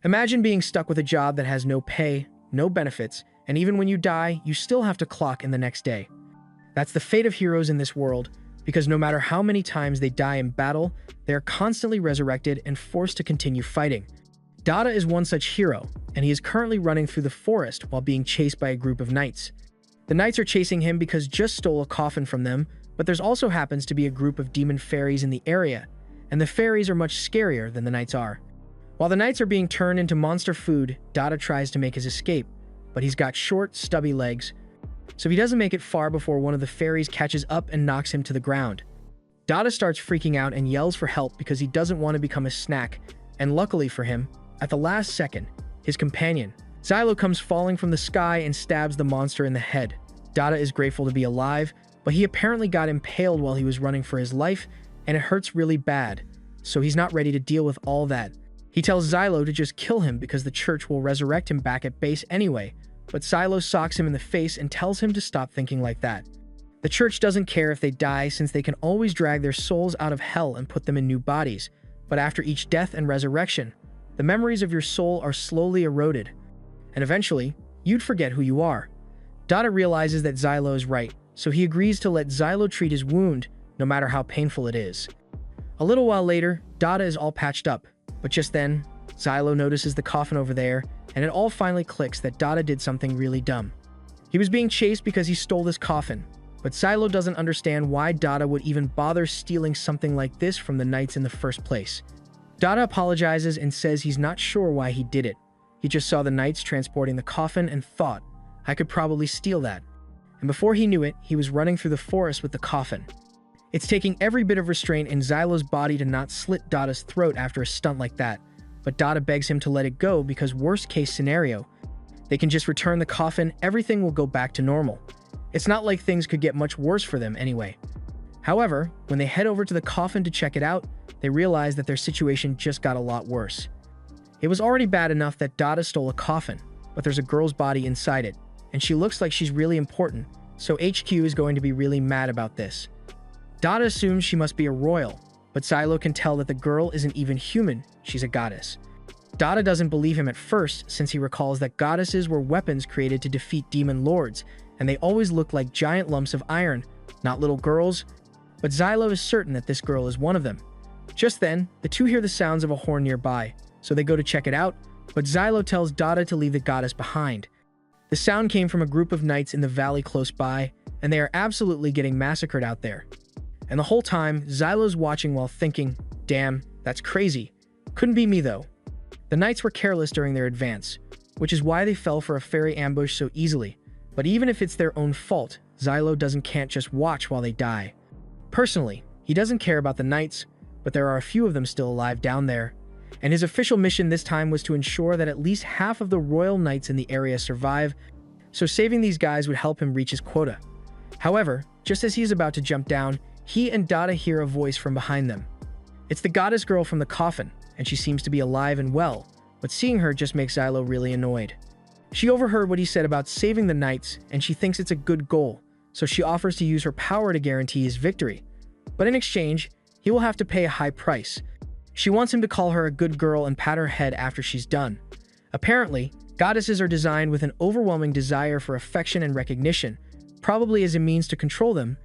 Imagine being stuck with a job that has no pay, no benefits, and even when you die, you still have to clock in the next day. That's the fate of heroes in this world, because no matter how many times they die in battle, they are constantly resurrected and forced to continue fighting. Dada is one such hero, and he is currently running through the forest while being chased by a group of knights. The knights are chasing him because just stole a coffin from them, but there's also happens to be a group of demon fairies in the area, and the fairies are much scarier than the knights are. While the knights are being turned into monster food, Dada tries to make his escape, but he's got short, stubby legs, so he doesn't make it far before one of the fairies catches up and knocks him to the ground. Dada starts freaking out and yells for help because he doesn't want to become a snack, and luckily for him, at the last second, his companion, Xylo, comes falling from the sky and stabs the monster in the head. Dada is grateful to be alive, but he apparently got impaled while he was running for his life, and it hurts really bad, so he's not ready to deal with all that. He tells Xylo to just kill him because the church will resurrect him back at base anyway, but Xylo socks him in the face and tells him to stop thinking like that. The church doesn't care if they die since they can always drag their souls out of hell and put them in new bodies, but after each death and resurrection, the memories of your soul are slowly eroded, and eventually, you'd forget who you are. Dada realizes that Xylo is right, so he agrees to let Xylo treat his wound, no matter how painful it is. A little while later, Dada is all patched up, but just then, Xylo notices the coffin over there, and it all finally clicks that Dada did something really dumb. He was being chased because he stole this coffin, but Xylo doesn't understand why Dada would even bother stealing something like this from the knights in the first place. Dada apologizes and says he's not sure why he did it. He just saw the knights transporting the coffin and thought, I could probably steal that. And before he knew it, he was running through the forest with the coffin. It's taking every bit of restraint in Xylo's body to not slit Dada's throat after a stunt like that, but Dada begs him to let it go because worst case scenario, they can just return the coffin, everything will go back to normal. It's not like things could get much worse for them anyway. However, when they head over to the coffin to check it out, they realize that their situation just got a lot worse. It was already bad enough that Dada stole a coffin, but there's a girl's body inside it, and she looks like she's really important, so HQ is going to be really mad about this. Dada assumes she must be a royal, but Xylo can tell that the girl isn't even human, she's a goddess. Dada doesn't believe him at first since he recalls that goddesses were weapons created to defeat demon lords, and they always look like giant lumps of iron, not little girls, but Xylo is certain that this girl is one of them. Just then, the two hear the sounds of a horn nearby, so they go to check it out, but Xylo tells Dada to leave the goddess behind. The sound came from a group of knights in the valley close by, and they are absolutely getting massacred out there. And the whole time, Xylo's watching while thinking, damn, that's crazy. Couldn't be me though. The knights were careless during their advance, which is why they fell for a fairy ambush so easily. But even if it's their own fault, Xylo can't just watch while they die. Personally, he doesn't care about the knights, but there are a few of them still alive down there. And his official mission this time was to ensure that at least half of the royal knights in the area survive, so saving these guys would help him reach his quota. However, just as he's about to jump down, he and Dada hear a voice from behind them. It's the goddess girl from the coffin, and she seems to be alive and well, but seeing her just makes Xylo really annoyed. She overheard what he said about saving the knights, and she thinks it's a good goal, so she offers to use her power to guarantee his victory. But in exchange, he will have to pay a high price. She wants him to call her a good girl and pat her head after she's done. Apparently, goddesses are designed with an overwhelming desire for affection and recognition, probably as a means to control them,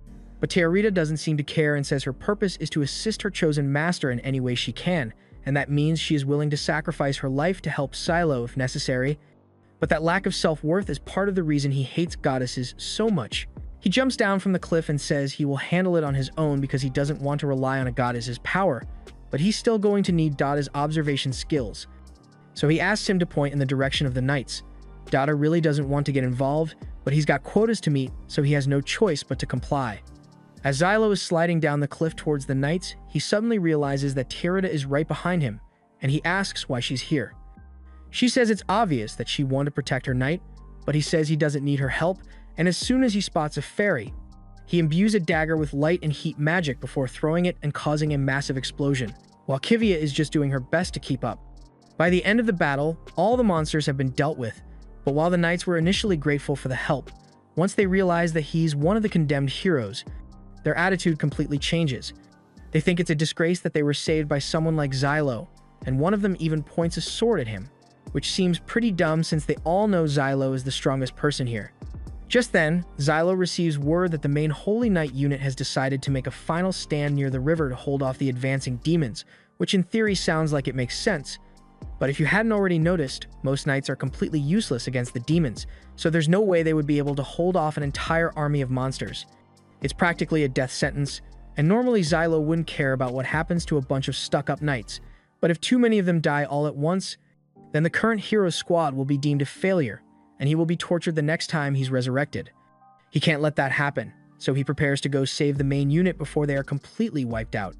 but Teorita doesn't seem to care and says her purpose is to assist her chosen master in any way she can, and that means she is willing to sacrifice her life to help Xylo if necessary. But that lack of self-worth is part of the reason he hates goddesses so much. He jumps down from the cliff and says he will handle it on his own because he doesn't want to rely on a goddess's power, but he's still going to need Dada's observation skills. So he asks him to point in the direction of the knights. Dada really doesn't want to get involved, but he's got quotas to meet, so he has no choice but to comply. As Xylo is sliding down the cliff towards the knights, he suddenly realizes that Teorita is right behind him, and he asks why she's here. She says it's obvious that she wanted to protect her knight, but he says he doesn't need her help, and as soon as he spots a fairy, he imbues a dagger with light and heat magic before throwing it and causing a massive explosion, while Kivia is just doing her best to keep up. By the end of the battle, all the monsters have been dealt with, but while the knights were initially grateful for the help, once they realize that he's one of the condemned heroes, their attitude completely changes. They think it's a disgrace that they were saved by someone like Xylo, and one of them even points a sword at him, which seems pretty dumb since they all know Xylo is the strongest person here. Just then, Xylo receives word that the main Holy Knight unit has decided to make a final stand near the river to hold off the advancing demons, which in theory sounds like it makes sense. But if you hadn't already noticed, most knights are completely useless against the demons, so there's no way they would be able to hold off an entire army of monsters. It's practically a death sentence, and normally Xylo wouldn't care about what happens to a bunch of stuck-up knights, but if too many of them die all at once, then the current hero's squad will be deemed a failure, and he will be tortured the next time he's resurrected. He can't let that happen, so he prepares to go save the main unit before they are completely wiped out.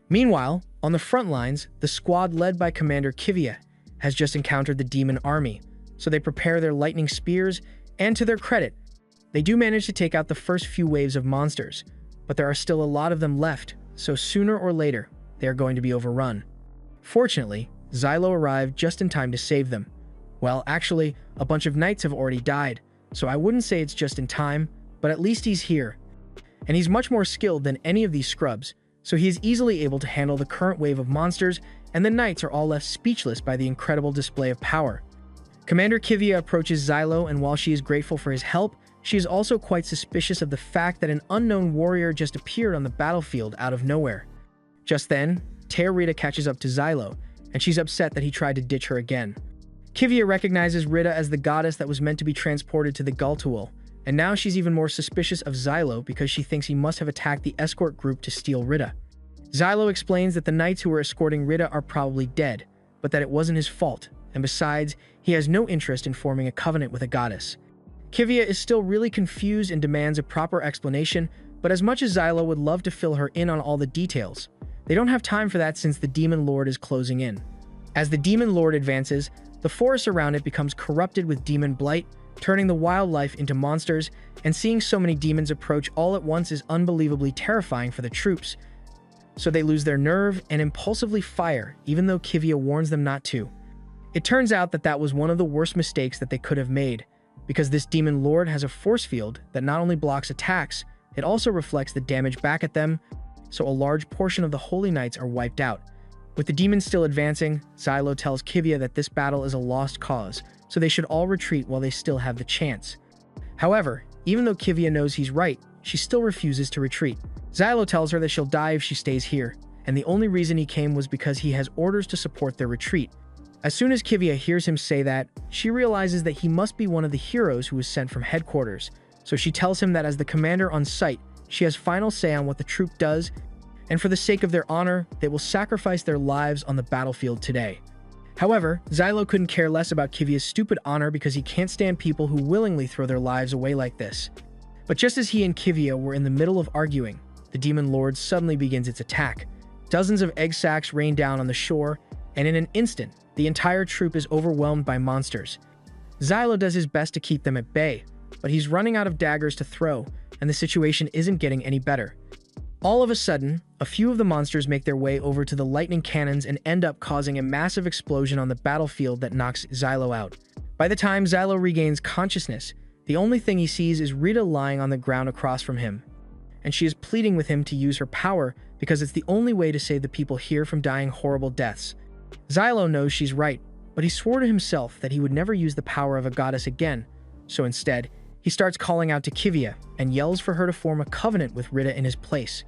Meanwhile, on the front lines, the squad led by Commander Kivia has just encountered the demon army, so they prepare their lightning spears, and to their credit, they do manage to take out the first few waves of monsters, but there are still a lot of them left, so sooner or later, they are going to be overrun. Fortunately, Xylo arrived just in time to save them. Well, actually, a bunch of knights have already died, so I wouldn't say it's just in time, but at least he's here. And he's much more skilled than any of these scrubs, so he is easily able to handle the current wave of monsters, and the knights are all left speechless by the incredible display of power. Commander Kivia approaches Xylo, and while she is grateful for his help, she is also quite suspicious of the fact that an unknown warrior just appeared on the battlefield out of nowhere. Just then, Rita catches up to Xylo, and she's upset that he tried to ditch her again. Kivia recognizes Rita as the goddess that was meant to be transported to the Gultual, and now she's even more suspicious of Xylo because she thinks he must have attacked the escort group to steal Rita. Xylo explains that the knights who were escorting Rita are probably dead, but that it wasn't his fault, and besides, he has no interest in forming a covenant with a goddess. Kivia is still really confused and demands a proper explanation, but as much as Xylo would love to fill her in on all the details, they don't have time for that since the Demon Lord is closing in. As the Demon Lord advances, the forest around it becomes corrupted with demon blight, turning the wildlife into monsters, and seeing so many demons approach all at once is unbelievably terrifying for the troops. So they lose their nerve and impulsively fire, even though Kivia warns them not to. It turns out that that was one of the worst mistakes that they could have made, because this Demon Lord has a force field that not only blocks attacks, it also reflects the damage back at them, so a large portion of the Holy Knights are wiped out. With the demons still advancing, Xylo tells Kivia that this battle is a lost cause, so they should all retreat while they still have the chance. However, even though Kivia knows he's right, she still refuses to retreat. Xylo tells her that she'll die if she stays here, and the only reason he came was because he has orders to support their retreat. As soon as Kivia hears him say that, she realizes that he must be one of the heroes who was sent from headquarters, so she tells him that as the commander on site, she has final say on what the troop does, and for the sake of their honor, they will sacrifice their lives on the battlefield today. However, Xylo couldn't care less about Kivia's stupid honor because he can't stand people who willingly throw their lives away like this. But just as he and Kivia were in the middle of arguing, the Demon Lord suddenly begins its attack. Dozens of egg sacs rain down on the shore, and in an instant, the entire troop is overwhelmed by monsters. Xylo does his best to keep them at bay, but he's running out of daggers to throw, and the situation isn't getting any better. All of a sudden, a few of the monsters make their way over to the lightning cannons and end up causing a massive explosion on the battlefield that knocks Xylo out. By the time Xylo regains consciousness, the only thing he sees is Rita lying on the ground across from him, and she is pleading with him to use her power because it's the only way to save the people here from dying horrible deaths. Xylo knows she's right, but he swore to himself that he would never use the power of a goddess again, so instead, he starts calling out to Kivia and yells for her to form a covenant with Rita in his place.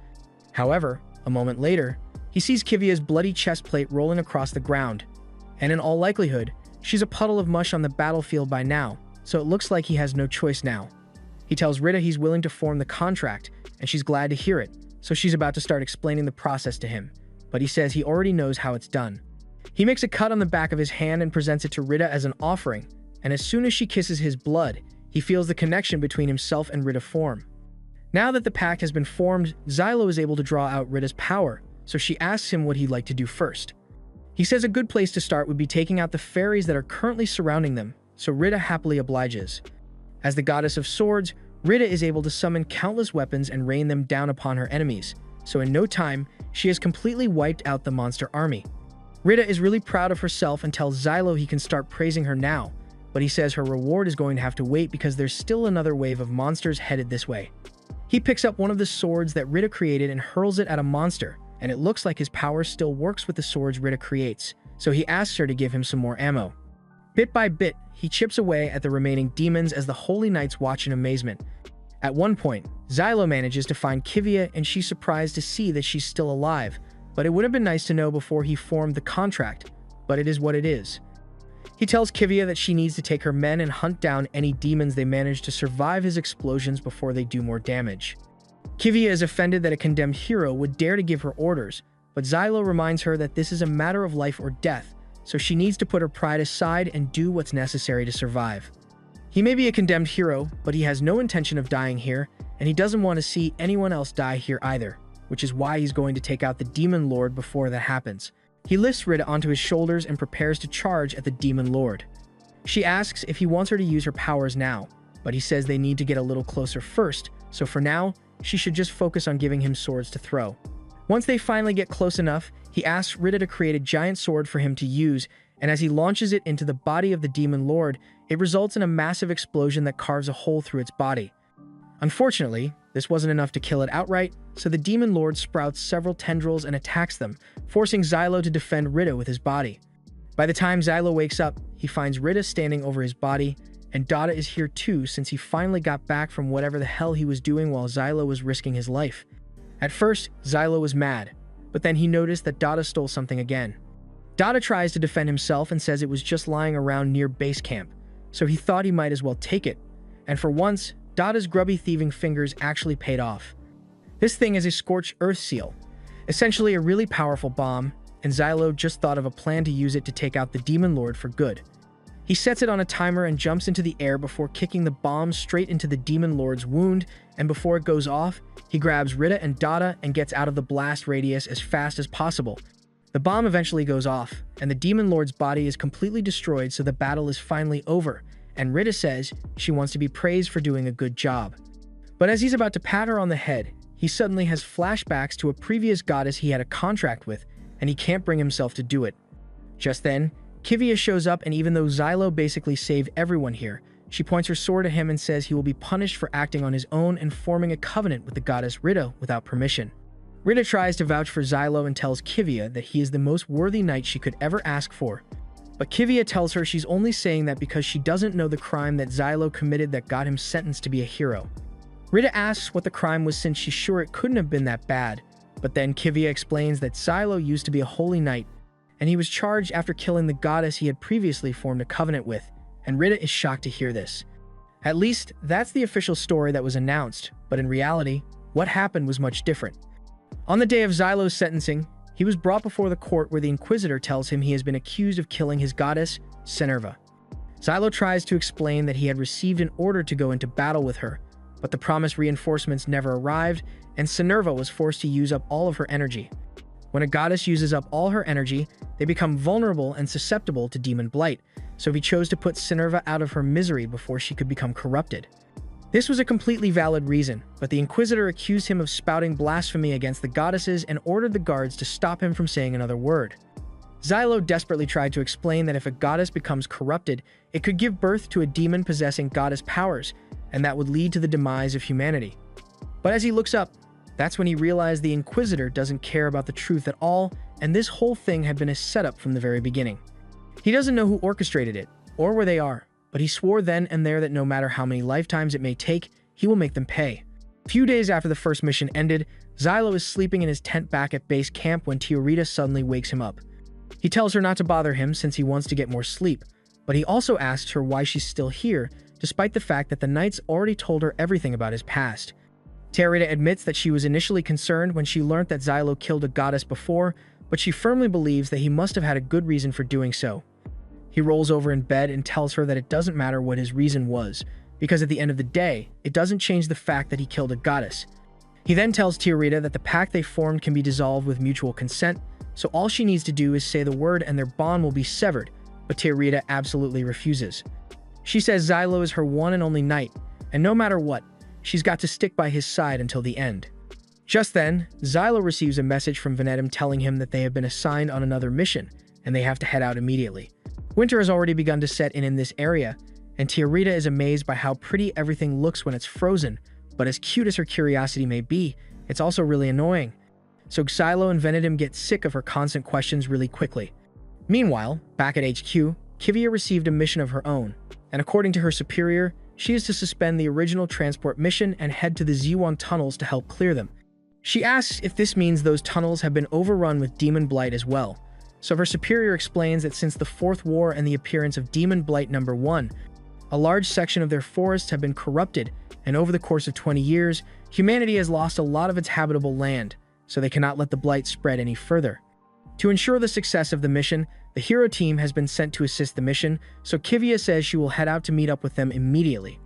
However, a moment later, he sees Kivia's bloody chest plate rolling across the ground, and in all likelihood, she's a puddle of mush on the battlefield by now, so it looks like he has no choice now. He tells Rita he's willing to form the contract, and she's glad to hear it, so she's about to start explaining the process to him, but he says he already knows how it's done. He makes a cut on the back of his hand and presents it to Rita as an offering, and as soon as she kisses his blood, he feels the connection between himself and Rita form. Now that the pact has been formed, Xylo is able to draw out Rita's power, so she asks him what he'd like to do first. He says a good place to start would be taking out the fairies that are currently surrounding them, so Rita happily obliges. As the goddess of swords, Rita is able to summon countless weapons and rain them down upon her enemies, so in no time, she has completely wiped out the monster army. Rita is really proud of herself and tells Xylo he can start praising her now, but he says her reward is going to have to wait because there's still another wave of monsters headed this way. He picks up one of the swords that Rita created and hurls it at a monster, and it looks like his power still works with the swords Rita creates, so he asks her to give him some more ammo. Bit by bit, he chips away at the remaining demons as the Holy Knights watch in amazement. At one point, Xylo manages to find Kivia and she's surprised to see that she's still alive, but it would have been nice to know before he formed the contract, but it is what it is. He tells Kivia that she needs to take her men and hunt down any demons they manage to survive his explosions before they do more damage. Kivia is offended that a condemned hero would dare to give her orders, but Xylo reminds her that this is a matter of life or death, so she needs to put her pride aside and do what's necessary to survive. He may be a condemned hero, but he has no intention of dying here, and he doesn't want to see anyone else die here either, which is why he's going to take out the Demon Lord before that happens. He lifts Rita onto his shoulders and prepares to charge at the Demon Lord. She asks if he wants her to use her powers now, but he says they need to get a little closer first, so for now, she should just focus on giving him swords to throw. Once they finally get close enough, he asks Rita to create a giant sword for him to use, and as he launches it into the body of the Demon Lord, it results in a massive explosion that carves a hole through its body. Unfortunately, this wasn't enough to kill it outright, so the Demon Lord sprouts several tendrils and attacks them, forcing Xylo to defend Rita with his body. By the time Xylo wakes up, he finds Rita standing over his body, and Dada is here too since he finally got back from whatever the hell he was doing while Xylo was risking his life. At first, Xylo was mad, but then he noticed that Dada stole something again. Dada tries to defend himself and says it was just lying around near base camp, so he thought he might as well take it, and for once, Dada's grubby thieving fingers actually paid off. This thing is a scorched earth seal, essentially a really powerful bomb, and Xylo just thought of a plan to use it to take out the Demon Lord for good. He sets it on a timer and jumps into the air before kicking the bomb straight into the Demon Lord's wound, and before it goes off, he grabs Rita and Dada and gets out of the blast radius as fast as possible. The bomb eventually goes off, and the Demon Lord's body is completely destroyed, so the battle is finally over, and Rita says she wants to be praised for doing a good job. But as he's about to pat her on the head, he suddenly has flashbacks to a previous goddess he had a contract with, and he can't bring himself to do it. Just then, Kivia shows up, and even though Xylo basically saved everyone here, she points her sword at him and says he will be punished for acting on his own and forming a covenant with the goddess Rita without permission. Rita tries to vouch for Xylo and tells Kivia that he is the most worthy knight she could ever ask for. But Kivia tells her she's only saying that because she doesn't know the crime that Xylo committed that got him sentenced to be a hero. Rita asks what the crime was since she's sure it couldn't have been that bad, but then Kivia explains that Xylo used to be a holy knight, and he was charged after killing the goddess he had previously formed a covenant with, and Rita is shocked to hear this. At least, that's the official story that was announced, but in reality, what happened was much different. On the day of Xylo's sentencing, he was brought before the court where the Inquisitor tells him he has been accused of killing his goddess, Senerva. Xylo tries to explain that he had received an order to go into battle with her, but the promised reinforcements never arrived, and Senerva was forced to use up all of her energy. When a goddess uses up all her energy, they become vulnerable and susceptible to demon blight, so he chose to put Senerva out of her misery before she could become corrupted. This was a completely valid reason, but the Inquisitor accused him of spouting blasphemy against the goddesses and ordered the guards to stop him from saying another word. Xylo desperately tried to explain that if a goddess becomes corrupted, it could give birth to a demon possessing goddess powers, and that would lead to the demise of humanity. But as he looks up, that's when he realized the Inquisitor doesn't care about the truth at all, and this whole thing had been a setup from the very beginning. He doesn't know who orchestrated it, or where they are, but he swore then and there that no matter how many lifetimes it may take, he will make them pay. A few days after the first mission ended, Xylo is sleeping in his tent back at base camp when Tiorita suddenly wakes him up. He tells her not to bother him since he wants to get more sleep, but he also asks her why she's still here, despite the fact that the knights already told her everything about his past. Tiorita admits that she was initially concerned when she learned that Xylo killed a goddess before, but she firmly believes that he must have had a good reason for doing so. He rolls over in bed and tells her that it doesn't matter what his reason was, because at the end of the day, it doesn't change the fact that he killed a goddess. He then tells Tiorita that the pact they formed can be dissolved with mutual consent, so all she needs to do is say the word and their bond will be severed, but Tiorita absolutely refuses. She says Xylo is her one and only knight, and no matter what, she's got to stick by his side until the end. Just then, Xylo receives a message from Venetum telling him that they have been assigned on another mission, and they have to head out immediately. Winter has already begun to set in this area, and Tiorita is amazed by how pretty everything looks when it's frozen, but as cute as her curiosity may be, it's also really annoying. So Xylo and Venetum get sick of her constant questions really quickly. Meanwhile, back at HQ, Kivia received a mission of her own, and according to her superior, she is to suspend the original transport mission and head to the Z1 tunnels to help clear them. She asks if this means those tunnels have been overrun with demon blight as well. So her superior explains that since the Fourth War and the appearance of Demon Blight number 1, a large section of their forests have been corrupted, and over the course of 20 years, humanity has lost a lot of its habitable land, so they cannot let the blight spread any further. To ensure the success of the mission, the hero team has been sent to assist the mission, so Kivia says she will head out to meet up with them immediately.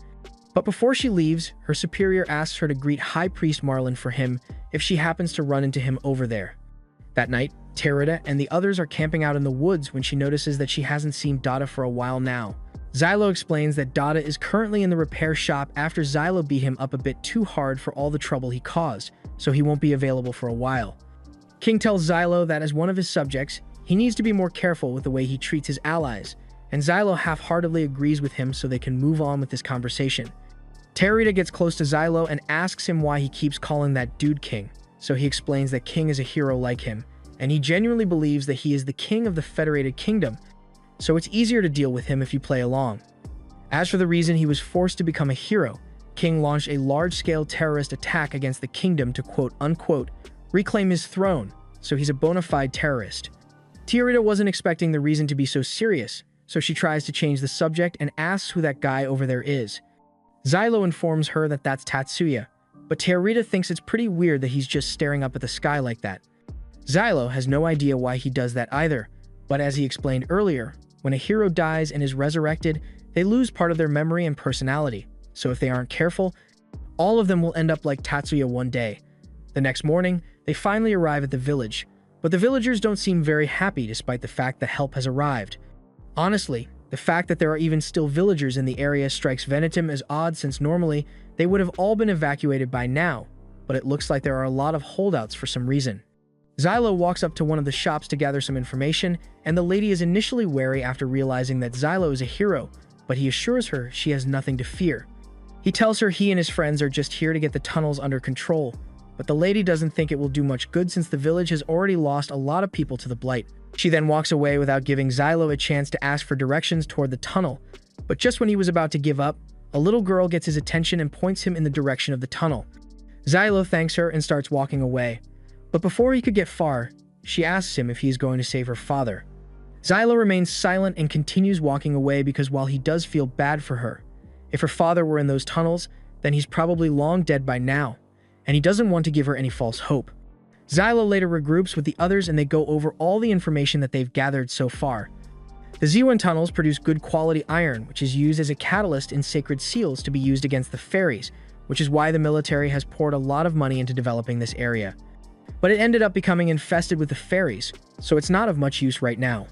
But before she leaves, her superior asks her to greet High Priest Marlin for him if she happens to run into him over there. That night, Terida and the others are camping out in the woods when she notices that she hasn't seen Dada for a while now. Xylo explains that Dada is currently in the repair shop after Xylo beat him up a bit too hard for all the trouble he caused, so he won't be available for a while. King tells Xylo that as one of his subjects, he needs to be more careful with the way he treats his allies, and Xylo half-heartedly agrees with him so they can move on with this conversation. Terida gets close to Xylo and asks him why he keeps calling that dude King, so he explains that King is a hero like him, and he genuinely believes that he is the king of the Federated Kingdom, so it's easier to deal with him if you play along. As for the reason he was forced to become a hero, King launched a large-scale terrorist attack against the kingdom to quote-unquote reclaim his throne, so he's a bona fide terrorist. Terida wasn't expecting the reason to be so serious, so she tries to change the subject and asks who that guy over there is. Xylo informs her that that's Tatsuya, but Terida thinks it's pretty weird that he's just staring up at the sky like that. Xylo has no idea why he does that either, but as he explained earlier, when a hero dies and is resurrected, they lose part of their memory and personality, so if they aren't careful, all of them will end up like Tatsuya one day. The next morning, they finally arrive at the village, but the villagers don't seem very happy despite the fact that help has arrived. Honestly, the fact that there are even still villagers in the area strikes Venetum as odd since normally they would have all been evacuated by now, but it looks like there are a lot of holdouts for some reason. Xylo walks up to one of the shops to gather some information, and the lady is initially wary after realizing that Xylo is a hero, but he assures her she has nothing to fear. He tells her he and his friends are just here to get the tunnels under control, but the lady doesn't think it will do much good since the village has already lost a lot of people to the blight. She then walks away without giving Xylo a chance to ask for directions toward the tunnel, but just when he was about to give up, a little girl gets his attention and points him in the direction of the tunnel. Xylo thanks her and starts walking away, but before he could get far, she asks him if he is going to save her father. Xylo remains silent and continues walking away because while he does feel bad for her, if her father were in those tunnels, then he's probably long dead by now, and he doesn't want to give her any false hope. Xylo later regroups with the others and they go over all the information that they've gathered so far. The Z1 tunnels produce good quality iron, which is used as a catalyst in sacred seals to be used against the fairies, which is why the military has poured a lot of money into developing this area. But it ended up becoming infested with the fairies, so it's not of much use right now.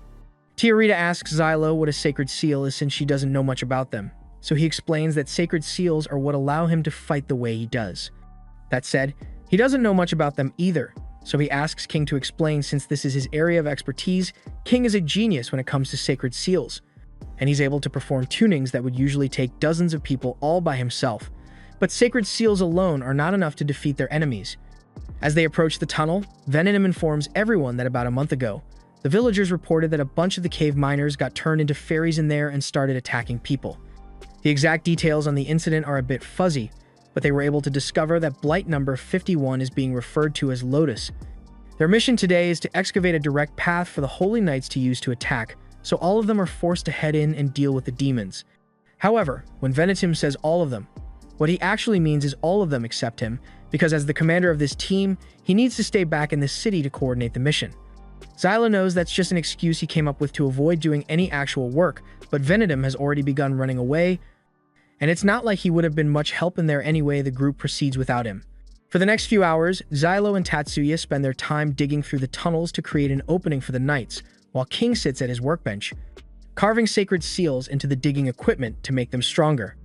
Terida asks Xylo what a sacred seal is since she doesn't know much about them, so he explains that sacred seals are what allow him to fight the way he does. That said, he doesn't know much about them either, so he asks King to explain since this is his area of expertise. King is a genius when it comes to sacred seals, and he's able to perform tunings that would usually take dozens of people all by himself. But sacred seals alone are not enough to defeat their enemies. As they approach the tunnel, Venetum informs everyone that about a month ago, the villagers reported that a bunch of the cave miners got turned into fairies in there and started attacking people. The exact details on the incident are a bit fuzzy, but they were able to discover that Blight number 51 is being referred to as Lotus. Their mission today is to excavate a direct path for the Holy Knights to use to attack, so all of them are forced to head in and deal with the demons. However, when Venetum says all of them, what he actually means is all of them except him, because as the commander of this team, he needs to stay back in the city to coordinate the mission. Xylo knows that's just an excuse he came up with to avoid doing any actual work, but Venetum has already begun running away, and it's not like he would have been much help in there anyway. The group proceeds without him. For the next few hours, Xylo and Tatsuya spend their time digging through the tunnels to create an opening for the knights, while King sits at his workbench, carving sacred seals into the digging equipment to make them stronger.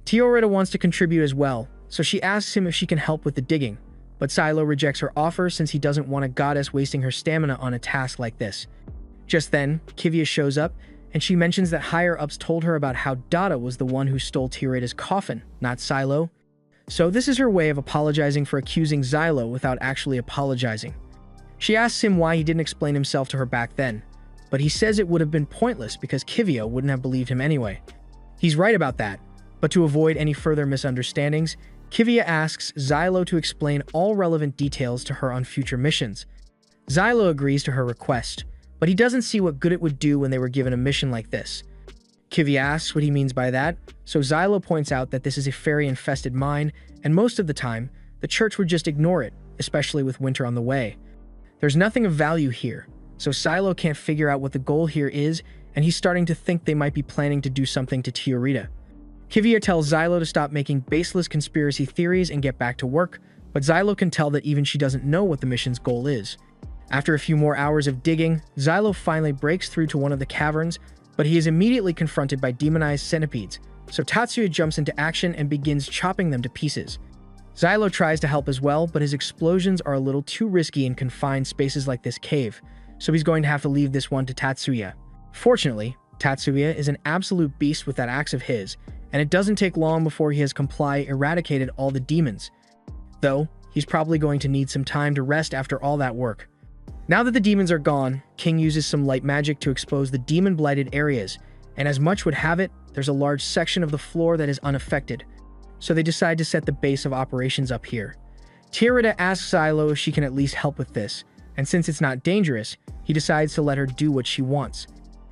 Terida wants to contribute as well, so she asks him if she can help with the digging, but Xylo rejects her offer since he doesn't want a goddess wasting her stamina on a task like this. Just then, Kivia shows up, and she mentions that higher-ups told her about how Dada was the one who stole Terida's coffin, not Xylo. So this is her way of apologizing for accusing Xylo without actually apologizing. She asks him why he didn't explain himself to her back then, but he says it would have been pointless because Kivia wouldn't have believed him anyway. He's right about that, but to avoid any further misunderstandings, Kivia asks Xylo to explain all relevant details to her on future missions. Xylo agrees to her request, but he doesn't see what good it would do when they were given a mission like this. Kivia asks what he means by that, so Xylo points out that this is a fairy-infested mine, and most of the time, the church would just ignore it, especially with winter on the way. There's nothing of value here, so Xylo can't figure out what the goal here is, and he's starting to think they might be planning to do something to Tiarita. Kivia tells Xylo to stop making baseless conspiracy theories and get back to work, but Xylo can tell that even she doesn't know what the mission's goal is. After a few more hours of digging, Xylo finally breaks through to one of the caverns, but he is immediately confronted by demonized centipedes, so Tatsuya jumps into action and begins chopping them to pieces. Xylo tries to help as well, but his explosions are a little too risky in confined spaces like this cave, so he's going to have to leave this one to Tatsuya. Fortunately, Tatsuya is an absolute beast with that axe of his, and it doesn't take long before he has eradicated all the demons. Though, he's probably going to need some time to rest after all that work. Now that the demons are gone, King uses some light magic to expose the demon-blighted areas, and as much would have it, there's a large section of the floor that is unaffected, so they decide to set the base of operations up here. Tiarita asks Xylo if she can at least help with this, and since it's not dangerous, he decides to let her do what she wants.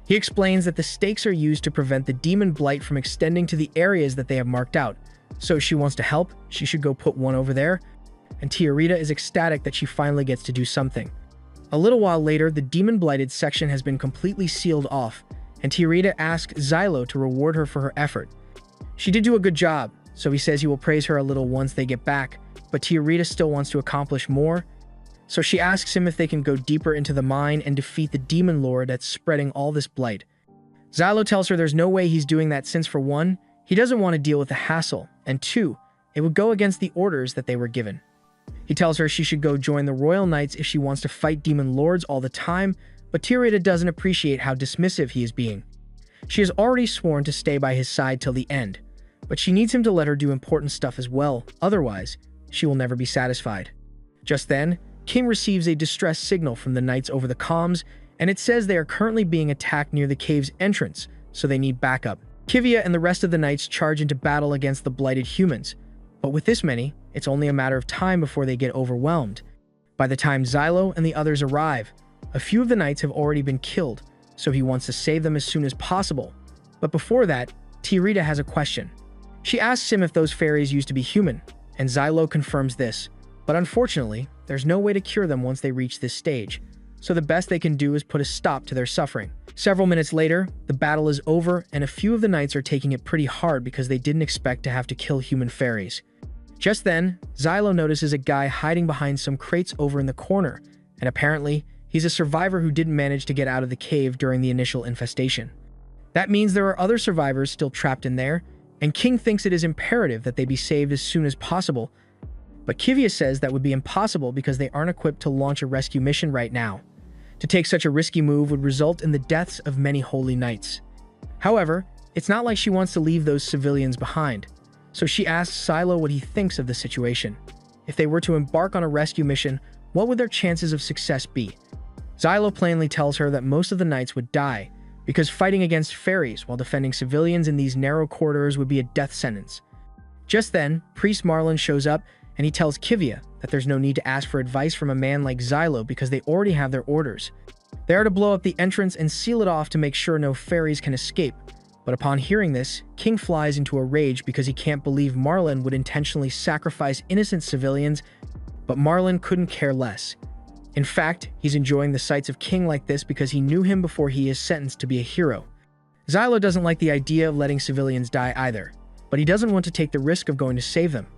He explains that the stakes are used to prevent the demon blight from extending to the areas that they have marked out, so if she wants to help, she should go put one over there, and Tiarita is ecstatic that she finally gets to do something. A little while later, the demon-blighted section has been completely sealed off, and Tiarita asks Xylo to reward her for her effort. She did do a good job, so he says he will praise her a little once they get back, but Tiarita still wants to accomplish more, so she asks him if they can go deeper into the mine and defeat the demon lord that's spreading all this blight. Xylo tells her there's no way he's doing that since, for one, he doesn't want to deal with the hassle, and two, it would go against the orders that they were given. He tells her she should go join the Royal Knights if she wants to fight demon lords all the time, but Tiarita doesn't appreciate how dismissive he is being. She has already sworn to stay by his side till the end, but she needs him to let her do important stuff as well, otherwise, she will never be satisfied. Just then, King receives a distress signal from the knights over the comms, and it says they are currently being attacked near the cave's entrance, so they need backup. Kivia and the rest of the knights charge into battle against the blighted humans, but with this many, it's only a matter of time before they get overwhelmed. By the time Xylo and the others arrive, a few of the knights have already been killed, so he wants to save them as soon as possible. But before that, Tiarita has a question. She asks him if those fairies used to be human, and Xylo confirms this, but unfortunately, there's no way to cure them once they reach this stage, so the best they can do is put a stop to their suffering. Several minutes later, the battle is over, and a few of the knights are taking it pretty hard because they didn't expect to have to kill human fairies. Just then, Xylo notices a guy hiding behind some crates over in the corner, and apparently, he's a survivor who didn't manage to get out of the cave during the initial infestation. That means there are other survivors still trapped in there, and King thinks it is imperative that they be saved as soon as possible, but Kivia says that would be impossible because they aren't equipped to launch a rescue mission right now. To take such a risky move would result in the deaths of many holy knights. However, it's not like she wants to leave those civilians behind, so she asks Xylo what he thinks of the situation. If they were to embark on a rescue mission, what would their chances of success be? Xylo plainly tells her that most of the knights would die, because fighting against fairies while defending civilians in these narrow corridors would be a death sentence. Just then, Priest Marlin shows up, and he tells Kivia that there's no need to ask for advice from a man like Xylo because they already have their orders. They are to blow up the entrance and seal it off to make sure no fairies can escape. But upon hearing this, King flies into a rage because he can't believe Marlin would intentionally sacrifice innocent civilians, but Marlin couldn't care less. In fact, he's enjoying the sights of King like this because he knew him before he is sentenced to be a hero. Xylo doesn't like the idea of letting civilians die either, but he doesn't want to take the risk of going to save them.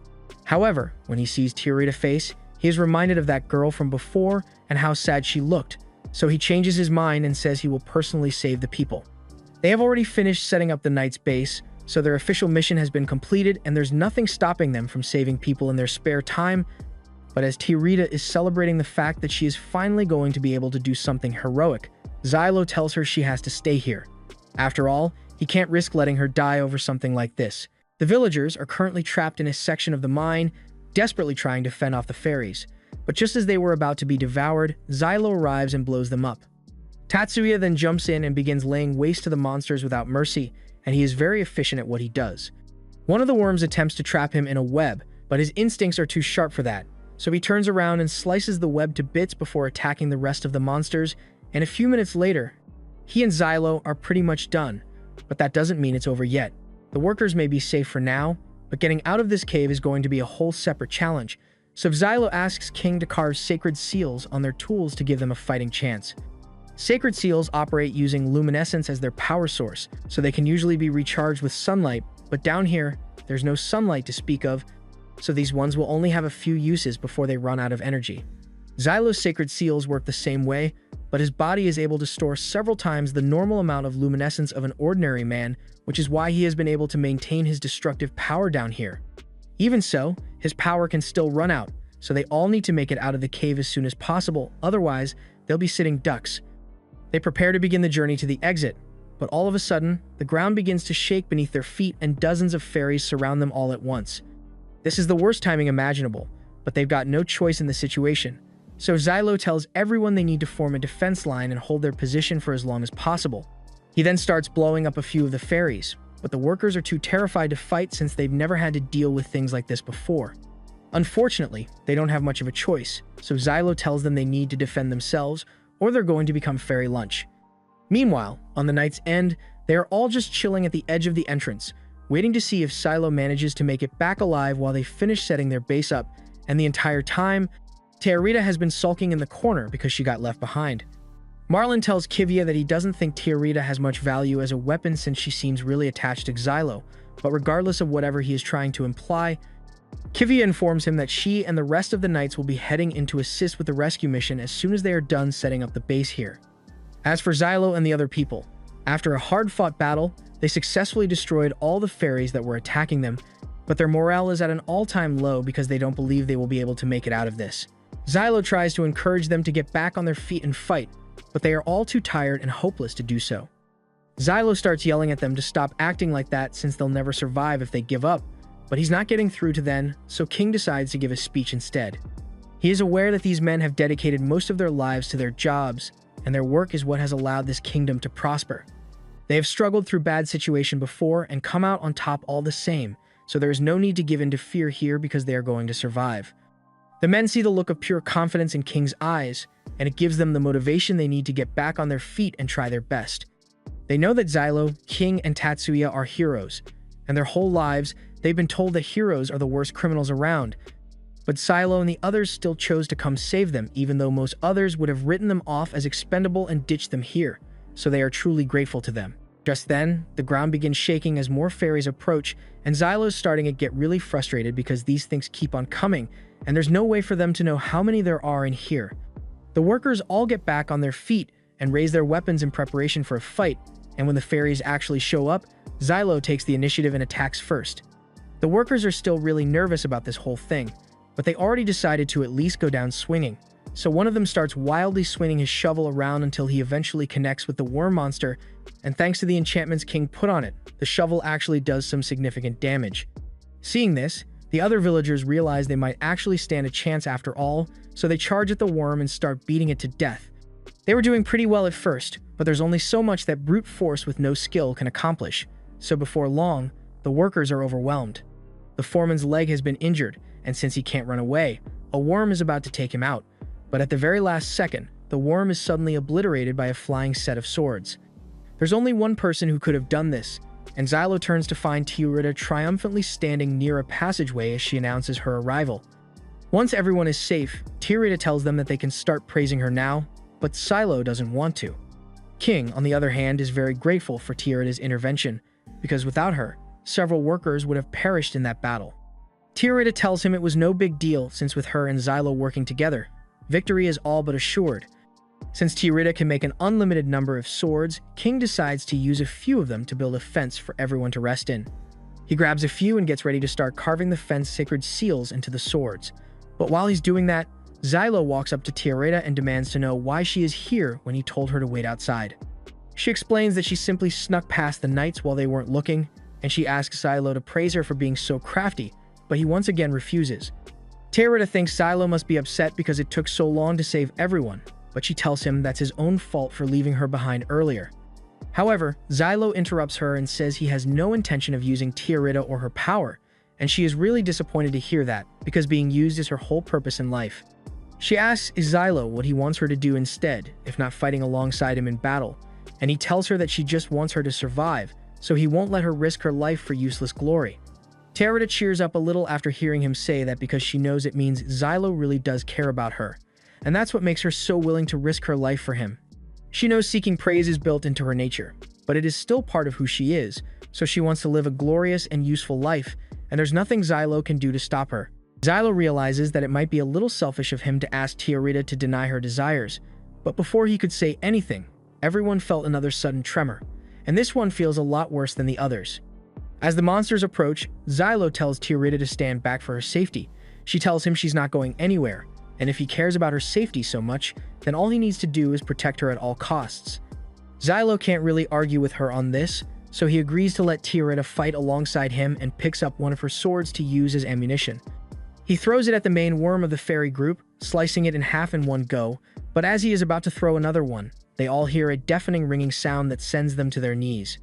However, when he sees Tiarita face, he is reminded of that girl from before and how sad she looked, so he changes his mind and says he will personally save the people. They have already finished setting up the Knight's base, so their official mission has been completed and there's nothing stopping them from saving people in their spare time. But as Tiarita is celebrating the fact that she is finally going to be able to do something heroic, Xylo tells her she has to stay here. After all, he can't risk letting her die over something like this. The villagers are currently trapped in a section of the mine, desperately trying to fend off the fairies. But just as they were about to be devoured, Xylo arrives and blows them up. Tatsuya then jumps in and begins laying waste to the monsters without mercy, and he is very efficient at what he does. One of the worms attempts to trap him in a web, but his instincts are too sharp for that, so he turns around and slices the web to bits before attacking the rest of the monsters, and a few minutes later, he and Xylo are pretty much done, but that doesn't mean it's over yet. The workers may be safe for now, but getting out of this cave is going to be a whole separate challenge, so Xylo asks King to carve sacred seals on their tools to give them a fighting chance. Sacred seals operate using luminescence as their power source, so they can usually be recharged with sunlight, but down here, there's no sunlight to speak of, so these ones will only have a few uses before they run out of energy. Xylo's sacred seals work the same way, but his body is able to store several times the normal amount of luminescence of an ordinary man, which is why he has been able to maintain his destructive power down here. Even so, his power can still run out, so they all need to make it out of the cave as soon as possible, otherwise, they'll be sitting ducks. They prepare to begin the journey to the exit, but all of a sudden, the ground begins to shake beneath their feet and dozens of fairies surround them all at once. This is the worst timing imaginable, but they've got no choice in the situation. So Xylo tells everyone they need to form a defense line and hold their position for as long as possible. He then starts blowing up a few of the fairies, but the workers are too terrified to fight since they've never had to deal with things like this before. Unfortunately, they don't have much of a choice, so Xylo tells them they need to defend themselves or they're going to become fairy lunch. Meanwhile, on the night's end, they are all just chilling at the edge of the entrance, waiting to see if Xylo manages to make it back alive while they finish setting their base up, and the entire time, Tearita has been sulking in the corner because she got left behind. Marlin tells Kivia that he doesn't think Tearita has much value as a weapon since she seems really attached to Xylo, but regardless of whatever he is trying to imply, Kivia informs him that she and the rest of the knights will be heading in to assist with the rescue mission as soon as they are done setting up the base here. As for Xylo and the other people, after a hard-fought battle, they successfully destroyed all the fairies that were attacking them, but their morale is at an all-time low because they don't believe they will be able to make it out of this. Xylo tries to encourage them to get back on their feet and fight, but they are all too tired and hopeless to do so. Xylo starts yelling at them to stop acting like that since they'll never survive if they give up, but he's not getting through to them, so King decides to give a speech instead. He is aware that these men have dedicated most of their lives to their jobs, and their work is what has allowed this kingdom to prosper. They have struggled through bad situation before and come out on top all the same, so there is no need to give in to fear here because they are going to survive. The men see the look of pure confidence in King's eyes, and it gives them the motivation they need to get back on their feet and try their best. They know that Xylo, King, and Tatsuya are heroes, and their whole lives, they've been told that heroes are the worst criminals around, but Xylo and the others still chose to come save them even though most others would have written them off as expendable and ditched them here, so they are truly grateful to them. Just then, the ground begins shaking as more fairies approach, and Xylo is starting to get really frustrated because these things keep on coming, and there's no way for them to know how many there are in here. The workers all get back on their feet and raise their weapons in preparation for a fight, and when the fairies actually show up, Xylo takes the initiative and attacks first. The workers are still really nervous about this whole thing, but they already decided to at least go down swinging, so one of them starts wildly swinging his shovel around until he eventually connects with the worm monster, and thanks to the enchantments King put on it, the shovel actually does some significant damage. Seeing this, the other villagers realize they might actually stand a chance after all, so they charge at the worm and start beating it to death. They were doing pretty well at first, but there's only so much that brute force with no skill can accomplish, so before long, the workers are overwhelmed. The foreman's leg has been injured, and since he can't run away, a worm is about to take him out, but at the very last second, the worm is suddenly obliterated by a flying set of swords. There's only one person who could have done this, and Xylo turns to find Tearita triumphantly standing near a passageway as she announces her arrival. Once everyone is safe, Tearita tells them that they can start praising her now, but Xylo doesn't want to. King, on the other hand, is very grateful for Tearita's intervention, because without her, several workers would have perished in that battle. Tearita tells him it was no big deal since with her and Xylo working together, victory is all but assured. Since Tearita can make an unlimited number of swords, King decides to use a few of them to build a fence for everyone to rest in. He grabs a few and gets ready to start carving the fence sacred seals into the swords. But while he's doing that, Xylo walks up to Tearita and demands to know why she is here when he told her to wait outside. She explains that she simply snuck past the knights while they weren't looking, and she asks Xylo to praise her for being so crafty, but he once again refuses. Tearita thinks Xylo must be upset because it took so long to save everyone, but she tells him that's his own fault for leaving her behind earlier. However, Xylo interrupts her and says he has no intention of using Tiarita or her power, and she is really disappointed to hear that, because being used is her whole purpose in life. She asks Xylo what he wants her to do instead, if not fighting alongside him in battle, and he tells her that she just wants her to survive, so he won't let her risk her life for useless glory. Tiarita cheers up a little after hearing him say that because she knows it means Xylo really does care about her, and that's what makes her so willing to risk her life for him. She knows seeking praise is built into her nature, but it is still part of who she is, so she wants to live a glorious and useful life, and there's nothing Xylo can do to stop her. Xylo realizes that it might be a little selfish of him to ask Tiarita to deny her desires, but before he could say anything, everyone felt another sudden tremor, and this one feels a lot worse than the others. As the monsters approach, Xylo tells Tiarita to stand back for her safety. She tells him she's not going anywhere, and if he cares about her safety so much, then all he needs to do is protect her at all costs. Xylo can't really argue with her on this, so he agrees to let Tiarita fight alongside him and picks up one of her swords to use as ammunition. He throws it at the main worm of the fairy group, slicing it in half in one go, but as he is about to throw another one, they all hear a deafening ringing sound that sends them to their knees.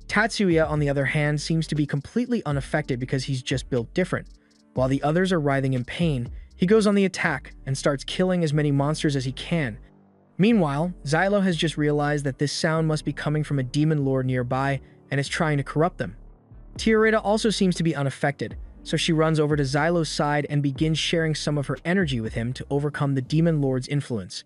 Tatsuya, on the other hand, seems to be completely unaffected because he's just built different. While the others are writhing in pain, he goes on the attack and starts killing as many monsters as he can. Meanwhile, Xylo has just realized that this sound must be coming from a demon lord nearby and is trying to corrupt them. Tiarita also seems to be unaffected, so she runs over to Xylo's side and begins sharing some of her energy with him to overcome the demon lord's influence.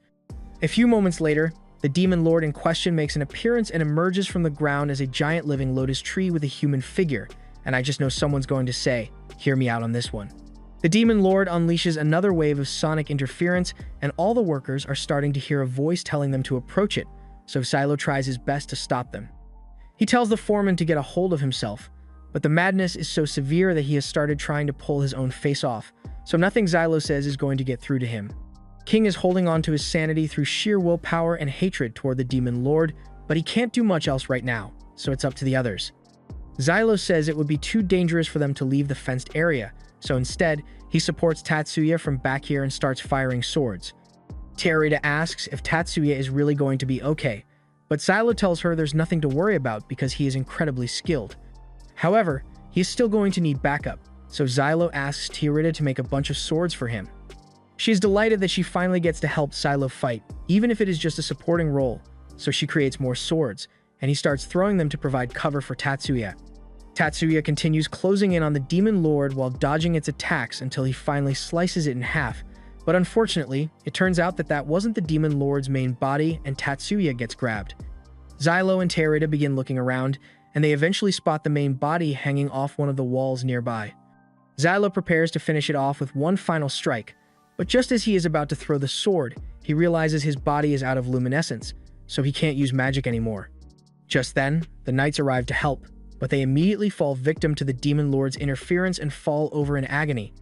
A few moments later, the demon lord in question makes an appearance and emerges from the ground as a giant living lotus tree with a human figure, and I just know someone's going to say, "Hear me out on this one." The demon lord unleashes another wave of sonic interference, and all the workers are starting to hear a voice telling them to approach it, so Xylo tries his best to stop them. He tells the foreman to get a hold of himself, but the madness is so severe that he has started trying to pull his own face off, so nothing Xylo says is going to get through to him. King is holding on to his sanity through sheer willpower and hatred toward the demon lord, but he can't do much else right now, so it's up to the others. Xylo says it would be too dangerous for them to leave the fenced area, so instead, he supports Tatsuya from back here and starts firing swords. Tiarita asks if Tatsuya is really going to be okay, but Xylo tells her there's nothing to worry about because he is incredibly skilled. However, he is still going to need backup, so Xylo asks Tiarita to make a bunch of swords for him. She is delighted that she finally gets to help Xylo fight, even if it is just a supporting role, so she creates more swords, and he starts throwing them to provide cover for Tatsuya. Tatsuya continues closing in on the demon lord while dodging its attacks until he finally slices it in half, but unfortunately, it turns out that that wasn't the demon lord's main body and Tatsuya gets grabbed. Xylo and Tiarita begin looking around, and they eventually spot the main body hanging off one of the walls nearby. Xylo prepares to finish it off with one final strike, but just as he is about to throw the sword, he realizes his body is out of luminescence, so he can't use magic anymore. Just then, the knights arrive to help, but they immediately fall victim to the demon lord's interference and fall over in agony.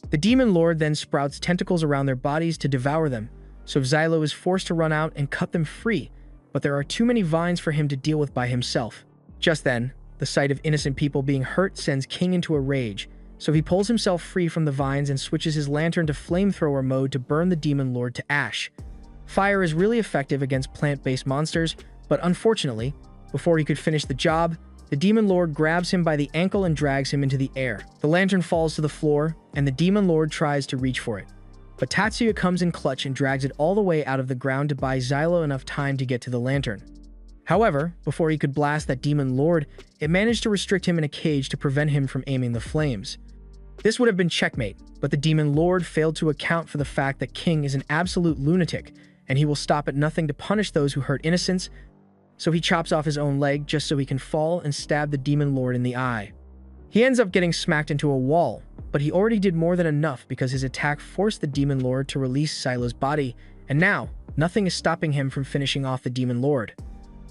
The demon lord then sprouts tentacles around their bodies to devour them, so Xylo is forced to run out and cut them free, but there are too many vines for him to deal with by himself. Just then, the sight of innocent people being hurt sends King into a rage, so he pulls himself free from the vines and switches his lantern to flamethrower mode to burn the demon lord to ash. Fire is really effective against plant-based monsters, but unfortunately, before he could finish the job, the demon lord grabs him by the ankle and drags him into the air. The lantern falls to the floor, and the demon lord tries to reach for it. But Tatsuya comes in clutch and drags it all the way out of the ground to buy Xylo enough time to get to the lantern. However, before he could blast that demon lord, it managed to restrict him in a cage to prevent him from aiming the flames. This would have been checkmate, but the demon lord failed to account for the fact that King is an absolute lunatic, and he will stop at nothing to punish those who hurt innocents, so he chops off his own leg just so he can fall and stab the demon lord in the eye. He ends up getting smacked into a wall, but he already did more than enough because his attack forced the demon lord to release Xylo's body, and now, nothing is stopping him from finishing off the demon lord.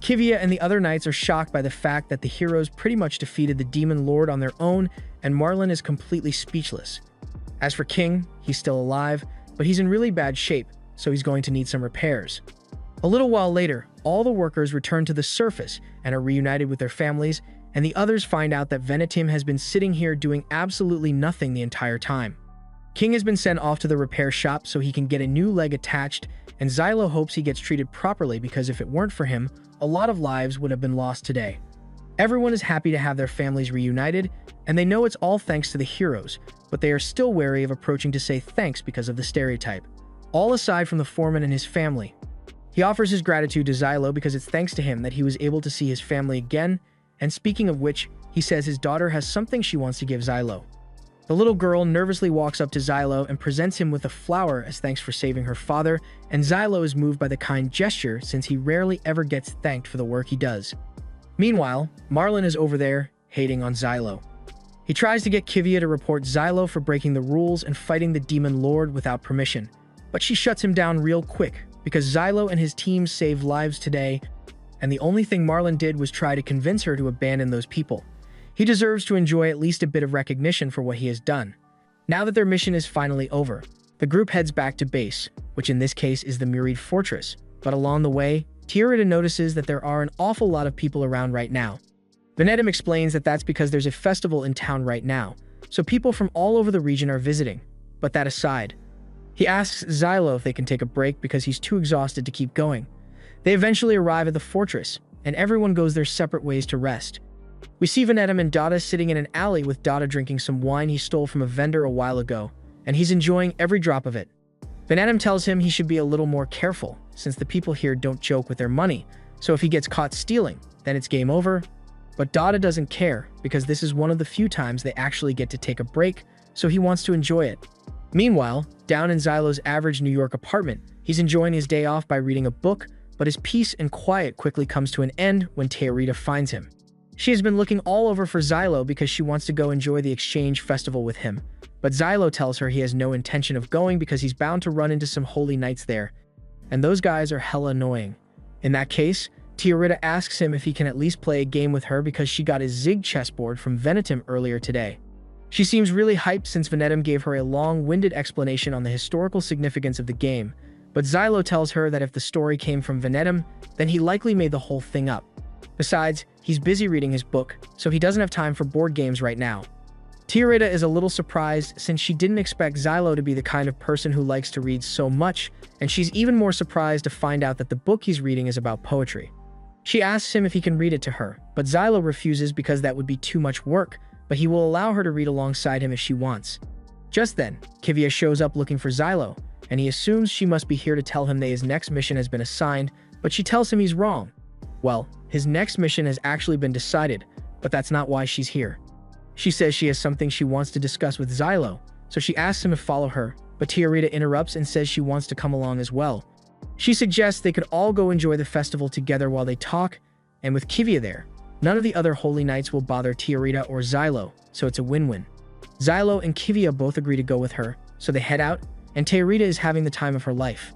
Kivia and the other knights are shocked by the fact that the heroes pretty much defeated the demon lord on their own, and Marlin is completely speechless. As for King, he's still alive, but he's in really bad shape, so he's going to need some repairs. A little while later, all the workers return to the surface and are reunited with their families, and the others find out that Venetim has been sitting here doing absolutely nothing the entire time. King has been sent off to the repair shop so he can get a new leg attached, and Xylo hopes he gets treated properly because if it weren't for him, a lot of lives would have been lost today. Everyone is happy to have their families reunited, and they know it's all thanks to the heroes, but they are still wary of approaching to say thanks because of the stereotype. All aside from the foreman and his family. He offers his gratitude to Xylo because it's thanks to him that he was able to see his family again, and speaking of which, he says his daughter has something she wants to give Xylo. The little girl nervously walks up to Xylo and presents him with a flower as thanks for saving her father, and Xylo is moved by the kind gesture since he rarely ever gets thanked for the work he does. Meanwhile, Marlin is over there, hating on Xylo. He tries to get Kivia to report Xylo for breaking the rules and fighting the Demon Lord without permission, but she shuts him down real quick because Xylo and his team saved lives today, and the only thing Marlin did was try to convince her to abandon those people. He deserves to enjoy at least a bit of recognition for what he has done. Now that their mission is finally over, the group heads back to base, which in this case is the Muride Fortress, but along the way, Tiarita notices that there are an awful lot of people around right now. Venedum explains that that's because there's a festival in town right now, so people from all over the region are visiting. But that aside, he asks Xylo if they can take a break because he's too exhausted to keep going. They eventually arrive at the fortress, and everyone goes their separate ways to rest. We see Venedum and Dada sitting in an alley with Dada drinking some wine he stole from a vendor a while ago, and he's enjoying every drop of it. Venedum tells him he should be a little more careful, since the people here don't joke with their money, so if he gets caught stealing, then it's game over. But Dada doesn't care, because this is one of the few times they actually get to take a break, so he wants to enjoy it. Meanwhile, down in Xylo's average New York apartment, he's enjoying his day off by reading a book, but his peace and quiet quickly comes to an end when Tiarita finds him. She has been looking all over for Xylo because she wants to go enjoy the exchange festival with him, but Xylo tells her he has no intention of going because he's bound to run into some holy knights there, and those guys are hella annoying. In that case, Tiarita asks him if he can at least play a game with her because she got his Zig chessboard from Venetum earlier today. She seems really hyped since Venetum gave her a long-winded explanation on the historical significance of the game, but Xylo tells her that if the story came from Venetum, then he likely made the whole thing up. Besides, he's busy reading his book, so he doesn't have time for board games right now. Tiarita is a little surprised since she didn't expect Xylo to be the kind of person who likes to read so much, and she's even more surprised to find out that the book he's reading is about poetry. She asks him if he can read it to her, but Xylo refuses because that would be too much work, but he will allow her to read alongside him if she wants. Just then, Kivia shows up looking for Xylo, and he assumes she must be here to tell him that his next mission has been assigned, but she tells him he's wrong. Well, his next mission has actually been decided, but that's not why she's here. She says she has something she wants to discuss with Xylo, so she asks him to follow her, but Tiarita interrupts and says she wants to come along as well. She suggests they could all go enjoy the festival together while they talk, and with Kivia there, none of the other holy knights will bother Tiarita or Xylo, so it's a win-win. Xylo and Kivia both agree to go with her, so they head out, and Tiarita is having the time of her life.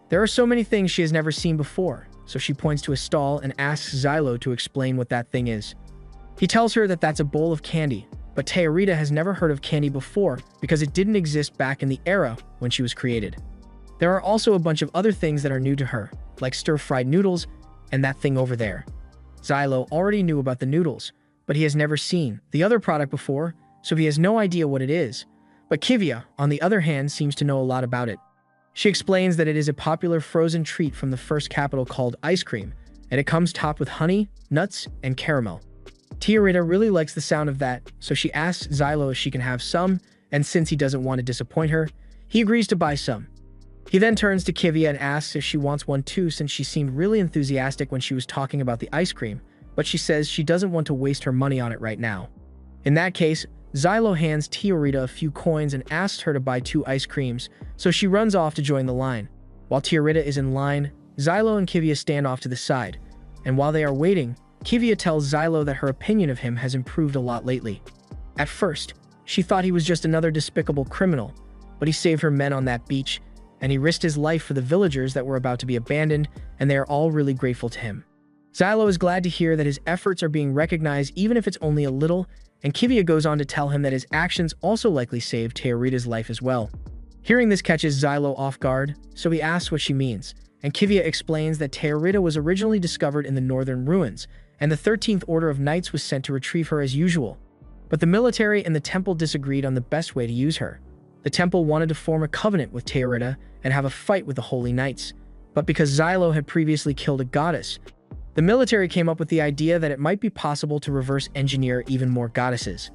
There are so many things she has never seen before, so she points to a stall and asks Xylo to explain what that thing is. He tells her that that's a bowl of candy, but Tiarita has never heard of candy before because it didn't exist back in the era when she was created. There are also a bunch of other things that are new to her, like stir-fried noodles and that thing over there. Xylo already knew about the noodles, but he has never seen the other product before, so he has no idea what it is. But Kivia, on the other hand, seems to know a lot about it. She explains that it is a popular frozen treat from the first capital called ice cream, and it comes topped with honey, nuts, and caramel. Tiarita really likes the sound of that, so she asks Xylo if she can have some, and since he doesn't want to disappoint her, he agrees to buy some. He then turns to Kivia and asks if she wants one too since she seemed really enthusiastic when she was talking about the ice cream, but she says she doesn't want to waste her money on it right now. In that case, Xylo hands Tiarita a few coins and asks her to buy 2 ice creams, so she runs off to join the line. While Tiarita is in line, Xylo and Kivia stand off to the side, and while they are waiting, Kivia tells Xylo that her opinion of him has improved a lot lately. At first, she thought he was just another despicable criminal, but he saved her men on that beach, and he risked his life for the villagers that were about to be abandoned, and they are all really grateful to him. Xylo is glad to hear that his efforts are being recognized even if it's only a little, and Kivia goes on to tell him that his actions also likely saved Tiarita's life as well. Hearing this catches Xylo off guard, so he asks what she means, and Kivia explains that Tiarita was originally discovered in the northern ruins, and the 13th Order of Knights was sent to retrieve her as usual. But the military and the temple disagreed on the best way to use her. The temple wanted to form a covenant with Tiarita, and have a fight with the Holy Knights. But because Xylo had previously killed a goddess, the military came up with the idea that it might be possible to reverse engineer even more goddesses.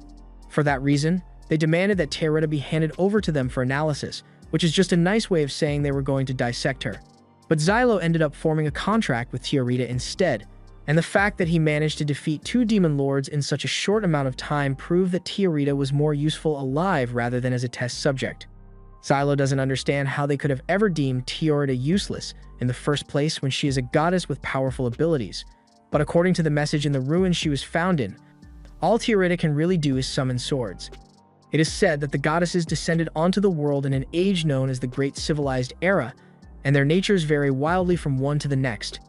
For that reason, they demanded that Tiaretta be handed over to them for analysis, which is just a nice way of saying they were going to dissect her. But Xylo ended up forming a contract with Tiaretta instead, and the fact that he managed to defeat 2 demon lords in such a short amount of time proved that Tiaretta was more useful alive rather than as a test subject. Xylo doesn't understand how they could have ever deemed Tiaretta useless in the first place when she is a goddess with powerful abilities. But according to the message in the ruins she was found in, all Tiaretta can really do is summon swords. It is said that the goddesses descended onto the world in an age known as the Great Civilized Era, and their natures vary wildly from one to the next.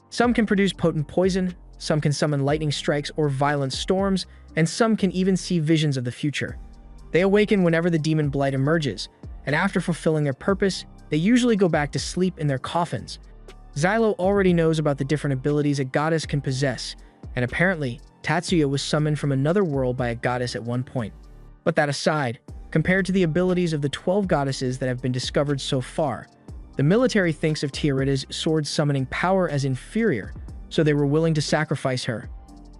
Some can produce potent poison, some can summon lightning strikes or violent storms, and some can even see visions of the future. They awaken whenever the demon blight emerges, and after fulfilling their purpose, they usually go back to sleep in their coffins. Xylo already knows about the different abilities a goddess can possess, and apparently, Tatsuya was summoned from another world by a goddess at one point. But that aside, compared to the abilities of the 12 goddesses that have been discovered so far, the military thinks of Tiaretta's sword summoning power as inferior, so they were willing to sacrifice her.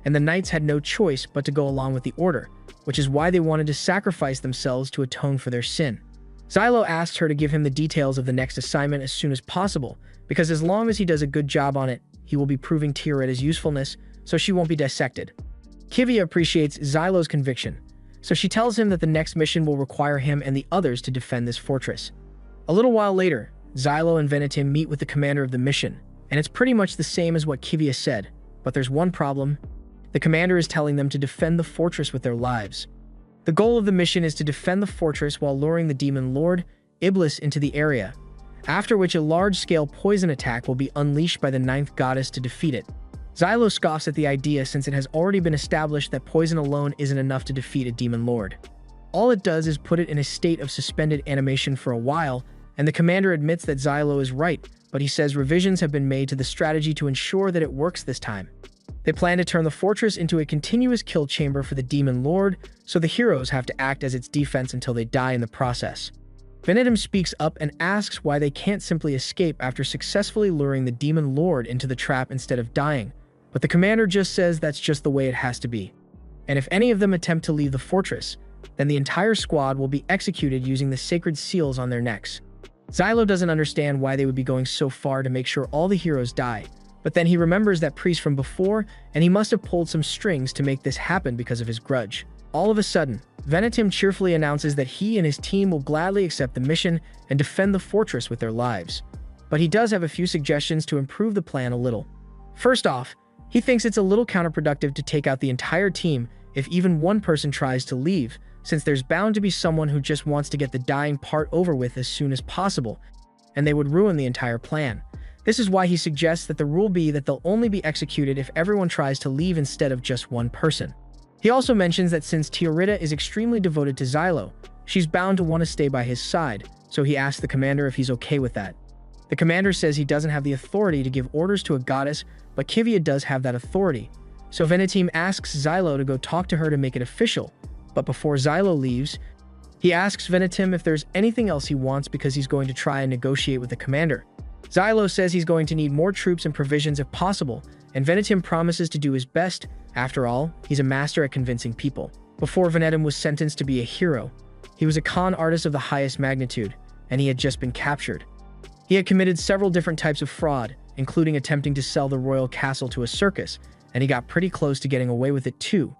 And the knights had no choice but to go along with the order, which is why they wanted to sacrifice themselves to atone for their sin. Xylo asked her to give him the details of the next assignment as soon as possible, because as long as he does a good job on it, he will be proving Tiaretta's usefulness, so she won't be dissected. Kivia appreciates Xylo's conviction, so she tells him that the next mission will require him and the others to defend this fortress. A little while later, Xylo and Venetim meet with the commander of the mission, and it's pretty much the same as what Kivia said, but there's one problem. The commander is telling them to defend the fortress with their lives. The goal of the mission is to defend the fortress while luring the demon lord, Iblis, into the area, after which a large-scale poison attack will be unleashed by the 9th goddess to defeat it. Xylo scoffs at the idea since it has already been established that poison alone isn't enough to defeat a demon lord. All it does is put it in a state of suspended animation for a while, and the commander admits that Xylo is right, but he says revisions have been made to the strategy to ensure that it works this time. They plan to turn the fortress into a continuous kill chamber for the demon lord, so the heroes have to act as its defense until they die in the process. Venetim speaks up and asks why they can't simply escape after successfully luring the demon lord into the trap instead of dying, but the commander just says that's just the way it has to be. And if any of them attempt to leave the fortress, then the entire squad will be executed using the sacred seals on their necks. Xylo doesn't understand why they would be going so far to make sure all the heroes die, but then he remembers that priest from before, and he must have pulled some strings to make this happen because of his grudge. All of a sudden, Venetim cheerfully announces that he and his team will gladly accept the mission and defend the fortress with their lives. But he does have a few suggestions to improve the plan a little. First off, he thinks it's a little counterproductive to take out the entire team if even one person tries to leave, since there's bound to be someone who just wants to get the dying part over with as soon as possible, and they would ruin the entire plan. This is why he suggests that the rule be that they'll only be executed if everyone tries to leave instead of just one person. He also mentions that since Tiaretta is extremely devoted to Xylo, she's bound to want to stay by his side, so he asks the commander if he's okay with that. The commander says he doesn't have the authority to give orders to a goddess, but Kivia does have that authority. So Venetim asks Xylo to go talk to her to make it official, but before Xylo leaves, he asks Venetim if there's anything else he wants because he's going to try and negotiate with the commander. Xylo says he's going to need more troops and provisions if possible, and Venetim promises to do his best. After all, he's a master at convincing people. Before Venetim was sentenced to be a hero, he was a con artist of the highest magnitude, and he had just been captured. He had committed several different types of fraud, including attempting to sell the royal castle to a circus, and he got pretty close to getting away with it too.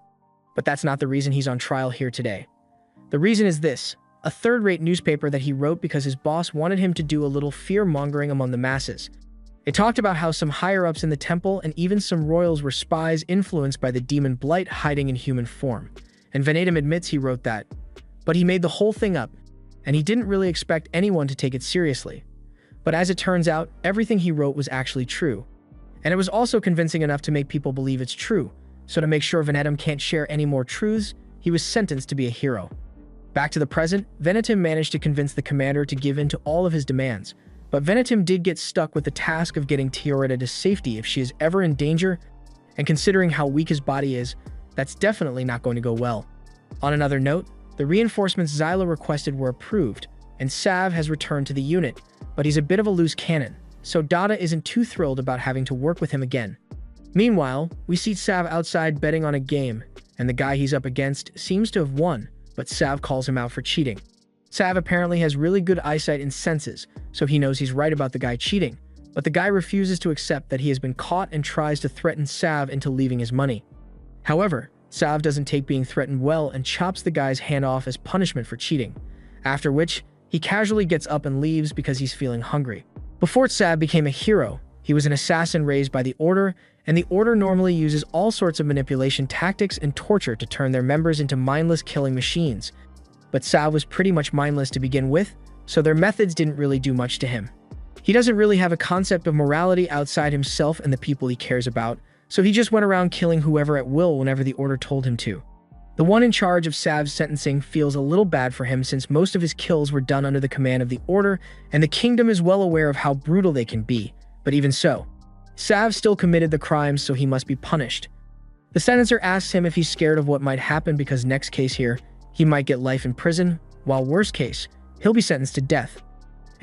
But that's not the reason he's on trial here today. The reason is this: a third-rate newspaper that he wrote because his boss wanted him to do a little fear-mongering among the masses. It talked about how some higher-ups in the temple and even some royals were spies influenced by the demon Blight hiding in human form. And Venetim admits he wrote that. But he made the whole thing up, and he didn't really expect anyone to take it seriously. But as it turns out, everything he wrote was actually true. And it was also convincing enough to make people believe it's true. So to make sure Venetim can't share any more truths, he was sentenced to be a hero. Back to the present, Venetim managed to convince the commander to give in to all of his demands, but Venetim did get stuck with the task of getting Tiaretta to safety if she is ever in danger, and considering how weak his body is, that's definitely not going to go well. On another note, the reinforcements Xylo requested were approved, and Sav has returned to the unit, but he's a bit of a loose cannon, so Dada isn't too thrilled about having to work with him again. Meanwhile, we see Sav outside betting on a game, and the guy he's up against seems to have won, but Sav calls him out for cheating. Sav apparently has really good eyesight and senses, so he knows he's right about the guy cheating, but the guy refuses to accept that he has been caught and tries to threaten Sav into leaving his money. However, Sav doesn't take being threatened well and chops the guy's hand off as punishment for cheating, after which he casually gets up and leaves because he's feeling hungry. Before Sav became a hero, he was an assassin raised by the Order, and the Order normally uses all sorts of manipulation tactics and torture to turn their members into mindless killing machines. But Sav was pretty much mindless to begin with, so their methods didn't really do much to him. He doesn't really have a concept of morality outside himself and the people he cares about, so he just went around killing whoever at will whenever the Order told him to. The one in charge of Sav's sentencing feels a little bad for him since most of his kills were done under the command of the Order, and the kingdom is well aware of how brutal they can be, but even so, Sav still committed the crimes, so he must be punished. The sentencer asks him if he's scared of what might happen because next case here, he might get life in prison, while worst case, he'll be sentenced to death.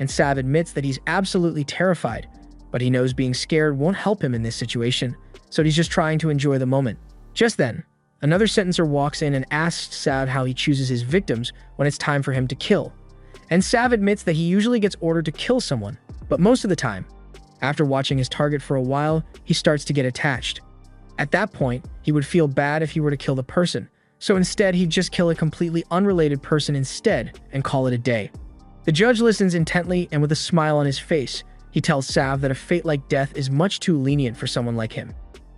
And Sav admits that he's absolutely terrified, but he knows being scared won't help him in this situation, so he's just trying to enjoy the moment. Just then, another sentencer walks in and asks Sav how he chooses his victims when it's time for him to kill. And Sav admits that he usually gets ordered to kill someone, but most of the time, after watching his target for a while, he starts to get attached. At that point, he would feel bad if he were to kill the person, so instead he'd just kill a completely unrelated person instead and call it a day. The judge listens intently, and with a smile on his face, he tells Sav that a fate like death is much too lenient for someone like him.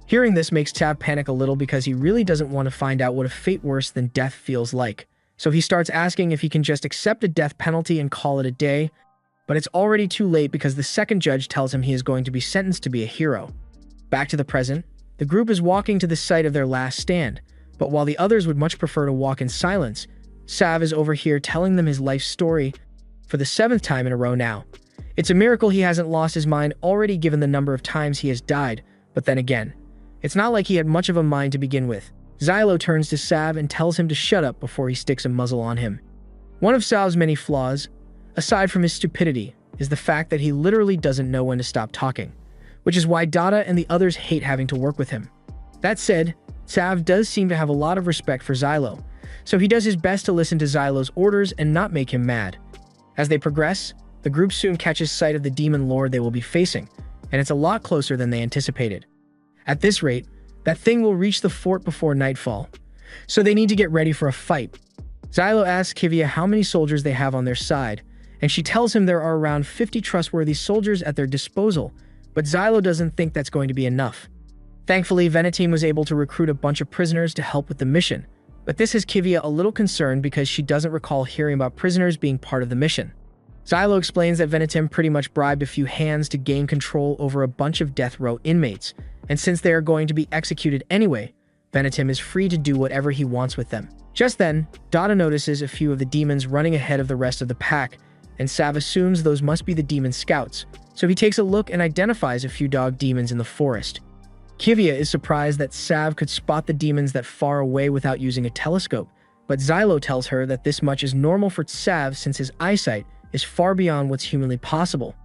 Hearing this makes Sav panic a little because he really doesn't want to find out what a fate worse than death feels like. So he starts asking if he can just accept a death penalty and call it a day, but it's already too late because the second judge tells him he is going to be sentenced to be a hero. Back to the present, the group is walking to the site of their last stand, but while the others would much prefer to walk in silence, Sav is over here telling them his life story for the 7th time in a row now. It's a miracle he hasn't lost his mind already given the number of times he has died, but then again, it's not like he had much of a mind to begin with. Xylo turns to Sav and tells him to shut up before he sticks a muzzle on him. One of Sav's many flaws, aside from his stupidity, is the fact that he literally doesn't know when to stop talking, which is why Dada and the others hate having to work with him. That said, Sav does seem to have a lot of respect for Xylo, so he does his best to listen to Xylo's orders and not make him mad. As they progress, the group soon catches sight of the demon lord they will be facing, and it's a lot closer than they anticipated. At this rate, that thing will reach the fort before nightfall, so they need to get ready for a fight. Xylo asks Kivia how many soldiers they have on their side, and she tells him there are around 50 trustworthy soldiers at their disposal, but Xylo doesn't think that's going to be enough. Thankfully, Venetim was able to recruit a bunch of prisoners to help with the mission, but this has Kivia a little concerned because she doesn't recall hearing about prisoners being part of the mission. Xylo explains that Venetim pretty much bribed a few hands to gain control over a bunch of death row inmates, and since they are going to be executed anyway, Venetim is free to do whatever he wants with them. Just then, Dada notices a few of the demons running ahead of the rest of the pack, and Sav assumes those must be the demon scouts, so he takes a look and identifies a few dog demons in the forest. Kivia is surprised that Sav could spot the demons that far away without using a telescope, but Xylo tells her that this much is normal for Sav since his eyesight is far beyond what's humanly possible.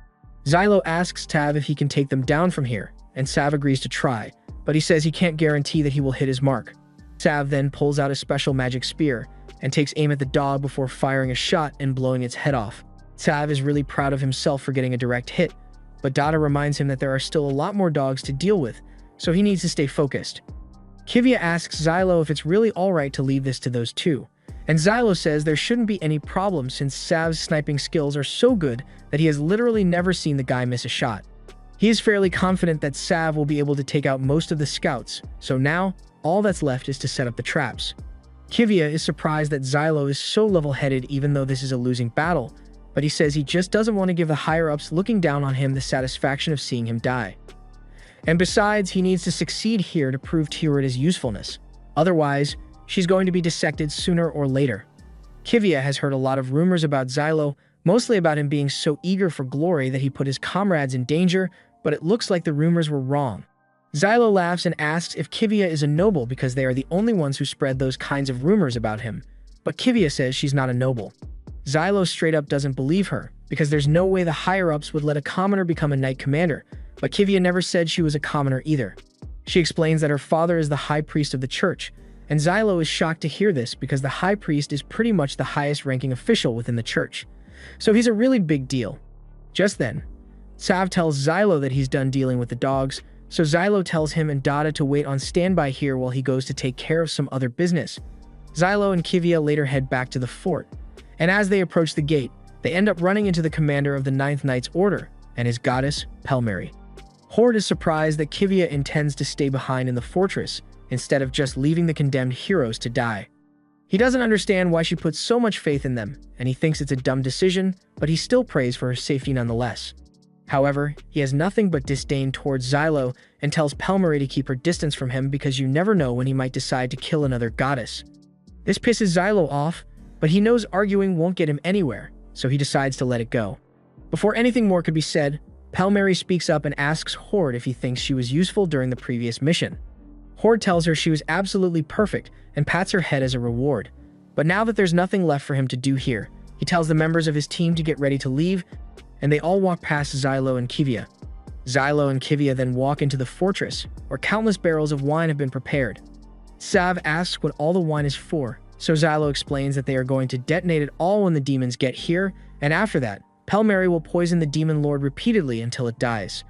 Xylo asks Sav if he can take them down from here, and Sav agrees to try, but he says he can't guarantee that he will hit his mark. Sav then pulls out a special magic spear and takes aim at the dog before firing a shot and blowing its head off. Sav is really proud of himself for getting a direct hit, but Dada reminds him that there are still a lot more dogs to deal with, so he needs to stay focused. Kivia asks Xylo if it's really alright to leave this to those two, and Xylo says there shouldn't be any problem since Sav's sniping skills are so good that he has literally never seen the guy miss a shot. He is fairly confident that Sav will be able to take out most of the scouts, so now, all that's left is to set up the traps. Kivia is surprised that Xylo is so level-headed even though this is a losing battle, but he says he just doesn't want to give the higher-ups looking down on him the satisfaction of seeing him die. And besides, he needs to succeed here to prove Tiurita's usefulness. Otherwise, she's going to be dissected sooner or later. Kivia has heard a lot of rumors about Xylo, mostly about him being so eager for glory that he put his comrades in danger, but it looks like the rumors were wrong. Xylo laughs and asks if Kivia is a noble because they are the only ones who spread those kinds of rumors about him, but Kivia says she's not a noble. Xylo straight up doesn't believe her, because there's no way the higher-ups would let a commoner become a knight commander, but Kivia never said she was a commoner either. She explains that her father is the high priest of the church, and Xylo is shocked to hear this because the high priest is pretty much the highest-ranking official within the church. So he's a really big deal. Just then, Sav tells Xylo that he's done dealing with the dogs, so Xylo tells him and Dada to wait on standby here while he goes to take care of some other business. Xylo and Kivia later head back to the fort, and as they approach the gate, they end up running into the commander of the 9th Knight's Order and his goddess, Pelmeri. Horde is surprised that Kivia intends to stay behind in the fortress instead of just leaving the condemned heroes to die. He doesn't understand why she puts so much faith in them, and he thinks it's a dumb decision, but he still prays for her safety nonetheless. However, he has nothing but disdain towards Xylo and tells Pelmeri to keep her distance from him because you never know when he might decide to kill another goddess. This pisses Xylo off, but he knows arguing won't get him anywhere, so he decides to let it go. Before anything more could be said, Pelmeri speaks up and asks Horde if he thinks she was useful during the previous mission. Horde tells her she was absolutely perfect and pats her head as a reward. But now that there's nothing left for him to do here, he tells the members of his team to get ready to leave, and they all walk past Xylo and Kivia. Xylo and Kivia then walk into the fortress, where countless barrels of wine have been prepared. Sav asks what all the wine is for, so Xylo explains that they are going to detonate it all when the demons get here, and after that, Pelmeri will poison the demon lord repeatedly until it dies.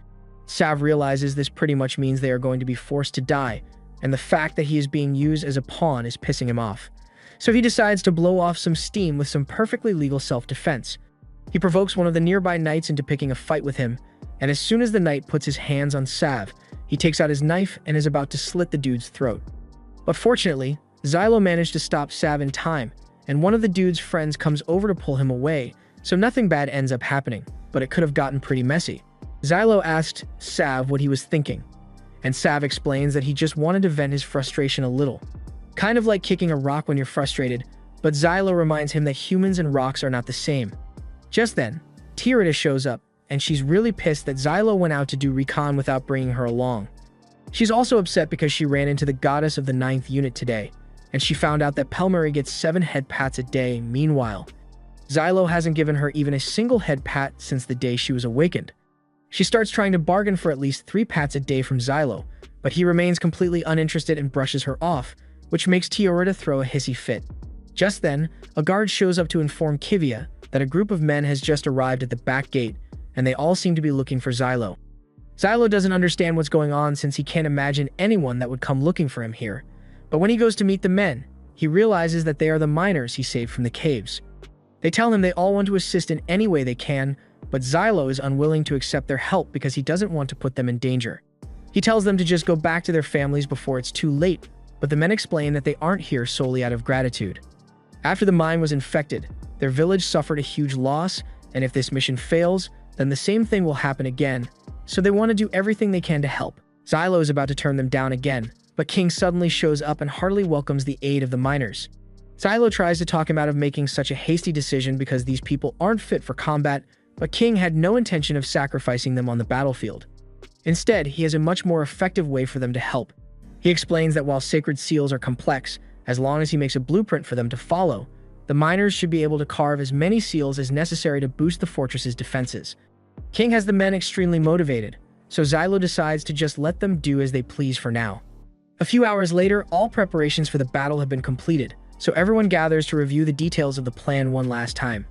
Sav realizes this pretty much means they are going to be forced to die, and the fact that he is being used as a pawn is pissing him off. So he decides to blow off some steam with some perfectly legal self-defense. He provokes one of the nearby knights into picking a fight with him, and as soon as the knight puts his hands on Sav, he takes out his knife and is about to slit the dude's throat. But fortunately, Xylo managed to stop Sav in time, and one of the dude's friends comes over to pull him away, so nothing bad ends up happening, but it could have gotten pretty messy. Xylo asked Sav what he was thinking, and Sav explains that he just wanted to vent his frustration a little. Kind of like kicking a rock when you're frustrated, but Xylo reminds him that humans and rocks are not the same. Just then, Tyrita shows up, and she's really pissed that Xylo went out to do recon without bringing her along. She's also upset because she ran into the goddess of the 9th unit today, and she found out that Pelmeri gets 7 head pats a day. Meanwhile, Xylo hasn't given her even a single head pat since the day she was awakened. She starts trying to bargain for at least 3 pats a day from Xylo, but he remains completely uninterested and brushes her off, which makes Tyrita throw a hissy fit. Just then, a guard shows up to inform Kivia that a group of men has just arrived at the back gate, and they all seem to be looking for Xylo. Xylo doesn't understand what's going on since he can't imagine anyone that would come looking for him here, but when he goes to meet the men, he realizes that they are the miners he saved from the caves. They tell him they all want to assist in any way they can, but Xylo is unwilling to accept their help because he doesn't want to put them in danger. He tells them to just go back to their families before it's too late, but the men explain that they aren't here solely out of gratitude. After the mine was infected, their village suffered a huge loss, and if this mission fails, then the same thing will happen again, so they want to do everything they can to help. Xylo is about to turn them down again, but King suddenly shows up and heartily welcomes the aid of the miners. Xylo tries to talk him out of making such a hasty decision because these people aren't fit for combat, but King had no intention of sacrificing them on the battlefield. Instead, he has a much more effective way for them to help. He explains that while sacred seals are complex, as long as he makes a blueprint for them to follow, the miners should be able to carve as many seals as necessary to boost the fortress's defenses. King has the men extremely motivated, so Xylo decides to just let them do as they please for now. A few hours later, all preparations for the battle have been completed, so everyone gathers to review the details of the plan one last time.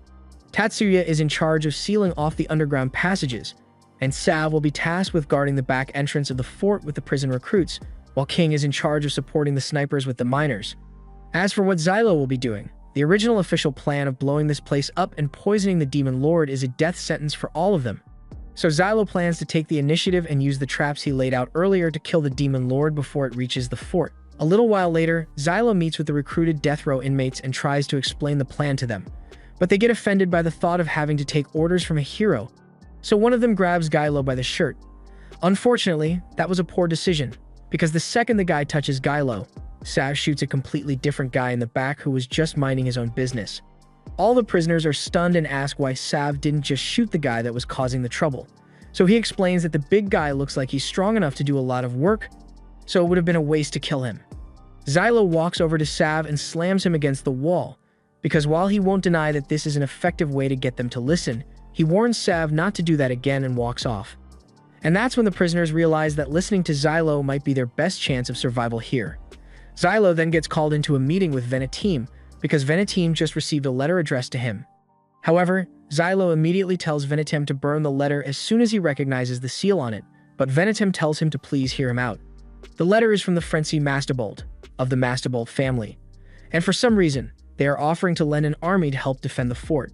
Tatsuya is in charge of sealing off the underground passages, and Sav will be tasked with guarding the back entrance of the fort with the prison recruits, while King is in charge of supporting the snipers with the miners. As for what Xylo will be doing, the original official plan of blowing this place up and poisoning the Demon Lord is a death sentence for all of them. So Xylo plans to take the initiative and use the traps he laid out earlier to kill the Demon Lord before it reaches the fort. A little while later, Xylo meets with the recruited death row inmates and tries to explain the plan to them, but they get offended by the thought of having to take orders from a hero, so one of them grabs Xylo by the shirt. Unfortunately, that was a poor decision, because the second the guy touches Xylo, Sav shoots a completely different guy in the back who was just minding his own business. All the prisoners are stunned and ask why Sav didn't just shoot the guy that was causing the trouble. So he explains that the big guy looks like he's strong enough to do a lot of work, so it would have been a waste to kill him. Xylo walks over to Sav and slams him against the wall, because while he won't deny that this is an effective way to get them to listen, he warns Sav not to do that again and walks off. And that's when the prisoners realize that listening to Xylo might be their best chance of survival here. Xylo then gets called into a meeting with Venetim because Venetim just received a letter addressed to him. However, Xylo immediately tells Venetim to burn the letter as soon as he recognizes the seal on it, but Venetim tells him to please hear him out. The letter is from the Frenzy Mastibold, of the Mastibold family, and for some reason, they are offering to lend an army to help defend the fort.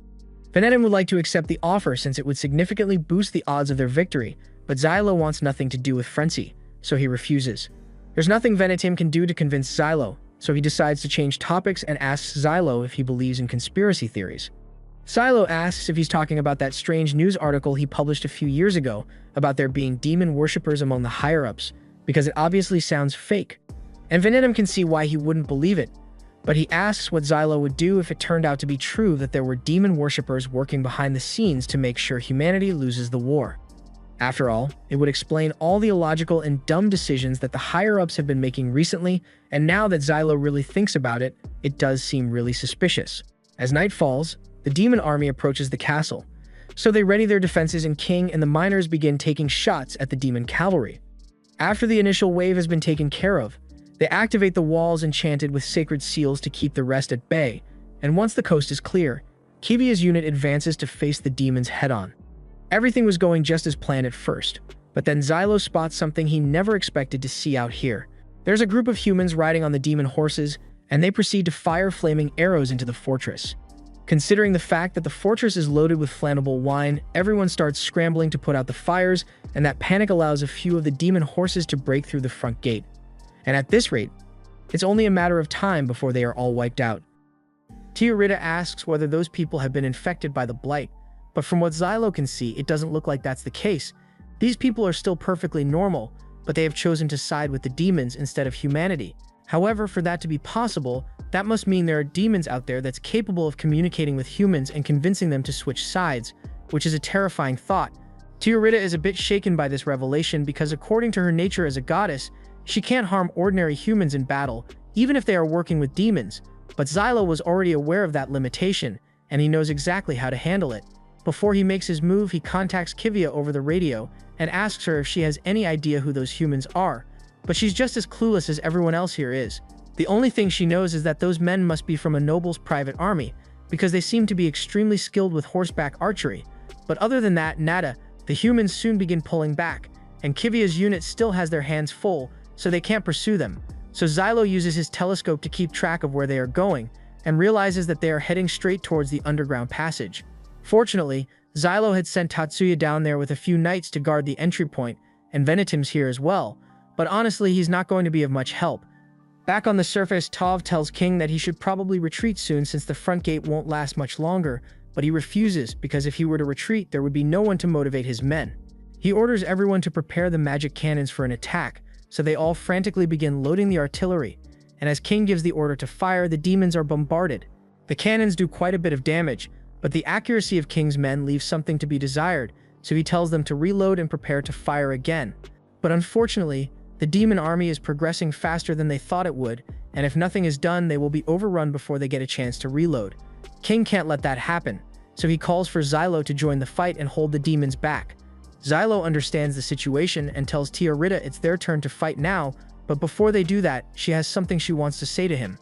Venetim would like to accept the offer since it would significantly boost the odds of their victory, but Xylo wants nothing to do with Frenzy, so he refuses. There's nothing Venetim can do to convince Xylo, so he decides to change topics and asks Xylo if he believes in conspiracy theories. Xylo asks if he's talking about that strange news article he published a few years ago about there being demon worshippers among the higher-ups, because it obviously sounds fake. And Venetim can see why he wouldn't believe it, but he asks what Xylo would do if it turned out to be true that there were demon worshippers working behind the scenes to make sure humanity loses the war. After all, it would explain all the illogical and dumb decisions that the higher-ups have been making recently, and now that Xylo really thinks about it, it does seem really suspicious. As night falls, the demon army approaches the castle, so they ready their defenses and King and the miners begin taking shots at the demon cavalry. After the initial wave has been taken care of, they activate the walls enchanted with sacred seals to keep the rest at bay, and once the coast is clear, Kivia's unit advances to face the demons head-on. Everything was going just as planned at first, but then Xylo spots something he never expected to see out here. There's a group of humans riding on the demon horses, and they proceed to fire flaming arrows into the fortress. Considering the fact that the fortress is loaded with flammable wine, everyone starts scrambling to put out the fires, and that panic allows a few of the demon horses to break through the front gate. And at this rate, it's only a matter of time before they are all wiped out. Tiarita asks whether those people have been infected by the blight, but from what Xylo can see, it doesn't look like that's the case. These people are still perfectly normal, but they have chosen to side with the demons instead of humanity. However, for that to be possible, that must mean there are demons out there that's capable of communicating with humans and convincing them to switch sides, which is a terrifying thought. Tiarita is a bit shaken by this revelation because according to her nature as a goddess, she can't harm ordinary humans in battle, even if they are working with demons. But Xylo was already aware of that limitation, and he knows exactly how to handle it. Before he makes his move, he contacts Kivia over the radio and asks her if she has any idea who those humans are, but she's just as clueless as everyone else here is. The only thing she knows is that those men must be from a noble's private army, because they seem to be extremely skilled with horseback archery. But other than that, nada. The humans soon begin pulling back, and Kivia's unit still has their hands full, so they can't pursue them. So Xylo uses his telescope to keep track of where they are going, and realizes that they are heading straight towards the underground passage. Fortunately, Xylo had sent Tatsuya down there with a few knights to guard the entry point, and Venetim's here as well, but honestly he's not going to be of much help. Back on the surface, Tov tells King that he should probably retreat soon since the front gate won't last much longer, but he refuses because if he were to retreat there would be no one to motivate his men. He orders everyone to prepare the magic cannons for an attack, so they all frantically begin loading the artillery, and as King gives the order to fire, the demons are bombarded. The cannons do quite a bit of damage, but the accuracy of King's men leaves something to be desired, so he tells them to reload and prepare to fire again. But unfortunately, the demon army is progressing faster than they thought it would, and if nothing is done, they will be overrun before they get a chance to reload. King can't let that happen, so he calls for Xylo to join the fight and hold the demons back. Xylo understands the situation and tells Tiarita it's their turn to fight now, but before they do that, she has something she wants to say to him.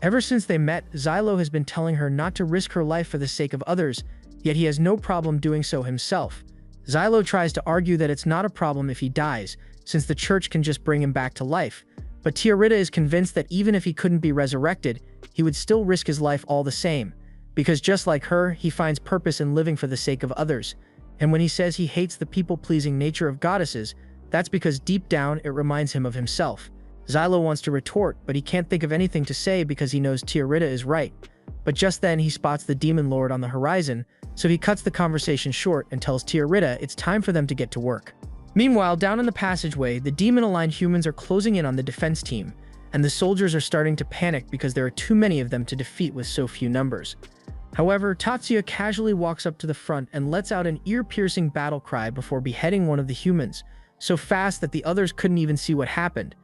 Ever since they met, Xylo has been telling her not to risk her life for the sake of others, yet he has no problem doing so himself. Xylo tries to argue that it's not a problem if he dies, since the church can just bring him back to life, but Tiarita is convinced that even if he couldn't be resurrected, he would still risk his life all the same, because just like her, he finds purpose in living for the sake of others. And when he says he hates the people-pleasing nature of goddesses, that's because deep down it reminds him of himself. Xylo wants to retort, but he can't think of anything to say because he knows Tiarita is right. But just then he spots the demon lord on the horizon, so he cuts the conversation short and tells Tiarita it's time for them to get to work. Meanwhile, down in the passageway, the demon-aligned humans are closing in on the defense team, and the soldiers are starting to panic because there are too many of them to defeat with so few numbers. However, Tatsuya casually walks up to the front and lets out an ear-piercing battle cry before beheading one of the humans, so fast that the others couldn't even see what happened.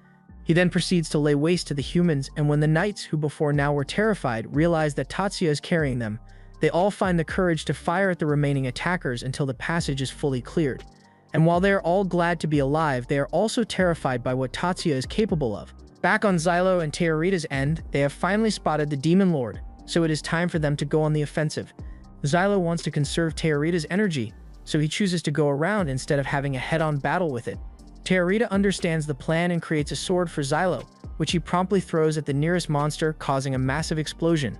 He then proceeds to lay waste to the humans, and when the knights, who before now were terrified, realize that Tatsuya is carrying them, they all find the courage to fire at the remaining attackers until the passage is fully cleared. And while they are all glad to be alive, they are also terrified by what Tatsuya is capable of. Back on Xylo and Teorita's end, they have finally spotted the Demon Lord, so it is time for them to go on the offensive. Xylo wants to conserve Teorita's energy, so he chooses to go around instead of having a head-on battle with it. Teorita understands the plan and creates a sword for Xylo, which he promptly throws at the nearest monster, causing a massive explosion.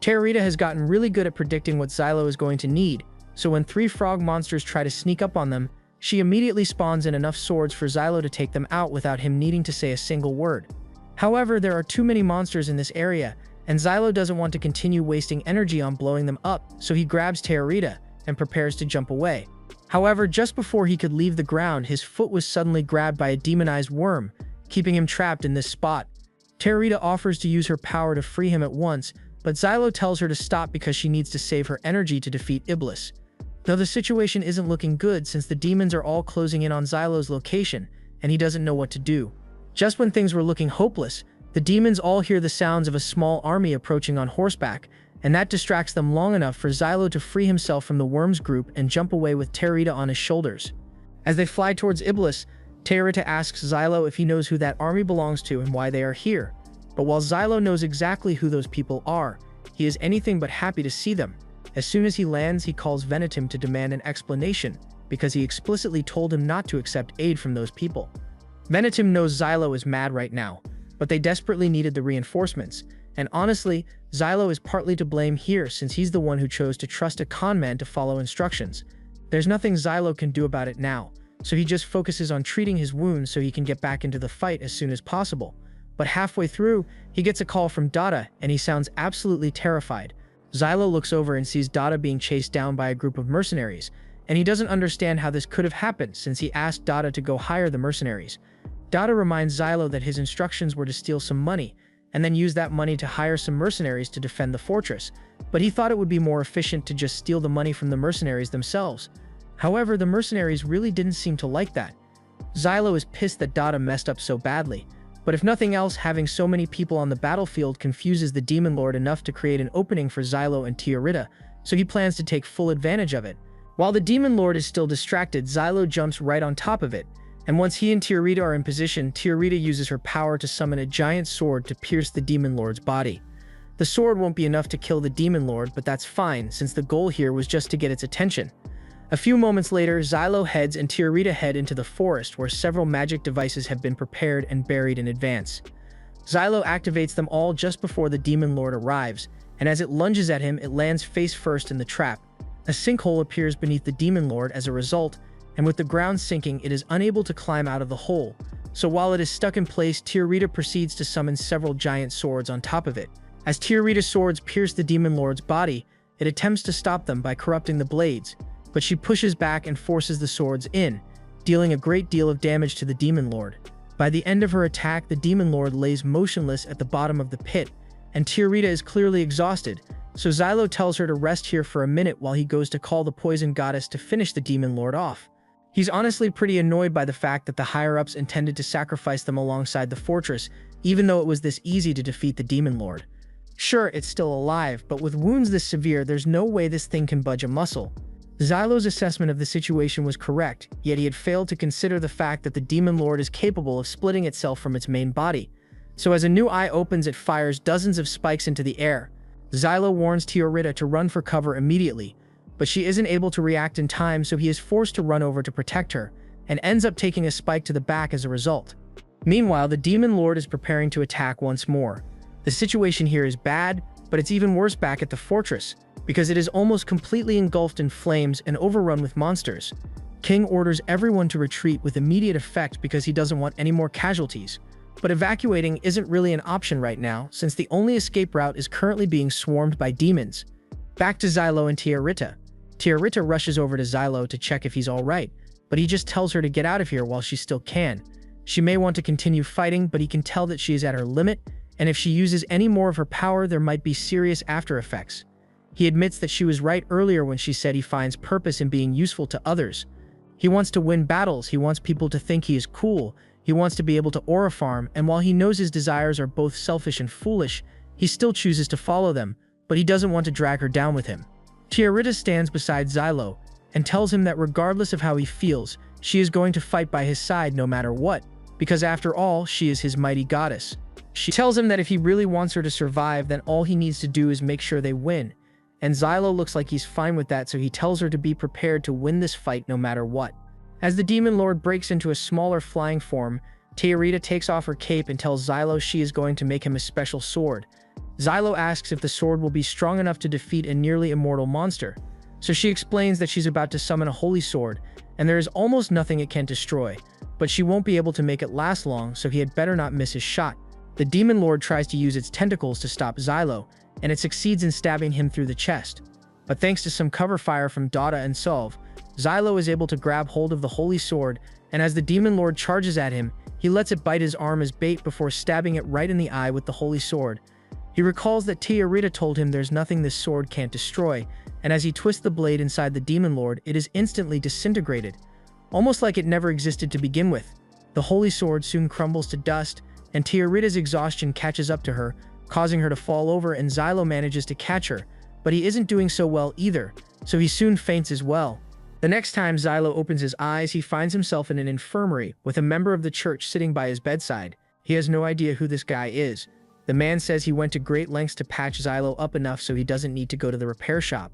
Teorita has gotten really good at predicting what Xylo is going to need, so when 3 frog monsters try to sneak up on them, she immediately spawns in enough swords for Xylo to take them out without him needing to say a single word. However, there are too many monsters in this area, and Xylo doesn't want to continue wasting energy on blowing them up, so he grabs Teorita and prepares to jump away. However, just before he could leave the ground, his foot was suddenly grabbed by a demonized worm, keeping him trapped in this spot. Teorita offers to use her power to free him at once, but Xylo tells her to stop because she needs to save her energy to defeat Iblis. Though the situation isn't looking good since the demons are all closing in on Xylo's location, and he doesn't know what to do. Just when things were looking hopeless, the demons all hear the sounds of a small army approaching on horseback, and that distracts them long enough for Xylo to free himself from the worms group and jump away with Teorita on his shoulders. As they fly towards Iblis, Teorita asks Xylo if he knows who that army belongs to and why they are here. But while Xylo knows exactly who those people are, he is anything but happy to see them. As soon as he lands, he calls Venetim to demand an explanation, because he explicitly told him not to accept aid from those people. Venetim knows Xylo is mad right now, but they desperately needed the reinforcements, and honestly, Xylo is partly to blame here since he's the one who chose to trust a conman to follow instructions. There's nothing Xylo can do about it now, so he just focuses on treating his wounds so he can get back into the fight as soon as possible. But halfway through, he gets a call from Dada, and he sounds absolutely terrified. Xylo looks over and sees Dada being chased down by a group of mercenaries, and he doesn't understand how this could have happened since he asked Dada to go hire the mercenaries. Dada reminds Xylo that his instructions were to steal some money, and then use that money to hire some mercenaries to defend the fortress, but he thought it would be more efficient to just steal the money from the mercenaries themselves. However, the mercenaries really didn't seem to like that. Xylo is pissed that Dada messed up so badly, but if nothing else, having so many people on the battlefield confuses the Demon Lord enough to create an opening for Xylo and Teorita, so he plans to take full advantage of it. While the Demon Lord is still distracted, Xylo jumps right on top of it, and once he and Teorita are in position, Teorita uses her power to summon a giant sword to pierce the Demon Lord's body. The sword won't be enough to kill the Demon Lord, but that's fine, since the goal here was just to get its attention. A few moments later, Xylo heads and Teorita head into the forest where several magic devices have been prepared and buried in advance. Xylo activates them all just before the Demon Lord arrives, and as it lunges at him, it lands face first in the trap. A sinkhole appears beneath the Demon Lord as a result, and with the ground sinking, it is unable to climb out of the hole. So while it is stuck in place, Teorita proceeds to summon several giant swords on top of it. As Teorita's swords pierce the Demon Lord's body, it attempts to stop them by corrupting the blades, but she pushes back and forces the swords in, dealing a great deal of damage to the Demon Lord. By the end of her attack, the Demon Lord lays motionless at the bottom of the pit, and Teorita is clearly exhausted, so Xylo tells her to rest here for a minute while he goes to call the Poison Goddess to finish the Demon Lord off. He's honestly pretty annoyed by the fact that the higher-ups intended to sacrifice them alongside the fortress, even though it was this easy to defeat the Demon Lord. Sure, it's still alive, but with wounds this severe, there's no way this thing can budge a muscle. Xylo's assessment of the situation was correct, yet he had failed to consider the fact that the Demon Lord is capable of splitting itself from its main body. So as a new eye opens, it fires dozens of spikes into the air. Xylo warns Teorita to run for cover immediately, but she isn't able to react in time, so he is forced to run over to protect her, and ends up taking a spike to the back as a result. Meanwhile, the Demon Lord is preparing to attack once more. The situation here is bad, but it's even worse back at the fortress, because it is almost completely engulfed in flames and overrun with monsters. King orders everyone to retreat with immediate effect because he doesn't want any more casualties. But evacuating isn't really an option right now, since the only escape route is currently being swarmed by demons. Back to Xylo and Teorita. Teorita rushes over to Xylo to check if he's alright, but he just tells her to get out of here while she still can. She may want to continue fighting, but he can tell that she is at her limit, and if she uses any more of her power, there might be serious after effects. He admits that she was right earlier when she said he finds purpose in being useful to others. He wants to win battles, he wants people to think he is cool, He wants to be able to aura farm, and while he knows his desires are both selfish and foolish, he still chooses to follow them, but he doesn't want to drag her down with him. Tiarita stands beside Xylo and tells him that regardless of how he feels, she is going to fight by his side no matter what, because after all, she is his mighty goddess. She tells him that if he really wants her to survive, then all he needs to do is make sure they win. And Xylo looks like he's fine with that, so he tells her to be prepared to win this fight no matter what. As the Demon Lord breaks into a smaller flying form, Tiarita takes off her cape and tells Xylo she is going to make him a special sword. Xylo asks if the sword will be strong enough to defeat a nearly immortal monster. So she explains that she's about to summon a holy sword, and there is almost nothing it can destroy, but she won't be able to make it last long, so he had better not miss his shot. The Demon Lord tries to use its tentacles to stop Xylo, and it succeeds in stabbing him through the chest. But thanks to some cover fire from Dada and Solve, Xylo is able to grab hold of the holy sword, and as the Demon Lord charges at him, he lets it bite his arm as bait before stabbing it right in the eye with the holy sword. He recalls that Tiarita told him there's nothing this sword can't destroy, and as he twists the blade inside the Demon Lord, it is instantly disintegrated, almost like it never existed to begin with. The holy sword soon crumbles to dust, and Tiarita's exhaustion catches up to her, causing her to fall over, and Xylo manages to catch her, but he isn't doing so well either, so he soon faints as well. The next time Xylo opens his eyes, he finds himself in an infirmary with a member of the church sitting by his bedside. He has no idea who this guy is. The man says he went to great lengths to patch Xylo up enough so he doesn't need to go to the repair shop.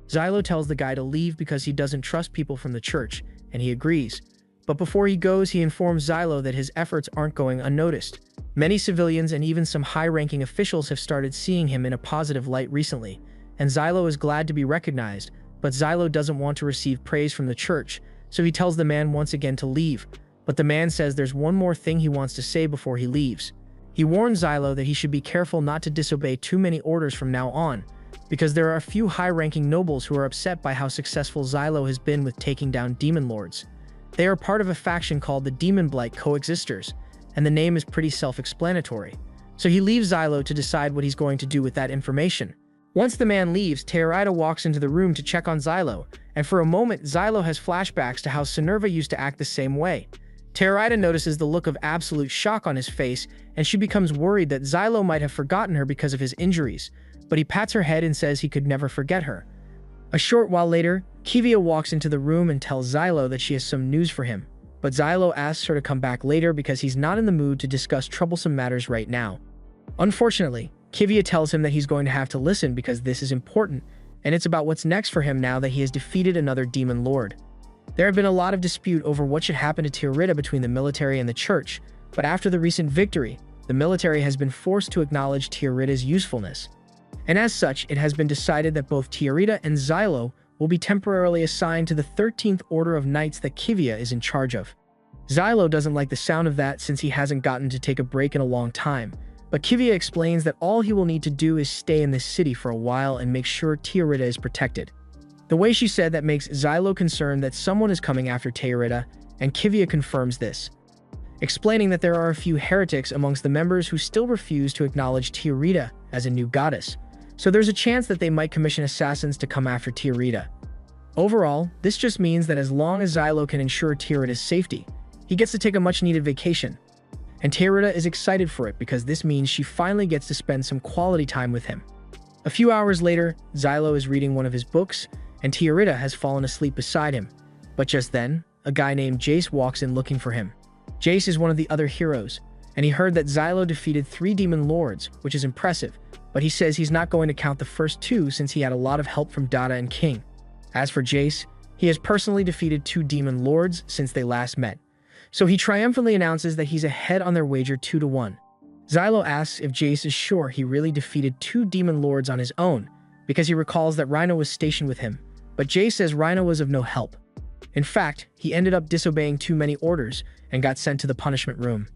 Xylo tells the guy to leave because he doesn't trust people from the church, and he agrees. But before he goes, he informs Xylo that his efforts aren't going unnoticed. Many civilians and even some high-ranking officials have started seeing him in a positive light recently, and Xylo is glad to be recognized, but Xylo doesn't want to receive praise from the church, so he tells the man once again to leave. But the man says there's one more thing he wants to say before he leaves. He warns Xylo that he should be careful not to disobey too many orders from now on, because there are a few high-ranking nobles who are upset by how successful Xylo has been with taking down demon lords. They are part of a faction called the Demon Blight Coexisters, and the name is pretty self-explanatory. So he leaves Xylo to decide what he's going to do with that information. Once the man leaves, Tiarita walks into the room to check on Xylo, and for a moment, Xylo has flashbacks to how Sinerva used to act the same way. Tiarita notices the look of absolute shock on his face, and she becomes worried that Xylo might have forgotten her because of his injuries, but he pats her head and says he could never forget her. A short while later, Kivia walks into the room and tells Xylo that she has some news for him, but Xylo asks her to come back later because he's not in the mood to discuss troublesome matters right now. Unfortunately, Kivia tells him that he's going to have to listen because this is important, and it's about what's next for him now that he has defeated another demon lord. There have been a lot of dispute over what should happen to Tiarita between the military and the church, but after the recent victory, the military has been forced to acknowledge Tiarita's usefulness. And as such, it has been decided that both Tiarita and Xylo will be temporarily assigned to the 13th Order of Knights that Kivia is in charge of. Xylo doesn't like the sound of that since he hasn't gotten to take a break in a long time, but Kivia explains that all he will need to do is stay in this city for a while and make sure Tiarita is protected. The way she said that makes Xylo concerned that someone is coming after Tiarita, and Kivia confirms this, explaining that there are a few heretics amongst the members who still refuse to acknowledge Tiarita as a new goddess, so there's a chance that they might commission assassins to come after Tiarita. Overall, this just means that as long as Xylo can ensure Tiarita's safety, he gets to take a much-needed vacation. And Tiarita is excited for it because this means she finally gets to spend some quality time with him. A few hours later, Xylo is reading one of his books, and Tiarita has fallen asleep beside him. But just then, a guy named Jace walks in looking for him. Jace is one of the other heroes, and he heard that Xylo defeated 3 demon lords, which is impressive, but he says he's not going to count the first 2 since he had a lot of help from Dada and King. As for Jace, he has personally defeated 2 demon lords since they last met, so he triumphantly announces that he's ahead on their wager 2-1. Xylo asks if Jace is sure he really defeated 2 demon lords on his own, because he recalls that Rhino was stationed with him, but Jace says Rhino was of no help. In fact, he ended up disobeying too many orders and got sent to the punishment room.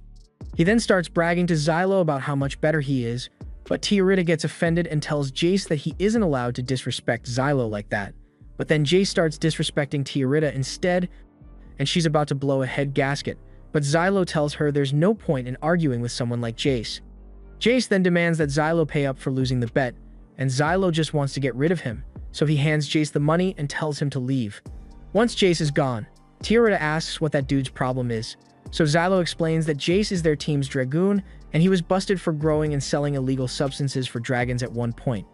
He then starts bragging to Xylo about how much better he is, but Tiarita gets offended and tells Jace that he isn't allowed to disrespect Xylo like that. But then Jace starts disrespecting Tiarita instead, and she's about to blow a head gasket, but Xylo tells her there's no point in arguing with someone like Jace. Jace then demands that Xylo pay up for losing the bet, and Xylo just wants to get rid of him, so he hands Jace the money and tells him to leave. Once Jace is gone, Tiarita asks what that dude's problem is, So Xylo explains that Jace is their team's dragoon, and he was busted for growing and selling illegal substances for dragons at one point.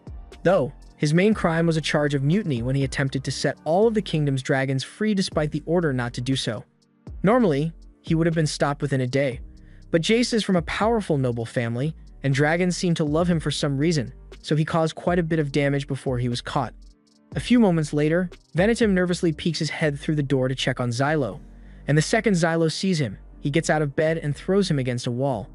Though, his main crime was a charge of mutiny when he attempted to set all of the kingdom's dragons free despite the order not to do so. Normally, he would have been stopped within a day, but Jace is from a powerful noble family, and dragons seem to love him for some reason, so he caused quite a bit of damage before he was caught. A few moments later, Venetim nervously peeks his head through the door to check on Xylo, and the second Xylo sees him, he gets out of bed and throws him against a wall.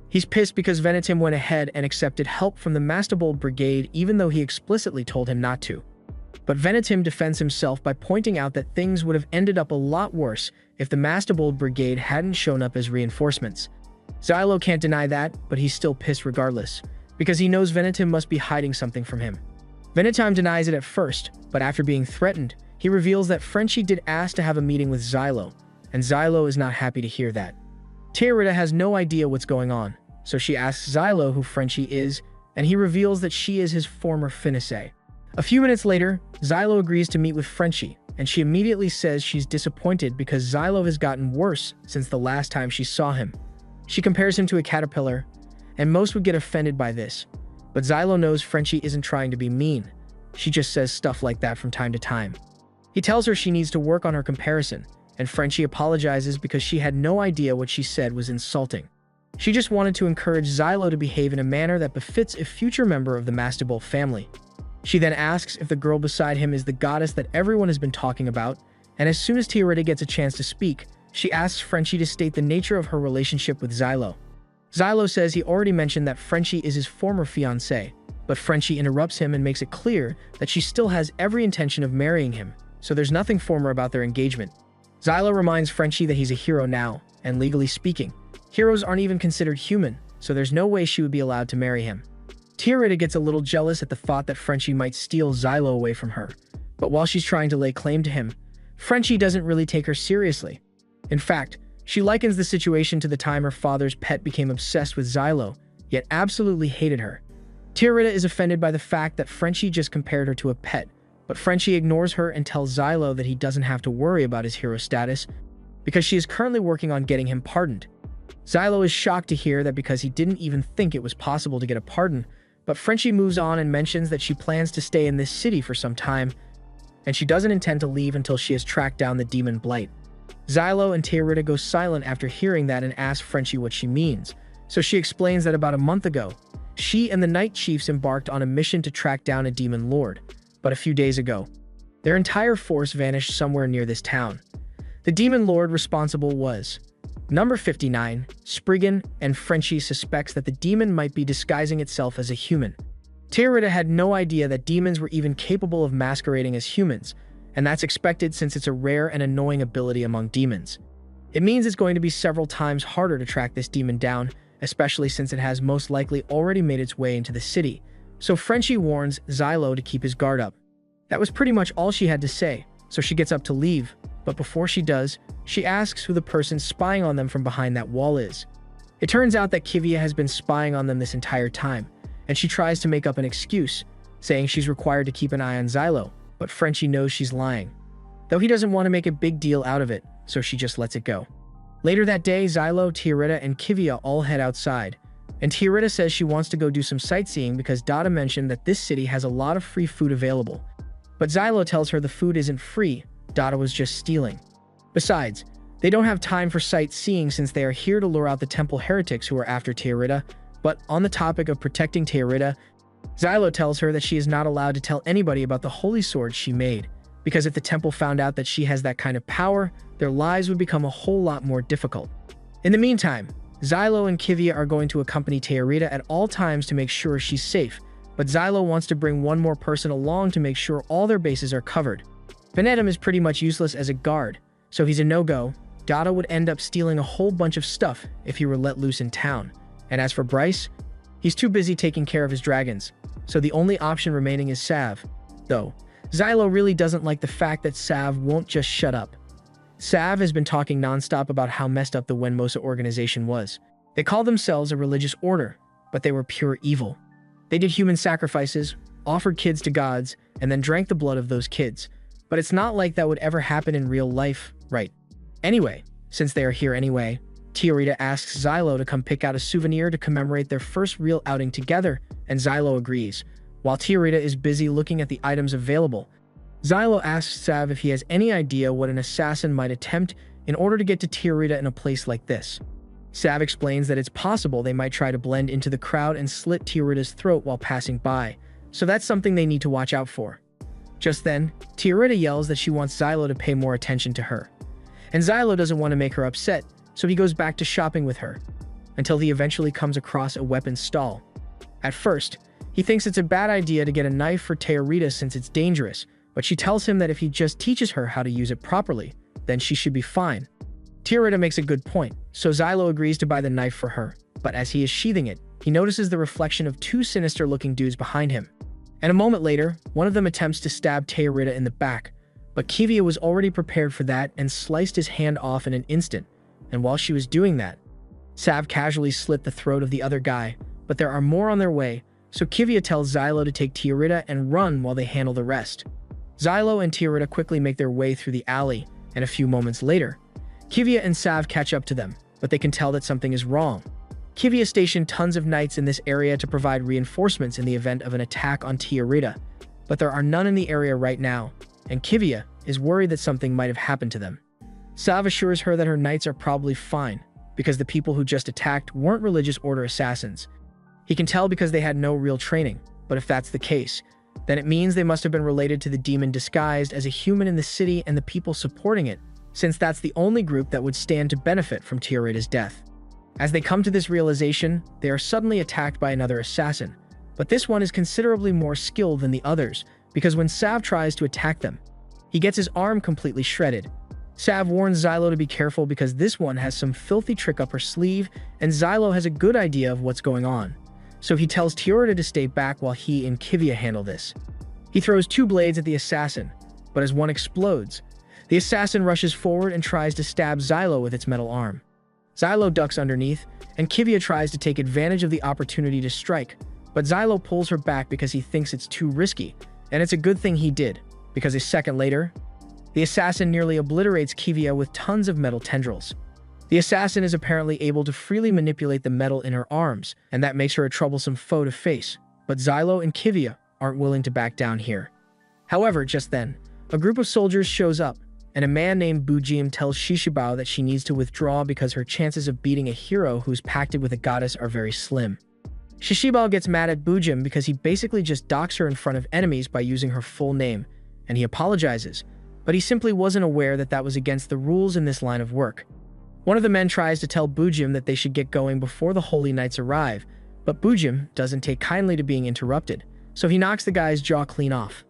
He's pissed because Venetim went ahead and accepted help from the Mastibold Brigade even though he explicitly told him not to. But Venetim defends himself by pointing out that things would have ended up a lot worse if the Mastibold Brigade hadn't shown up as reinforcements. Xylo can't deny that, but he's still pissed regardless, because he knows Venetim must be hiding something from him. Venetim denies it at first, but after being threatened, he reveals that Frenchie did ask to have a meeting with Xylo, and Xylo is not happy to hear that. Teorita has no idea what's going on, so she asks Xylo who Frenchie is, and he reveals that she is his former fiancée. A few minutes later, Xylo agrees to meet with Frenchie, and she immediately says she's disappointed because Xylo has gotten worse since the last time she saw him. She compares him to a caterpillar, and most would get offended by this, but Xylo knows Frenchie isn't trying to be mean. She just says stuff like that from time to time. He tells her she needs to work on her comparison, and Frenchie apologizes because she had no idea what she said was insulting. She just wanted to encourage Xylo to behave in a manner that befits a future member of the Mastibold family. She then asks if the girl beside him is the goddess that everyone has been talking about, and as soon as Teorita gets a chance to speak, she asks Frenchie to state the nature of her relationship with Xylo. Xylo says he already mentioned that Frenchie is his former fiancée, but Frenchie interrupts him and makes it clear that she still has every intention of marrying him, so there's nothing formal about their engagement. Xylo reminds Frenchie that he's a hero now, and legally speaking, heroes aren't even considered human, so there's no way she would be allowed to marry him. Teorita gets a little jealous at the thought that Frenchie might steal Xylo away from her, but while she's trying to lay claim to him, Frenchie doesn't really take her seriously. In fact, she likens the situation to the time her father's pet became obsessed with Xylo, yet absolutely hated her. Teorita is offended by the fact that Frenchie just compared her to a pet, but Frenchie ignores her and tells Xylo that he doesn't have to worry about his hero status because she is currently working on getting him pardoned. Xylo is shocked to hear that because he didn't even think it was possible to get a pardon, but Frenchie moves on and mentions that she plans to stay in this city for some time, and she doesn't intend to leave until she has tracked down the demon Blight. Xylo and Teorita go silent after hearing that and ask Frenchie what she means, so she explains that about a month ago, she and the Night Chiefs embarked on a mission to track down a demon lord, but a few days ago, their entire force vanished somewhere near this town. The demon lord responsible was Number 59, Spriggan, and Frenchie suspects that the demon might be disguising itself as a human. Teorita had no idea that demons were even capable of masquerading as humans, and that's expected since it's a rare and annoying ability among demons. It means it's going to be several times harder to track this demon down, especially since it has most likely already made its way into the city, so Frenchie warns Xylo to keep his guard up. That was pretty much all she had to say, so she gets up to leave, but before she does, she asks who the person spying on them from behind that wall is. It turns out that Kivia has been spying on them this entire time, and she tries to make up an excuse, saying she's required to keep an eye on Xylo, but Frenchie knows she's lying. Though he doesn't want to make a big deal out of it, so she just lets it go. Later that day, Xylo, Teorita, and Kivia all head outside, and Teorita says she wants to go do some sightseeing because Dada mentioned that this city has a lot of free food available. But Xylo tells her the food isn't free, Dada was just stealing. Besides, they don't have time for sightseeing since they are here to lure out the temple heretics who are after Teorita, but on the topic of protecting Teorita, Xylo tells her that she is not allowed to tell anybody about the holy sword she made, because if the temple found out that she has that kind of power, their lives would become a whole lot more difficult. In the meantime, Xylo and Kivia are going to accompany Teorita at all times to make sure she's safe, but Xylo wants to bring one more person along to make sure all their bases are covered. Venetim is pretty much useless as a guard, so he's a no-go. Dada would end up stealing a whole bunch of stuff if he were let loose in town. And as for Bryce, he's too busy taking care of his dragons, so the only option remaining is Sav. Though, Xylo really doesn't like the fact that Sav won't just shut up. Sav has been talking non-stop about how messed up the Wenmosa organization was. They called themselves a religious order, but they were pure evil. They did human sacrifices, offered kids to gods, and then drank the blood of those kids. But it's not like that would ever happen in real life, right? Anyway, since they are here anyway, Tiarita asks Xylo to come pick out a souvenir to commemorate their first real outing together, and Xylo agrees. While Tiarita is busy looking at the items available, Xylo asks Sav if he has any idea what an assassin might attempt in order to get to Tiarita in a place like this. Sav explains that it's possible they might try to blend into the crowd and slit Tiarita's throat while passing by, so that's something they need to watch out for. Just then, Tiarita yells that she wants Xylo to pay more attention to her. And Xylo doesn't want to make her upset, so he goes back to shopping with her, until he eventually comes across a weapons stall. At first, he thinks it's a bad idea to get a knife for Tiarita since it's dangerous, but she tells him that if he just teaches her how to use it properly, then she should be fine. Tiarita makes a good point, so Xylo agrees to buy the knife for her, but as he is sheathing it, he notices the reflection of two sinister-looking dudes behind him. And a moment later, one of them attempts to stab Tiarita in the back, but Kivia was already prepared for that and sliced his hand off in an instant, and while she was doing that, Sav casually slit the throat of the other guy, but there are more on their way, so Kivia tells Xylo to take Tiarita and run while they handle the rest. Xylo and Tiarita quickly make their way through the alley, and a few moments later, Kivia and Sav catch up to them, but they can tell that something is wrong. Kivia stationed tons of knights in this area to provide reinforcements in the event of an attack on Tiarita, but there are none in the area right now, and Kivia is worried that something might have happened to them. Sav assures her that her knights are probably fine, because the people who just attacked weren't religious order assassins. He can tell because they had no real training, but if that's the case, then it means they must have been related to the demon disguised as a human in the city and the people supporting it, since that's the only group that would stand to benefit from Tiarita's death. As they come to this realization, they are suddenly attacked by another assassin, but this one is considerably more skilled than the others, because when Sav tries to attack them, he gets his arm completely shredded. Sav warns Xylo to be careful because this one has some filthy trick up her sleeve, and Xylo has a good idea of what's going on. So he tells Tiarita to stay back while he and Kivia handle this. He throws two blades at the assassin, but as one explodes, the assassin rushes forward and tries to stab Xylo with its metal arm. Xylo ducks underneath, and Kivia tries to take advantage of the opportunity to strike, but Xylo pulls her back because he thinks it's too risky, and it's a good thing he did, because a second later, the assassin nearly obliterates Kivia with tons of metal tendrils. The assassin is apparently able to freely manipulate the metal in her arms, and that makes her a troublesome foe to face, but Xylo and Kivia aren't willing to back down here. However, just then, a group of soldiers shows up, and a man named Bujim tells Shishibao that she needs to withdraw because her chances of beating a hero who's pacted with a goddess are very slim. Shishibao gets mad at Bujim because he basically just docks her in front of enemies by using her full name, and he apologizes, but he simply wasn't aware that that was against the rules in this line of work. One of the men tries to tell Bujim that they should get going before the Holy Knights arrive, but Bujim doesn't take kindly to being interrupted, so he knocks the guy's jaw clean off.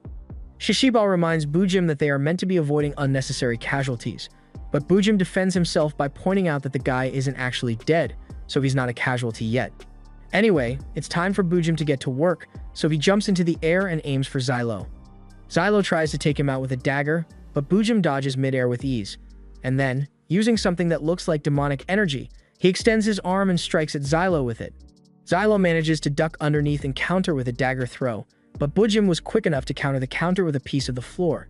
Shishibao reminds Bujim that they are meant to be avoiding unnecessary casualties, but Bujim defends himself by pointing out that the guy isn't actually dead, so he's not a casualty yet. Anyway, it's time for Bujim to get to work, so he jumps into the air and aims for Xylo. Xylo tries to take him out with a dagger, but Bujim dodges midair with ease, and then, using something that looks like demonic energy, he extends his arm and strikes at Xylo with it. Xylo manages to duck underneath and counter with a dagger throw, but Bujim was quick enough to counter the counter with a piece of the floor.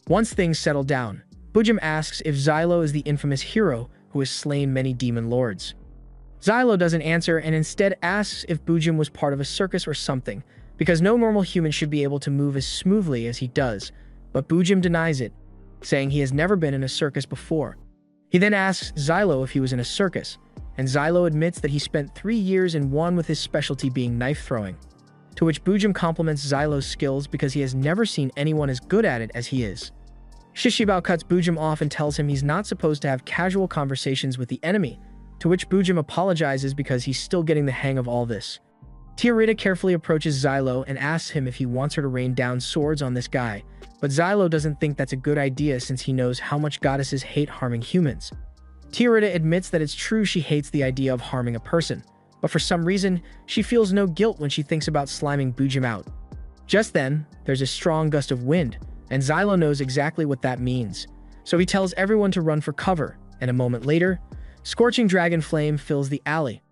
Once things settle down, Bujim asks if Xylo is the infamous hero who has slain many demon lords. Xylo doesn't answer and instead asks if Bujim was part of a circus or something, because no normal human should be able to move as smoothly as he does, but Bujim denies it, saying he has never been in a circus before. He then asks Xylo if he was in a circus, and Xylo admits that he spent 3 years in one with his specialty being knife throwing, to which Bujim compliments Xylo's skills because he has never seen anyone as good at it as he is. Shishibao cuts Bujim off and tells him he's not supposed to have casual conversations with the enemy, to which Bujim apologizes because he's still getting the hang of all this. Tiarita carefully approaches Xylo and asks him if he wants her to rain down swords on this guy, but Xylo doesn't think that's a good idea since he knows how much goddesses hate harming humans. Tiarita admits that it's true she hates the idea of harming a person, but for some reason, she feels no guilt when she thinks about sliming Bujim out. Just then, there's a strong gust of wind, and Xylo knows exactly what that means, so he tells everyone to run for cover, and a moment later, scorching dragon flame fills the alley.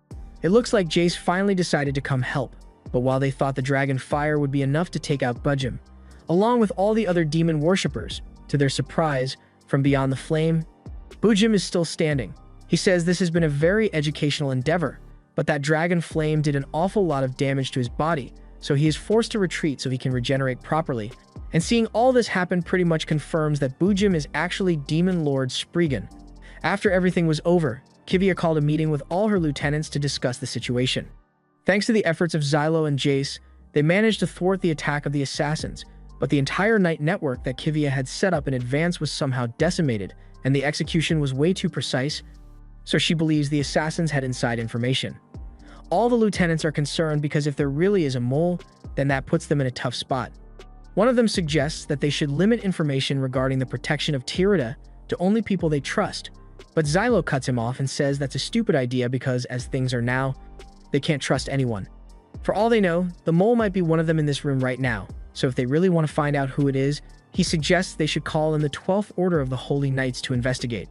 It looks like Jace finally decided to come help, but while they thought the dragon fire would be enough to take out Bujim, along with all the other demon worshippers, to their surprise, from beyond the flame, Bujim is still standing. He says this has been a very educational endeavor, but that dragon flame did an awful lot of damage to his body, so he is forced to retreat so he can regenerate properly. And seeing all this happen pretty much confirms that Bujim is actually Demon Lord Spriggan. After everything was over, Kivia called a meeting with all her lieutenants to discuss the situation. Thanks to the efforts of Xylo and Jace, they managed to thwart the attack of the assassins, but the entire night network that Kivia had set up in advance was somehow decimated, and the execution was way too precise, so she believes the assassins had inside information. All the lieutenants are concerned because if there really is a mole, then that puts them in a tough spot. One of them suggests that they should limit information regarding the protection of Tirida to only people they trust, but Xylo cuts him off and says that's a stupid idea because, as things are now, they can't trust anyone. For all they know, the mole might be one of them in this room right now, so if they really want to find out who it is, he suggests they should call in the 12th Order of the Holy Knights to investigate.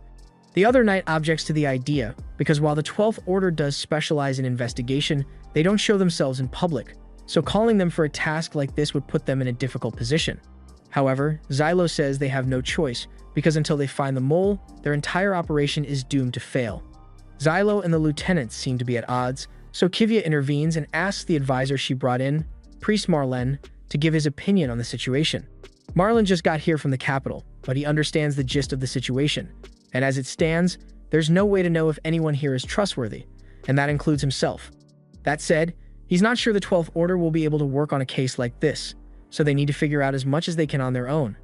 The other knight objects to the idea, because while the 12th Order does specialize in investigation, they don't show themselves in public, so calling them for a task like this would put them in a difficult position. However, Xylo says they have no choice, because until they find the mole, their entire operation is doomed to fail. Xylo and the lieutenants seem to be at odds, so Kivia intervenes and asks the advisor she brought in, Priest Marlen, to give his opinion on the situation. Marlen just got here from the capital, but he understands the gist of the situation, and as it stands, there's no way to know if anyone here is trustworthy, and that includes himself. That said, he's not sure the 12th Order will be able to work on a case like this, so they need to figure out as much as they can on their own.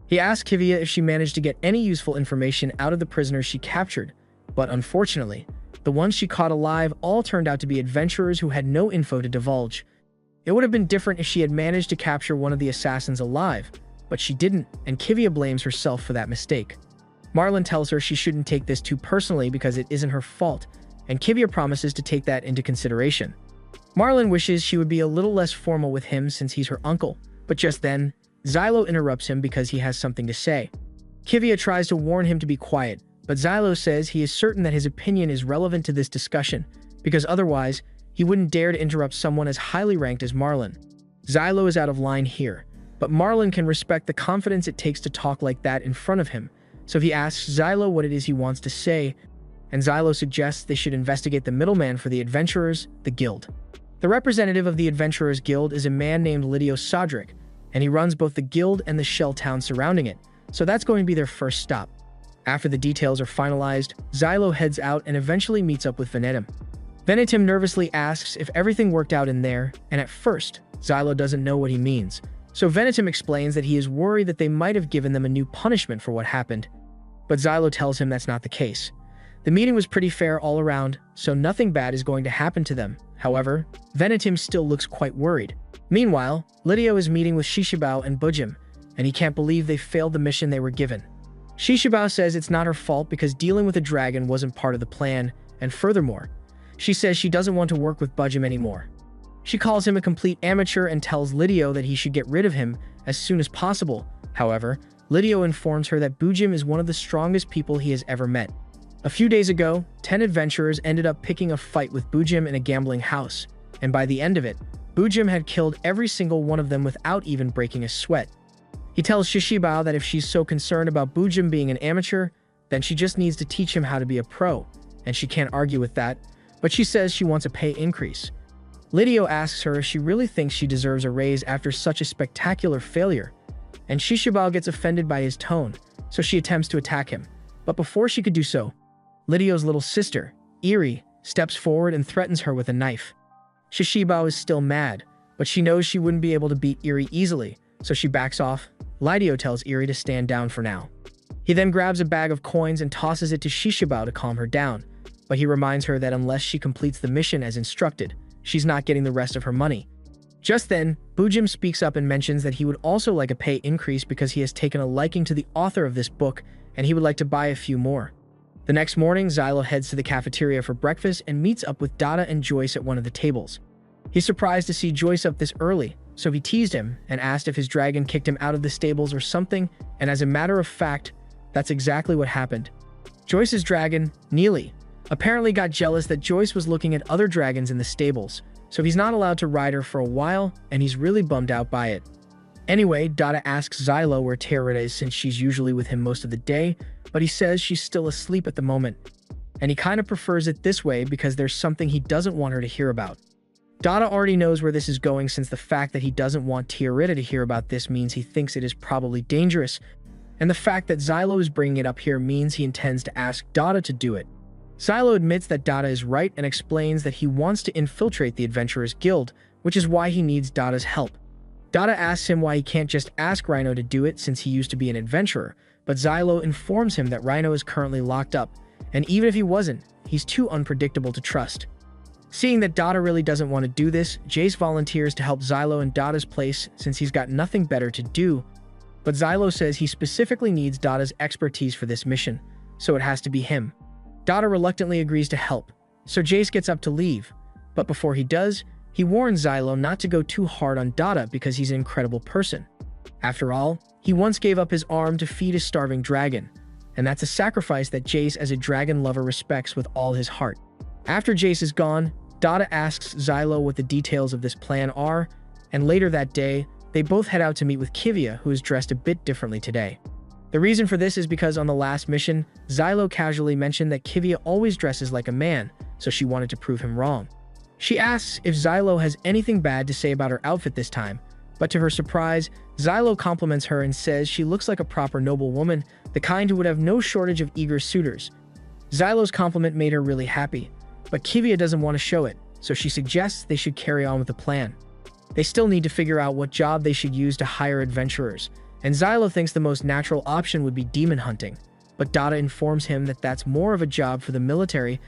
He asks Kivia if she managed to get any useful information out of the prisoners she captured, but unfortunately, the ones she caught alive all turned out to be adventurers who had no info to divulge. It would have been different if she had managed to capture one of the assassins alive, but she didn't, and Kivia blames herself for that mistake. Marlen tells her she shouldn't take this too personally because it isn't her fault, and Kivia promises to take that into consideration. Marlen wishes she would be a little less formal with him since he's her uncle, but just then, Xylo interrupts him because he has something to say. Kivia tries to warn him to be quiet, but Xylo says he is certain that his opinion is relevant to this discussion, because otherwise, he wouldn't dare to interrupt someone as highly ranked as Marlen. Xylo is out of line here, but Marlen can respect the confidence it takes to talk like that in front of him, so he asks Xylo what it is he wants to say, and Xylo suggests they should investigate the middleman for the adventurers, the guild. The representative of the Adventurers Guild is a man named Lydio Sodric, and he runs both the guild and the shell town surrounding it, so that's going to be their first stop. After the details are finalized, Xylo heads out and eventually meets up with Venetim. Venetim nervously asks if everything worked out in there, and at first, Xylo doesn't know what he means, so Venetim explains that he is worried that they might have given them a new punishment for what happened, but Xylo tells him that's not the case. The meeting was pretty fair all around, so nothing bad is going to happen to them. However, Venetim still looks quite worried. Meanwhile, Lydio is meeting with Shishibao and Bujim, and he can't believe they failed the mission they were given. Shishibao says it's not her fault because dealing with a dragon wasn't part of the plan, and furthermore, she says she doesn't want to work with Bujim anymore. She calls him a complete amateur and tells Lydio that he should get rid of him as soon as possible. However, Lydio informs her that Bujim is one of the strongest people he has ever met. A few days ago, 10 adventurers ended up picking a fight with Bujim in a gambling house, and by the end of it, Bujim had killed every single one of them without even breaking a sweat. He tells Shishibao that if she's so concerned about Bujim being an amateur, then she just needs to teach him how to be a pro, and she can't argue with that, but she says she wants a pay increase. Lydio asks her if she really thinks she deserves a raise after such a spectacular failure, and Shishibao gets offended by his tone, so she attempts to attack him, but before she could do so, Lydio's little sister, Iri, steps forward and threatens her with a knife. Shishibao is still mad, but she knows she wouldn't be able to beat Iri easily, so she backs off. Lydio tells Iri to stand down for now. He then grabs a bag of coins and tosses it to Shishibao to calm her down, but he reminds her that unless she completes the mission as instructed, she's not getting the rest of her money. Just then, Bujim speaks up and mentions that he would also like a pay increase because he has taken a liking to the author of this book and he would like to buy a few more. The next morning, Xylo heads to the cafeteria for breakfast and meets up with Dada and Joyce at one of the tables. He's surprised to see Joyce up this early, so he teased him and asked if his dragon kicked him out of the stables or something, and as a matter of fact, that's exactly what happened. Joyce's dragon, Neely, apparently got jealous that Joyce was looking at other dragons in the stables, so he's not allowed to ride her for a while, and he's really bummed out by it. Anyway, Dada asks Xylo where Tirida is since she's usually with him most of the day, but he says she's still asleep at the moment. and he kind of prefers it this way because there's something he doesn't want her to hear about. Dada already knows where this is going, since the fact that he doesn't want Tiarita to hear about this means he thinks it is probably dangerous, and the fact that Xylo is bringing it up here means he intends to ask Dada to do it. Xylo admits that Dada is right and explains that he wants to infiltrate the Adventurers Guild, which is why he needs Dada's help. Dada asks him why he can't just ask Rhino to do it since he used to be an adventurer, but Xylo informs him that Rhino is currently locked up, and even if he wasn't, he's too unpredictable to trust. Seeing that Dada really doesn't want to do this, Jace volunteers to help Xylo in Dada's place since he's got nothing better to do, but Xylo says he specifically needs Dada's expertise for this mission, so it has to be him. Dada reluctantly agrees to help, so Jace gets up to leave, but before he does, he warns Xylo not to go too hard on Dada because he's an incredible person. After all, he once gave up his arm to feed a starving dragon, and that's a sacrifice that Jace as a dragon lover respects with all his heart. After Jace is gone, Dada asks Xylo what the details of this plan are, and later that day, they both head out to meet with Kivia, who is dressed a bit differently today. The reason for this is because on the last mission, Xylo casually mentioned that Kivia always dresses like a man, so she wanted to prove him wrong. She asks if Xylo has anything bad to say about her outfit this time, but to her surprise, Xylo compliments her and says she looks like a proper noble woman, the kind who would have no shortage of eager suitors. Xylo's compliment made her really happy, but Kivia doesn't want to show it, so she suggests they should carry on with the plan. They still need to figure out what job they should use to hire adventurers, and Xylo thinks the most natural option would be demon hunting, but Dada informs him that that's more of a job for the military,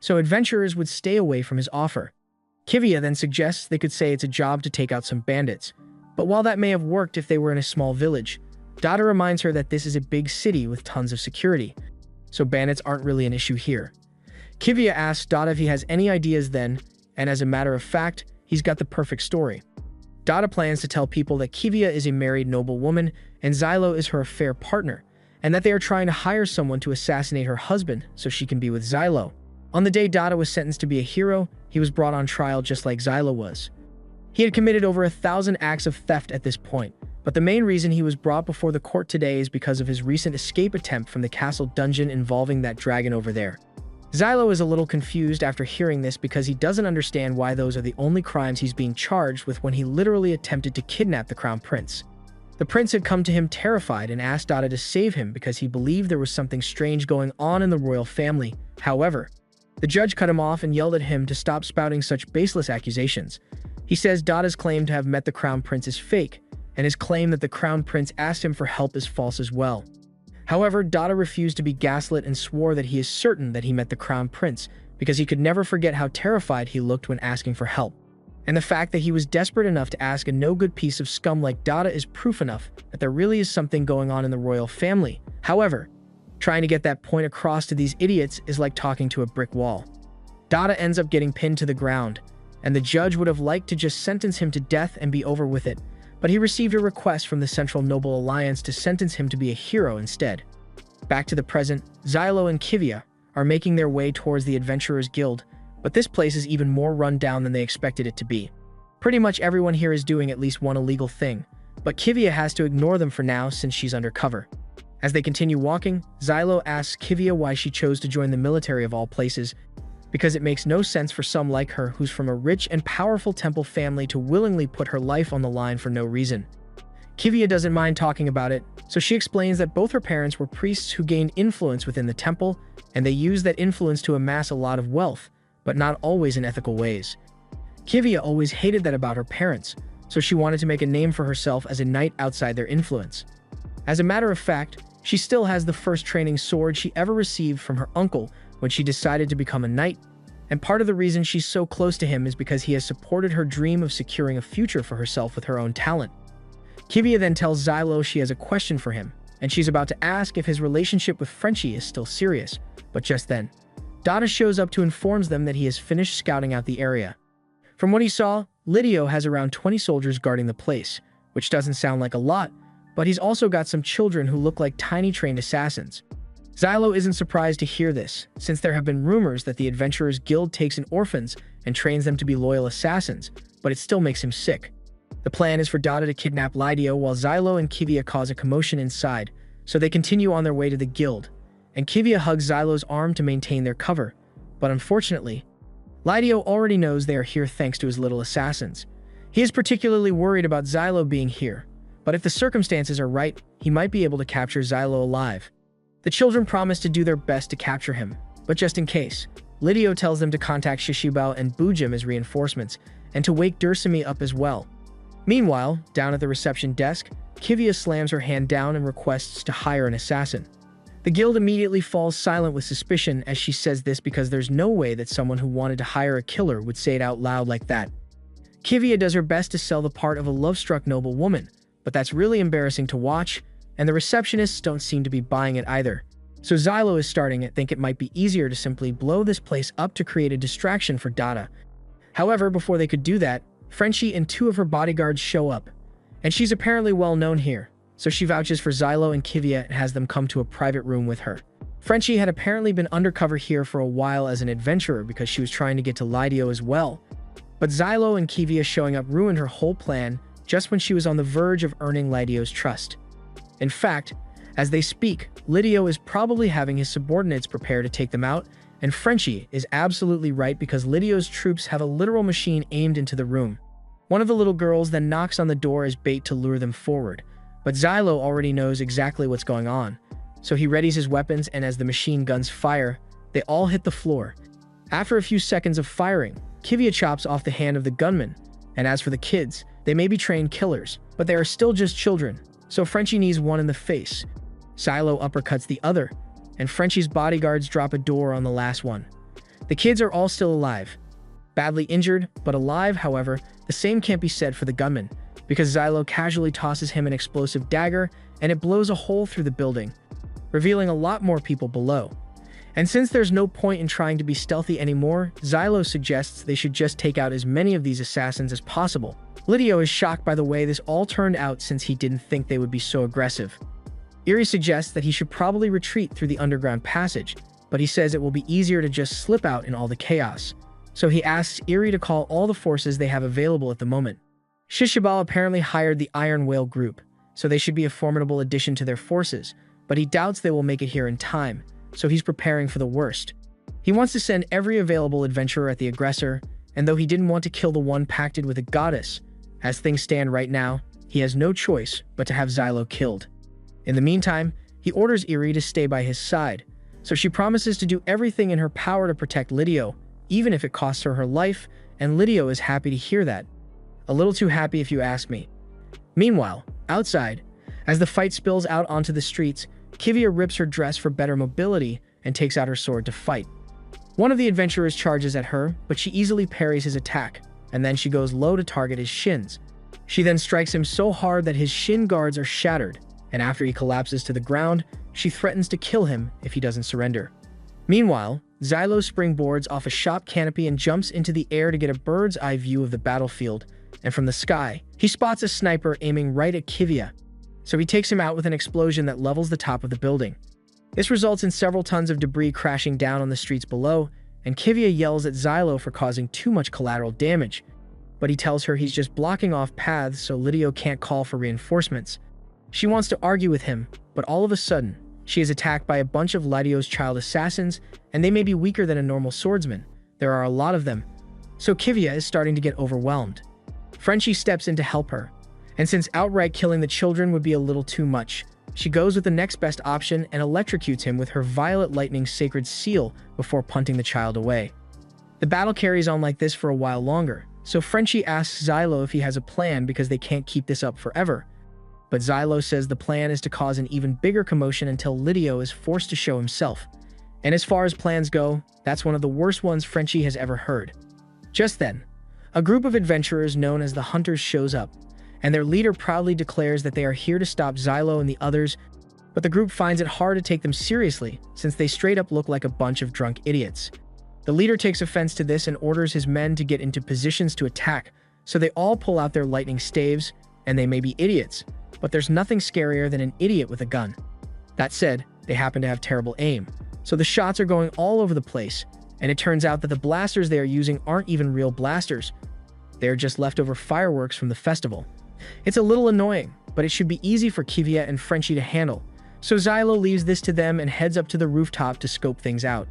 so adventurers would stay away from his offer. Kivia then suggests they could say it's a job to take out some bandits, but while that may have worked if they were in a small village, Dada reminds her that this is a big city with tons of security, so bandits aren't really an issue here. Kivia asks Dada if he has any ideas then, and as a matter of fact, he's got the perfect story. Dada plans to tell people that Kivia is a married noble woman and Xylo is her affair partner, and that they are trying to hire someone to assassinate her husband so she can be with Xylo. On the day Dada was sentenced to be a hero, he was brought on trial just like Xylo was. He had committed over 1,000 acts of theft at this point, but the main reason he was brought before the court today is because of his recent escape attempt from the castle dungeon involving that dragon over there. Xylo is a little confused after hearing this because he doesn't understand why those are the only crimes he's being charged with when he literally attempted to kidnap the crown prince. The prince had come to him terrified and asked Dada to save him because he believed there was something strange going on in the royal family. However, the judge cut him off and yelled at him to stop spouting such baseless accusations. He says Dada's claim to have met the crown prince is fake, and his claim that the crown prince asked him for help is false as well. However, Dada refused to be gaslit and swore that he is certain that he met the crown prince because he could never forget how terrified he looked when asking for help. And the fact that he was desperate enough to ask a no-good piece of scum like Dada is proof enough that there really is something going on in the royal family. However, trying to get that point across to these idiots is like talking to a brick wall. Dada ends up getting pinned to the ground, and the judge would have liked to just sentence him to death and be over with it, but he received a request from the Central Noble Alliance to sentence him to be a hero instead. Back to the present, Xylo and Kivia are making their way towards the Adventurers Guild, but this place is even more run down than they expected it to be. Pretty much everyone here is doing at least one illegal thing, but Kivia has to ignore them for now since she's undercover. As they continue walking, Xylo asks Kivia why she chose to join the military of all places, because it makes no sense for some like her who's from a rich and powerful temple family to willingly put her life on the line for no reason. Kivia doesn't mind talking about it, so she explains that both her parents were priests who gained influence within the temple, and they used that influence to amass a lot of wealth, but not always in ethical ways. Kivia always hated that about her parents, so she wanted to make a name for herself as a knight outside their influence. As a matter of fact, she still has the first training sword she ever received from her uncle when she decided to become a knight, and part of the reason she's so close to him is because he has supported her dream of securing a future for herself with her own talent. Kivia then tells Xylo she has a question for him, and she's about to ask if his relationship with Frenchie is still serious, but just then, Dada shows up to inform them that he has finished scouting out the area. From what he saw, Lidio has around 20 soldiers guarding the place, which doesn't sound like a lot, but he's also got some children who look like tiny trained assassins. Xylo isn't surprised to hear this, since there have been rumors that the Adventurers Guild takes in orphans and trains them to be loyal assassins, but it still makes him sick. The plan is for Dada to kidnap Lidio while Xylo and Kivia cause a commotion inside, so they continue on their way to the guild. and Kivia hugs Xylo's arm to maintain their cover. But unfortunately, Lidio already knows they are here thanks to his little assassins. He is particularly worried about Xylo being here, but if the circumstances are right, he might be able to capture Xylo alive. The children promise to do their best to capture him, but just in case, Lidio tells them to contact Shishibao and Bujim as reinforcements, and to wake Dursumi up as well. Meanwhile, down at the reception desk, Kivia slams her hand down and requests to hire an assassin. The guild immediately falls silent with suspicion as she says this because there's no way that someone who wanted to hire a killer would say it out loud like that. Kivia does her best to sell the part of a love-struck noble woman, but that's really embarrassing to watch, and the receptionists don't seem to be buying it either. So Xylo is starting to think it might be easier to simply blow this place up to create a distraction for Dada. However, before they could do that, Frenchie and 2 of her bodyguards show up, and she's apparently well known here, so she vouches for Xylo and Kivia and has them come to a private room with her. Frenchie had apparently been undercover here for a while as an adventurer because she was trying to get to Lidio as well, but Xylo and Kivia showing up ruined her whole plan just when she was on the verge of earning Lidio's trust. In fact, as they speak, Lidio is probably having his subordinates prepare to take them out, and Frenchie is absolutely right because Lidio's troops have a literal machine aimed into the room. One of the little girls then knocks on the door as bait to lure them forward, but Xylo already knows exactly what's going on, so he readies his weapons, and as the machine guns fire, they all hit the floor. After a few seconds of firing, Kivia chops off the hand of the gunman, and as for the kids, they may be trained killers, but they are still just children, so Frenchie knees one in the face. Xylo uppercuts the other, and Frenchie's bodyguards drop a door on the last one. The kids are all still alive. Badly injured, but alive, however, the same can't be said for the gunman, because Xylo casually tosses him an explosive dagger, and it blows a hole through the building, revealing a lot more people below. And since there's no point in trying to be stealthy anymore, Xylo suggests they should just take out as many of these assassins as possible. Lidio is shocked by the way this all turned out since he didn't think they would be so aggressive. Eri suggests that he should probably retreat through the underground passage, but he says it will be easier to just slip out in all the chaos. So he asks Eri to call all the forces they have available at the moment. Shishibal apparently hired the Iron Whale group, so they should be a formidable addition to their forces, but he doubts they will make it here in time, so he's preparing for the worst. He wants to send every available adventurer at the aggressor, and though he didn't want to kill the one pacted with a goddess, as things stand right now, he has no choice but to have Xylo killed. In the meantime, he orders Eri to stay by his side, so she promises to do everything in her power to protect Lidio, even if it costs her her life, and Lidio is happy to hear that. A little too happy if you ask me. Meanwhile, outside, as the fight spills out onto the streets, Kivia rips her dress for better mobility and takes out her sword to fight. One of the adventurers charges at her, but she easily parries his attack, and then she goes low to target his shins. She then strikes him so hard that his shin guards are shattered, and after he collapses to the ground, she threatens to kill him if he doesn't surrender. Meanwhile, Xylo springboards off a shop canopy and jumps into the air to get a bird's eye view of the battlefield, and from the sky, he spots a sniper aiming right at Kivia, so he takes him out with an explosion that levels the top of the building. This results in several tons of debris crashing down on the streets below, and Kivia yells at Xylo for causing too much collateral damage, but he tells her he's just blocking off paths so Lidio can't call for reinforcements. She wants to argue with him, but all of a sudden, she is attacked by a bunch of Lidio's child assassins, and they may be weaker than a normal swordsman. There are a lot of them, so Kivia is starting to get overwhelmed. Frenchie steps in to help her, and since outright killing the children would be a little too much, she goes with the next best option and electrocutes him with her Violet Lightning Sacred Seal before punting the child away. The battle carries on like this for a while longer, so Frenchie asks Xylo if he has a plan because they can't keep this up forever. But Xylo says the plan is to cause an even bigger commotion until Lidio is forced to show himself. And as far as plans go, that's one of the worst ones Frenchie has ever heard. Just then, a group of adventurers known as the Hunters shows up, and their leader proudly declares that they are here to stop Xylo and the others, but the group finds it hard to take them seriously since they straight up look like a bunch of drunk idiots. The leader takes offense to this and orders his men to get into positions to attack, so they all pull out their lightning staves, and they may be idiots, but there's nothing scarier than an idiot with a gun. That said, they happen to have terrible aim, so the shots are going all over the place, and it turns out that the blasters they are using aren't even real blasters. They are just leftover fireworks from the festival. It's a little annoying, but it should be easy for Kivia and Frenchie to handle, So Xylo leaves this to them and heads up to the rooftop to scope things out.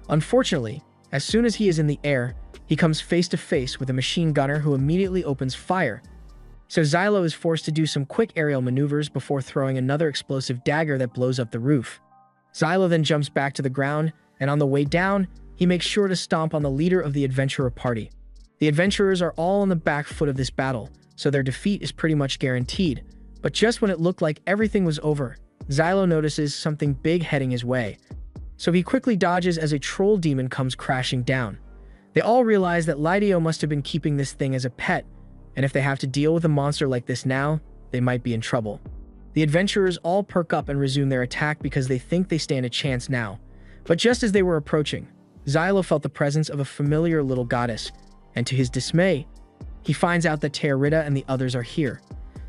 Unfortunately, as soon as he is in the air, he comes face to face with a machine gunner who immediately opens fire. So Xylo is forced to do some quick aerial maneuvers before throwing another explosive dagger that blows up the roof. Xylo then jumps back to the ground, and on the way down, he makes sure to stomp on the leader of the adventurer party. The adventurers are all on the back foot of this battle, so their defeat is pretty much guaranteed. But just when it looked like everything was over, Xylo notices something big heading his way. So he quickly dodges as a troll demon comes crashing down. They all realize that Lidio must have been keeping this thing as a pet, and if they have to deal with a monster like this now, they might be in trouble. The adventurers all perk up and resume their attack because they think they stand a chance now. But just as they were approaching, Xylo felt the presence of a familiar little goddess, and to his dismay, he finds out that Teorita and the others are here.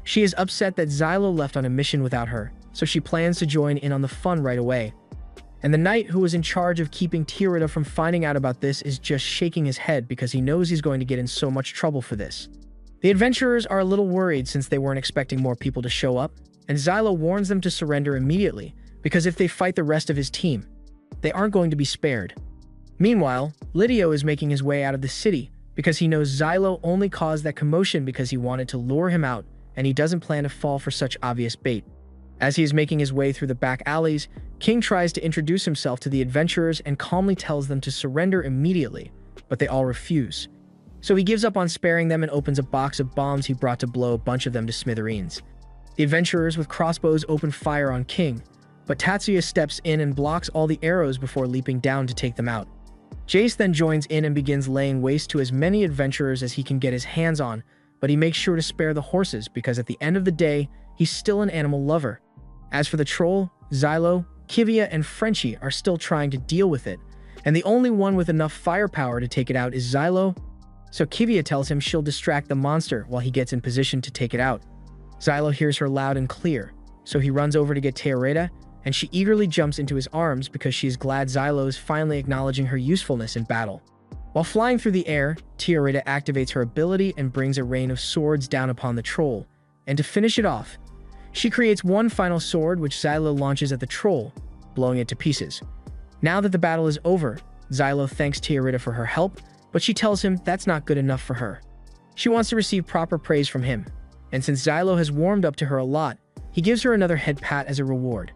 She is upset that Xylo left on a mission without her, so she plans to join in on the fun right away. And the knight who was in charge of keeping Teorita from finding out about this is just shaking his head because he knows he's going to get in so much trouble for this. The adventurers are a little worried since they weren't expecting more people to show up, and Xylo warns them to surrender immediately because if they fight the rest of his team, they aren't going to be spared. Meanwhile, Lidio is making his way out of the city because he knows Xylo only caused that commotion because he wanted to lure him out, and he doesn't plan to fall for such obvious bait. As he is making his way through the back alleys, King tries to introduce himself to the adventurers and calmly tells them to surrender immediately, but they all refuse. So he gives up on sparing them and opens a box of bombs he brought to blow a bunch of them to smithereens. The adventurers with crossbows open fire on King, but Tatsuya steps in and blocks all the arrows before leaping down to take them out. Jace then joins in and begins laying waste to as many adventurers as he can get his hands on, but he makes sure to spare the horses because at the end of the day, he's still an animal lover. As for the troll, Xylo, Kivia, and Frenchie are still trying to deal with it, and the only one with enough firepower to take it out is Xylo, so Kivia tells him she'll distract the monster while he gets in position to take it out. Xylo hears her loud and clear, so he runs over to get Teorita, and she eagerly jumps into his arms because she is glad Xylo is finally acknowledging her usefulness in battle. While flying through the air, Teorita activates her ability and brings a rain of swords down upon the troll, and to finish it off, she creates one final sword which Xylo launches at the troll, blowing it to pieces. Now that the battle is over, Xylo thanks Teorita for her help, but she tells him that's not good enough for her. She wants to receive proper praise from him, and since Xylo has warmed up to her a lot, he gives her another head pat as a reward.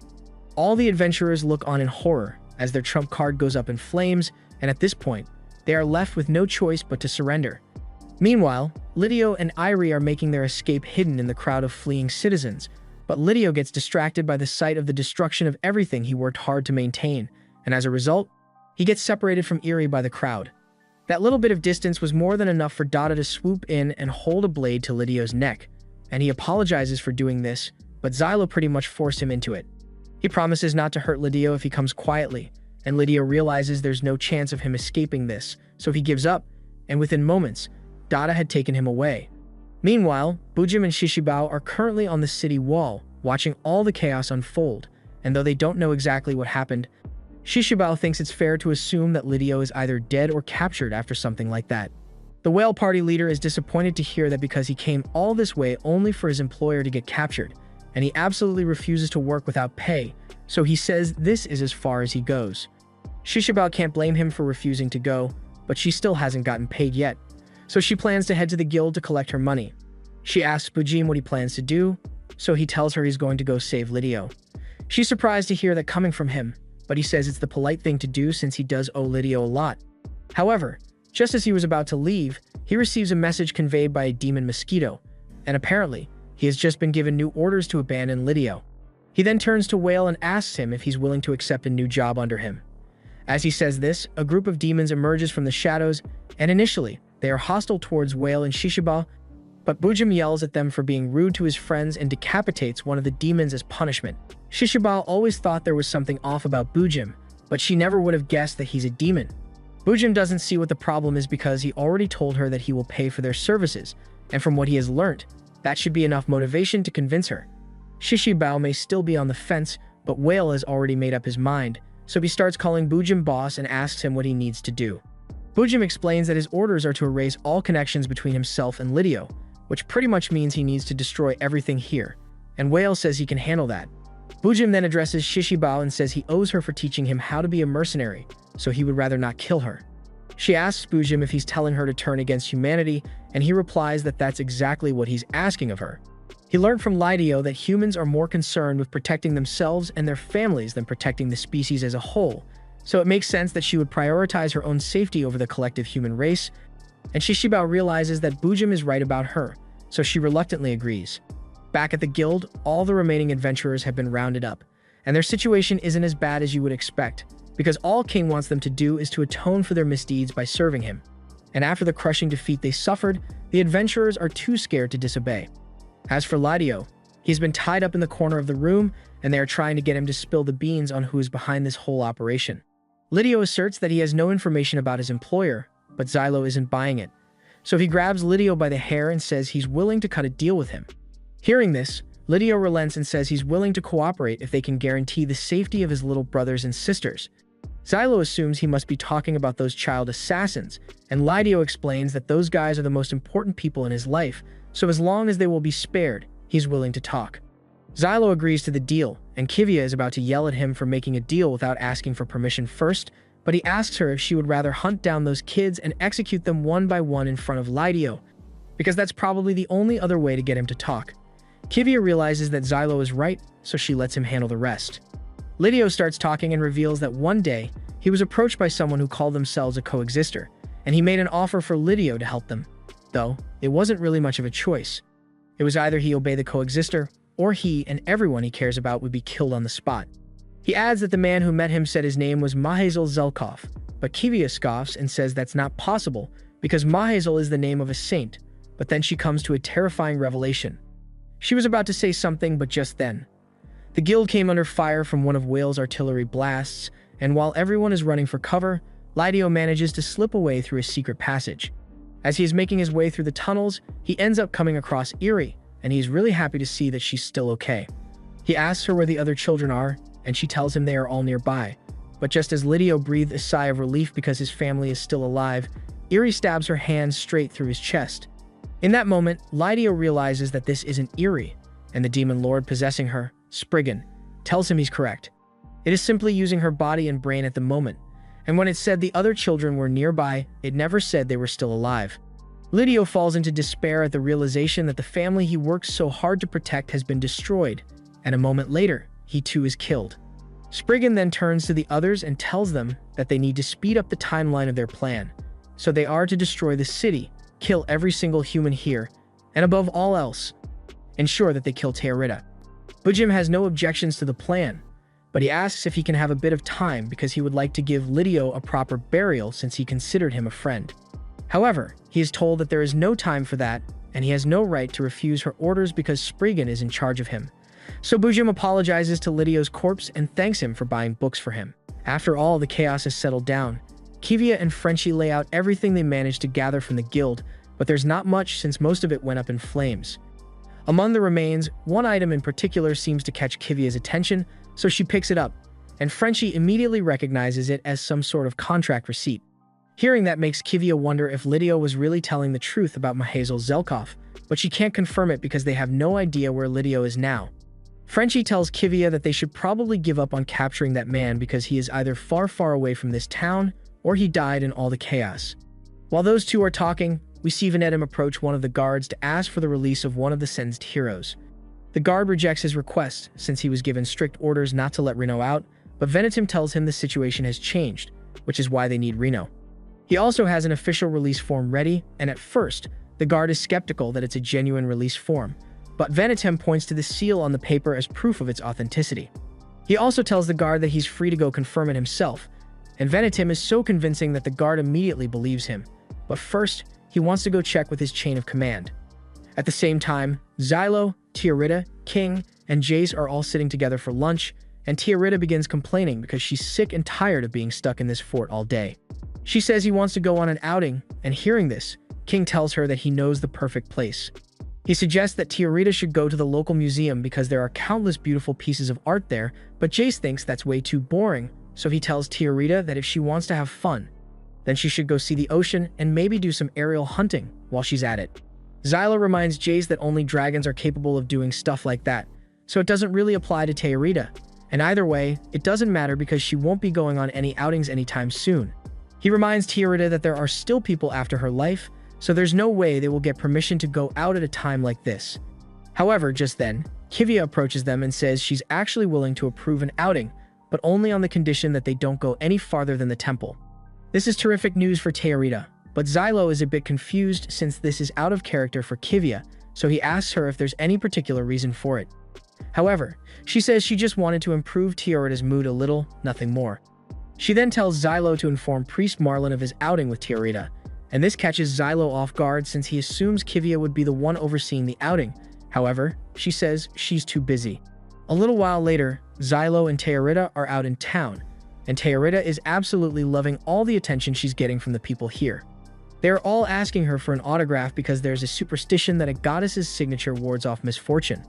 All the adventurers look on in horror as their trump card goes up in flames, and at this point, they are left with no choice but to surrender. Meanwhile, Lidio and Irie are making their escape hidden in the crowd of fleeing citizens, but Lidio gets distracted by the sight of the destruction of everything he worked hard to maintain, and as a result, he gets separated from Irie by the crowd. That little bit of distance was more than enough for Dada to swoop in and hold a blade to Lidio's neck, and he apologizes for doing this, but Xylo pretty much forced him into it. He promises not to hurt Lidio if he comes quietly, and Lidio realizes there's no chance of him escaping this, so he gives up, and within moments, Dada had taken him away. Meanwhile, Bujim and Shishibao are currently on the city wall, watching all the chaos unfold, and though they don't know exactly what happened, Shishibao thinks it's fair to assume that Lidio is either dead or captured after something like that. The whale party leader is disappointed to hear that because he came all this way only for his employer to get captured, and he absolutely refuses to work without pay, so he says this is as far as he goes. Shishibao can't blame him for refusing to go, but she still hasn't gotten paid yet, so she plans to head to the guild to collect her money. She asks Bujim what he plans to do, so he tells her he's going to go save Lidio. She's surprised to hear that coming from him, but he says it's the polite thing to do since he does owe Lidio a lot. However, just as he was about to leave, he receives a message conveyed by a demon mosquito, and apparently, he has just been given new orders to abandon Lidio. He then turns to Whale and asks him if he's willing to accept a new job under him. As he says this, a group of demons emerges from the shadows, and initially, they are hostile towards Whale and Shishibao, but Bujim yells at them for being rude to his friends and decapitates one of the demons as punishment. Shishibao always thought there was something off about Bujim, but she never would have guessed that he's a demon. Bujim doesn't see what the problem is because he already told her that he will pay for their services, and from what he has learnt, that should be enough motivation to convince her. Shishibao may still be on the fence, but Whale has already made up his mind, so he starts calling Bujim boss and asks him what he needs to do. Bujim explains that his orders are to erase all connections between himself and Lidio, which pretty much means he needs to destroy everything here, and Whale says he can handle that. Bujim then addresses Shishibao and says he owes her for teaching him how to be a mercenary, so he would rather not kill her. She asks Bujim if he's telling her to turn against humanity, and he replies that that's exactly what he's asking of her. He learned from Lidio that humans are more concerned with protecting themselves and their families than protecting the species as a whole, so it makes sense that she would prioritize her own safety over the collective human race, and Shishibao realizes that Bujim is right about her, so she reluctantly agrees. Back at the guild, all the remaining adventurers have been rounded up, and their situation isn't as bad as you would expect, because all King wants them to do is to atone for their misdeeds by serving him. And after the crushing defeat they suffered, the adventurers are too scared to disobey. As for Lidio, he's been tied up in the corner of the room, and they are trying to get him to spill the beans on who is behind this whole operation. Lidio asserts that he has no information about his employer, but Xylo isn't buying it. So he grabs Lidio by the hair and says he's willing to cut a deal with him. Hearing this, Lidio relents and says he's willing to cooperate if they can guarantee the safety of his little brothers and sisters. Xylo assumes he must be talking about those child assassins, and Lidio explains that those guys are the most important people in his life, so as long as they will be spared, he's willing to talk. Xylo agrees to the deal, and Kivia is about to yell at him for making a deal without asking for permission first, but he asks her if she would rather hunt down those kids and execute them one by one in front of Lidio, because that's probably the only other way to get him to talk. Kivia realizes that Xylo is right, so she lets him handle the rest. Lidio starts talking and reveals that one day, he was approached by someone who called themselves a coexister, and he made an offer for Lidio to help them. Though, it wasn't really much of a choice. It was either he obey the coexister, or he and everyone he cares about would be killed on the spot. He adds that the man who met him said his name was Mahazel Zelkov, but Kivia scoffs and says that's not possible because Mahazel is the name of a saint, but then she comes to a terrifying revelation. She was about to say something, but just then. The guild came under fire from one of Whale's artillery blasts, and while everyone is running for cover, Lidio manages to slip away through a secret passage. As he is making his way through the tunnels, he ends up coming across Eri, and he's really happy to see that she's still okay. He asks her where the other children are, and she tells him they are all nearby. But just as Lidio breathed a sigh of relief because his family is still alive, Eri stabs her hand straight through his chest. In that moment, Lidio realizes that this isn't Eri, and the demon lord possessing her, Spriggan, tells him he's correct. It is simply using her body and brain at the moment, and when it said the other children were nearby, it never said they were still alive. Lidio falls into despair at the realization that the family he works so hard to protect has been destroyed, and a moment later, he too is killed. Spriggan then turns to the others and tells them that they need to speed up the timeline of their plan, so they are to destroy the city, kill every single human here, and above all else, ensure that they kill Teorita. Bujim has no objections to the plan, but he asks if he can have a bit of time because he would like to give Lidio a proper burial since he considered him a friend. However, he is told that there is no time for that, and he has no right to refuse her orders because Spriggan is in charge of him. So Bujim apologizes to Lidio's corpse and thanks him for buying books for him. After all the chaos has settled down, Kivia and Frenchie lay out everything they managed to gather from the guild, but there's not much since most of it went up in flames. Among the remains, one item in particular seems to catch Kivia's attention, so she picks it up, and Frenchie immediately recognizes it as some sort of contract receipt. Hearing that makes Kivia wonder if Lidio was really telling the truth about Mahazel Zelkov, but she can't confirm it because they have no idea where Lidio is now. Frenchie tells Kivia that they should probably give up on capturing that man because he is either far, far away from this town, or he died in all the chaos. While those two are talking, we see Venetum approach one of the guards to ask for the release of one of the sentenced heroes. The guard rejects his request since he was given strict orders not to let Reno out, but Venetum tells him the situation has changed, which is why they need Reno. He also has an official release form ready, and at first, the guard is skeptical that it's a genuine release form, but Venetum points to the seal on the paper as proof of its authenticity. He also tells the guard that he's free to go confirm it himself, and Venetum is so convincing that the guard immediately believes him. But first, he wants to go check with his chain of command. At the same time, Xylo, Teorita, King, and Jace are all sitting together for lunch, and Teorita begins complaining because she's sick and tired of being stuck in this fort all day. She says he wants to go on an outing, and hearing this, King tells her that he knows the perfect place. He suggests that Teorita should go to the local museum because there are countless beautiful pieces of art there, but Jace thinks that's way too boring, so he tells Teorita that if she wants to have fun, then she should go see the ocean and maybe do some aerial hunting while she's at it. Xylo reminds Jace that only dragons are capable of doing stuff like that, so it doesn't really apply to Teorita. And either way, it doesn't matter because she won't be going on any outings anytime soon. He reminds Teorita that there are still people after her life, so there's no way they will get permission to go out at a time like this. However, just then, Kivia approaches them and says she's actually willing to approve an outing, but only on the condition that they don't go any farther than the temple. This is terrific news for Teorita, but Xylo is a bit confused since this is out of character for Kivia, so he asks her if there's any particular reason for it. However, she says she just wanted to improve Teorita's mood a little, nothing more. She then tells Xylo to inform Priest Marlin of his outing with Teorita, and this catches Xylo off guard since he assumes Kivia would be the one overseeing the outing. However, she says she's too busy. A little while later, Xylo and Teorita are out in town, and Teorita is absolutely loving all the attention she's getting from the people here. They are all asking her for an autograph because there's a superstition that a goddess's signature wards off misfortune.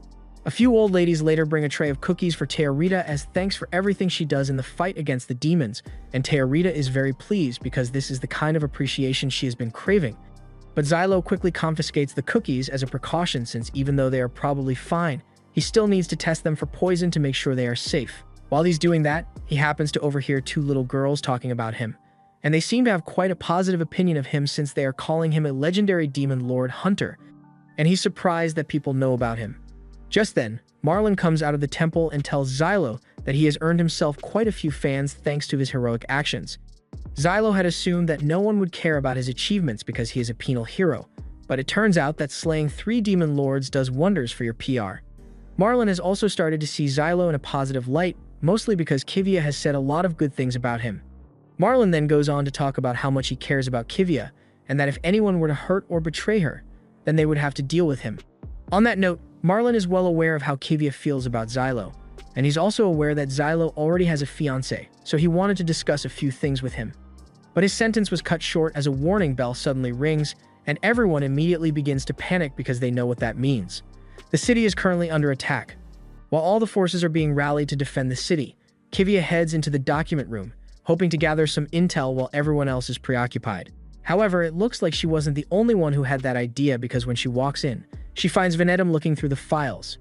A few old ladies later bring a tray of cookies for Teorita as thanks for everything she does in the fight against the demons, and Teorita is very pleased because this is the kind of appreciation she has been craving. But Xylo quickly confiscates the cookies as a precaution since even though they are probably fine, he still needs to test them for poison to make sure they are safe. While he's doing that, he happens to overhear two little girls talking about him, and they seem to have quite a positive opinion of him since they are calling him a legendary demon lord hunter, and he's surprised that people know about him. Just then, Marlin comes out of the temple and tells Xylo that he has earned himself quite a few fans thanks to his heroic actions. Xylo had assumed that no one would care about his achievements because he is a penal hero, but it turns out that slaying 3 demon lords does wonders for your PR. Marlin has also started to see Xylo in a positive light, mostly because Kivia has said a lot of good things about him. Marlin then goes on to talk about how much he cares about Kivia, and that if anyone were to hurt or betray her, then they would have to deal with him. On that note, Marlin is well aware of how Kivia feels about Xylo, and he's also aware that Xylo already has a fiancé, so he wanted to discuss a few things with him. But his sentence was cut short as a warning bell suddenly rings, and everyone immediately begins to panic because they know what that means. The city is currently under attack. While all the forces are being rallied to defend the city, Kivia heads into the document room, hoping to gather some intel while everyone else is preoccupied. However, it looks like she wasn't the only one who had that idea because when she walks in, she finds Venetum looking through the files.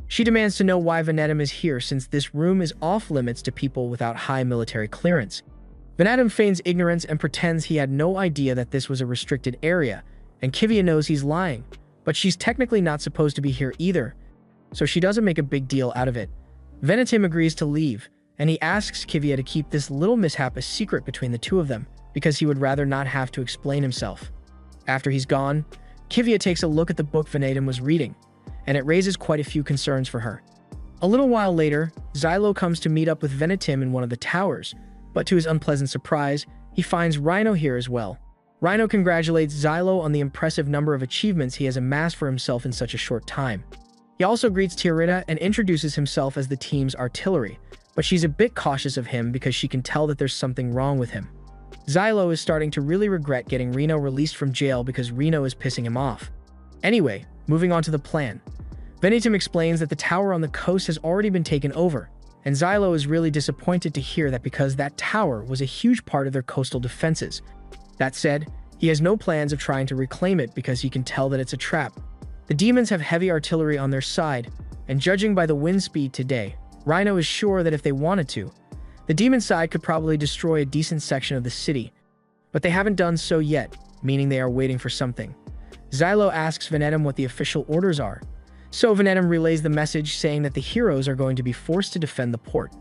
She demands to know why Venetum is here since this room is off-limits to people without high military clearance. Venetum feigns ignorance and pretends he had no idea that this was a restricted area, and Kivia knows he's lying, but she's technically not supposed to be here either, so she doesn't make a big deal out of it. Venetum agrees to leave, and he asks Kivia to keep this little mishap a secret between the two of them, because he would rather not have to explain himself. After he's gone, Kivia takes a look at the book Venetum was reading, and it raises quite a few concerns for her. A little while later, Xylo comes to meet up with Venetum in one of the towers, but to his unpleasant surprise, he finds Rhino here as well. Rhino congratulates Xylo on the impressive number of achievements he has amassed for himself in such a short time. He also greets Teorita and introduces himself as the team's artillery, but she's a bit cautious of him because she can tell that there's something wrong with him. Xylo is starting to really regret getting Reno released from jail because Reno is pissing him off. Anyway, moving on to the plan. Venetum explains that the tower on the coast has already been taken over, and Xylo is really disappointed to hear that because that tower was a huge part of their coastal defenses. That said, he has no plans of trying to reclaim it because he can tell that it's a trap. The demons have heavy artillery on their side, and judging by the wind speed today, Rhino is sure that if they wanted to, the demon side could probably destroy a decent section of the city, but they haven't done so yet, meaning they are waiting for something. Xylo asks Venetum what the official orders are, so Venetum relays the message saying that the heroes are going to be forced to defend the port.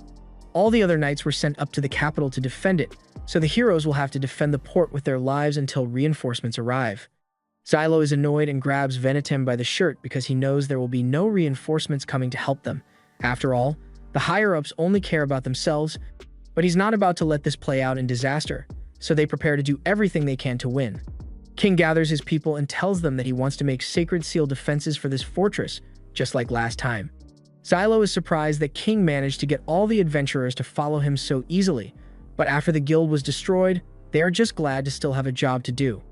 All the other knights were sent up to the capital to defend it, so the heroes will have to defend the port with their lives until reinforcements arrive. Xylo is annoyed and grabs Venetum by the shirt because he knows there will be no reinforcements coming to help them. After all, the higher-ups only care about themselves, but he's not about to let this play out in disaster, so they prepare to do everything they can to win. King gathers his people and tells them that he wants to make sacred seal defenses for this fortress, just like last time. Xylo is surprised that King managed to get all the adventurers to follow him so easily, but after the guild was destroyed, they are just glad to still have a job to do.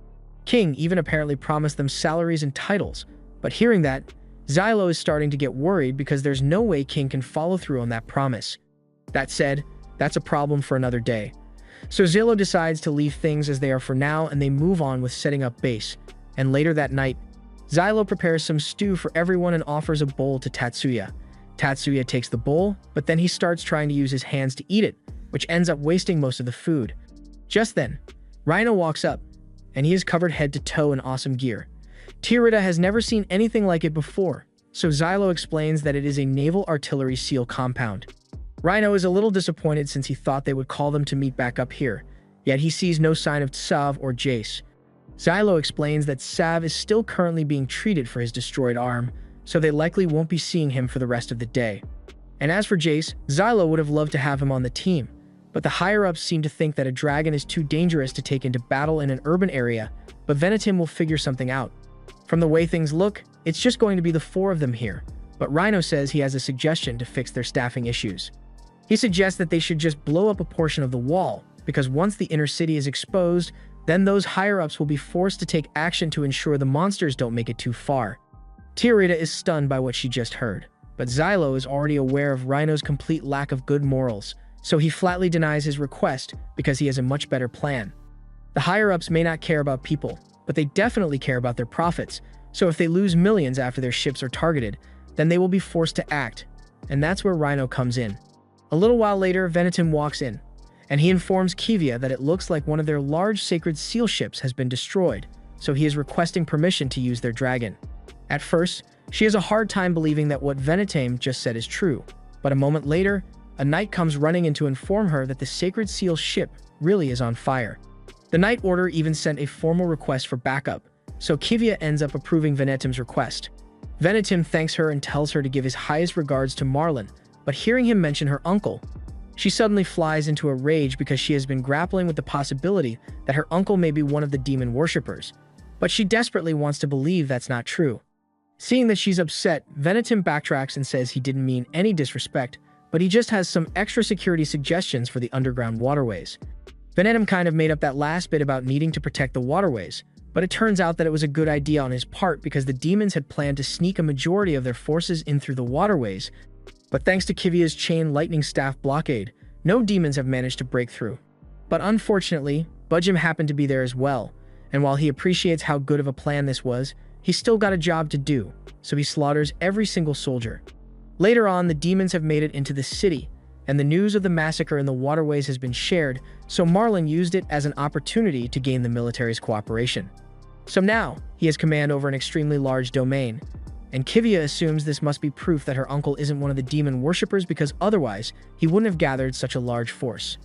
King even apparently promised them salaries and titles, but hearing that, Xylo is starting to get worried because there's no way King can follow through on that promise. That said, that's a problem for another day. So Xylo decides to leave things as they are for now and they move on with setting up base. And later that night, Xylo prepares some stew for everyone and offers a bowl to Tatsuya. Tatsuya takes the bowl, but then he starts trying to use his hands to eat it, which ends up wasting most of the food. Just then, Rhino walks up, and he is covered head to toe in awesome gear. Tiarita has never seen anything like it before, so Xylo explains that it is a naval artillery SEAL compound. Rhino is a little disappointed since he thought they would call them to meet back up here, yet he sees no sign of Tsav or Jace. Xylo explains that Sav is still currently being treated for his destroyed arm, so they likely won't be seeing him for the rest of the day. And as for Jace, Xylo would have loved to have him on the team, but the higher-ups seem to think that a dragon is too dangerous to take into battle in an urban area, but Venetim will figure something out. From the way things look, it's just going to be the 4 of them here, but Rhino says he has a suggestion to fix their staffing issues. He suggests that they should just blow up a portion of the wall, because once the inner city is exposed, then those higher-ups will be forced to take action to ensure the monsters don't make it too far. Tiarita is stunned by what she just heard, but Xylo is already aware of Rhino's complete lack of good morals, so he flatly denies his request because he has a much better plan. The higher-ups may not care about people, but they definitely care about their profits, so if they lose millions after their ships are targeted, then they will be forced to act, and that's where Rhino comes in. A little while later, Venetim walks in, and he informs Kivia that it looks like one of their large sacred seal ships has been destroyed, so he is requesting permission to use their dragon. At first, she has a hard time believing that what Venetim just said is true, but a moment later, a knight comes running in to inform her that the sacred seal ship really is on fire. The Knight Order even sent a formal request for backup, so Kivia ends up approving Venetim's request. Venetim thanks her and tells her to give his highest regards to Marlin, but hearing him mention her uncle, she suddenly flies into a rage because she has been grappling with the possibility that her uncle may be one of the demon worshippers, but she desperately wants to believe that's not true. Seeing that she's upset, Venetim backtracks and says he didn't mean any disrespect, but he just has some extra security suggestions for the underground waterways. Venetim kind of made up that last bit about needing to protect the waterways, but it turns out that it was a good idea on his part because the demons had planned to sneak a majority of their forces in through the waterways, but thanks to Kivia's chain lightning staff blockade, no demons have managed to break through. But unfortunately, Budjim happened to be there as well, and while he appreciates how good of a plan this was, he's still got a job to do, so he slaughters every single soldier. Later on, the demons have made it into the city, and the news of the massacre in the waterways has been shared, so Marlin used it as an opportunity to gain the military's cooperation. So now, he has command over an extremely large domain, and Kivia assumes this must be proof that her uncle isn't one of the demon worshippers because otherwise, he wouldn't have gathered such a large force.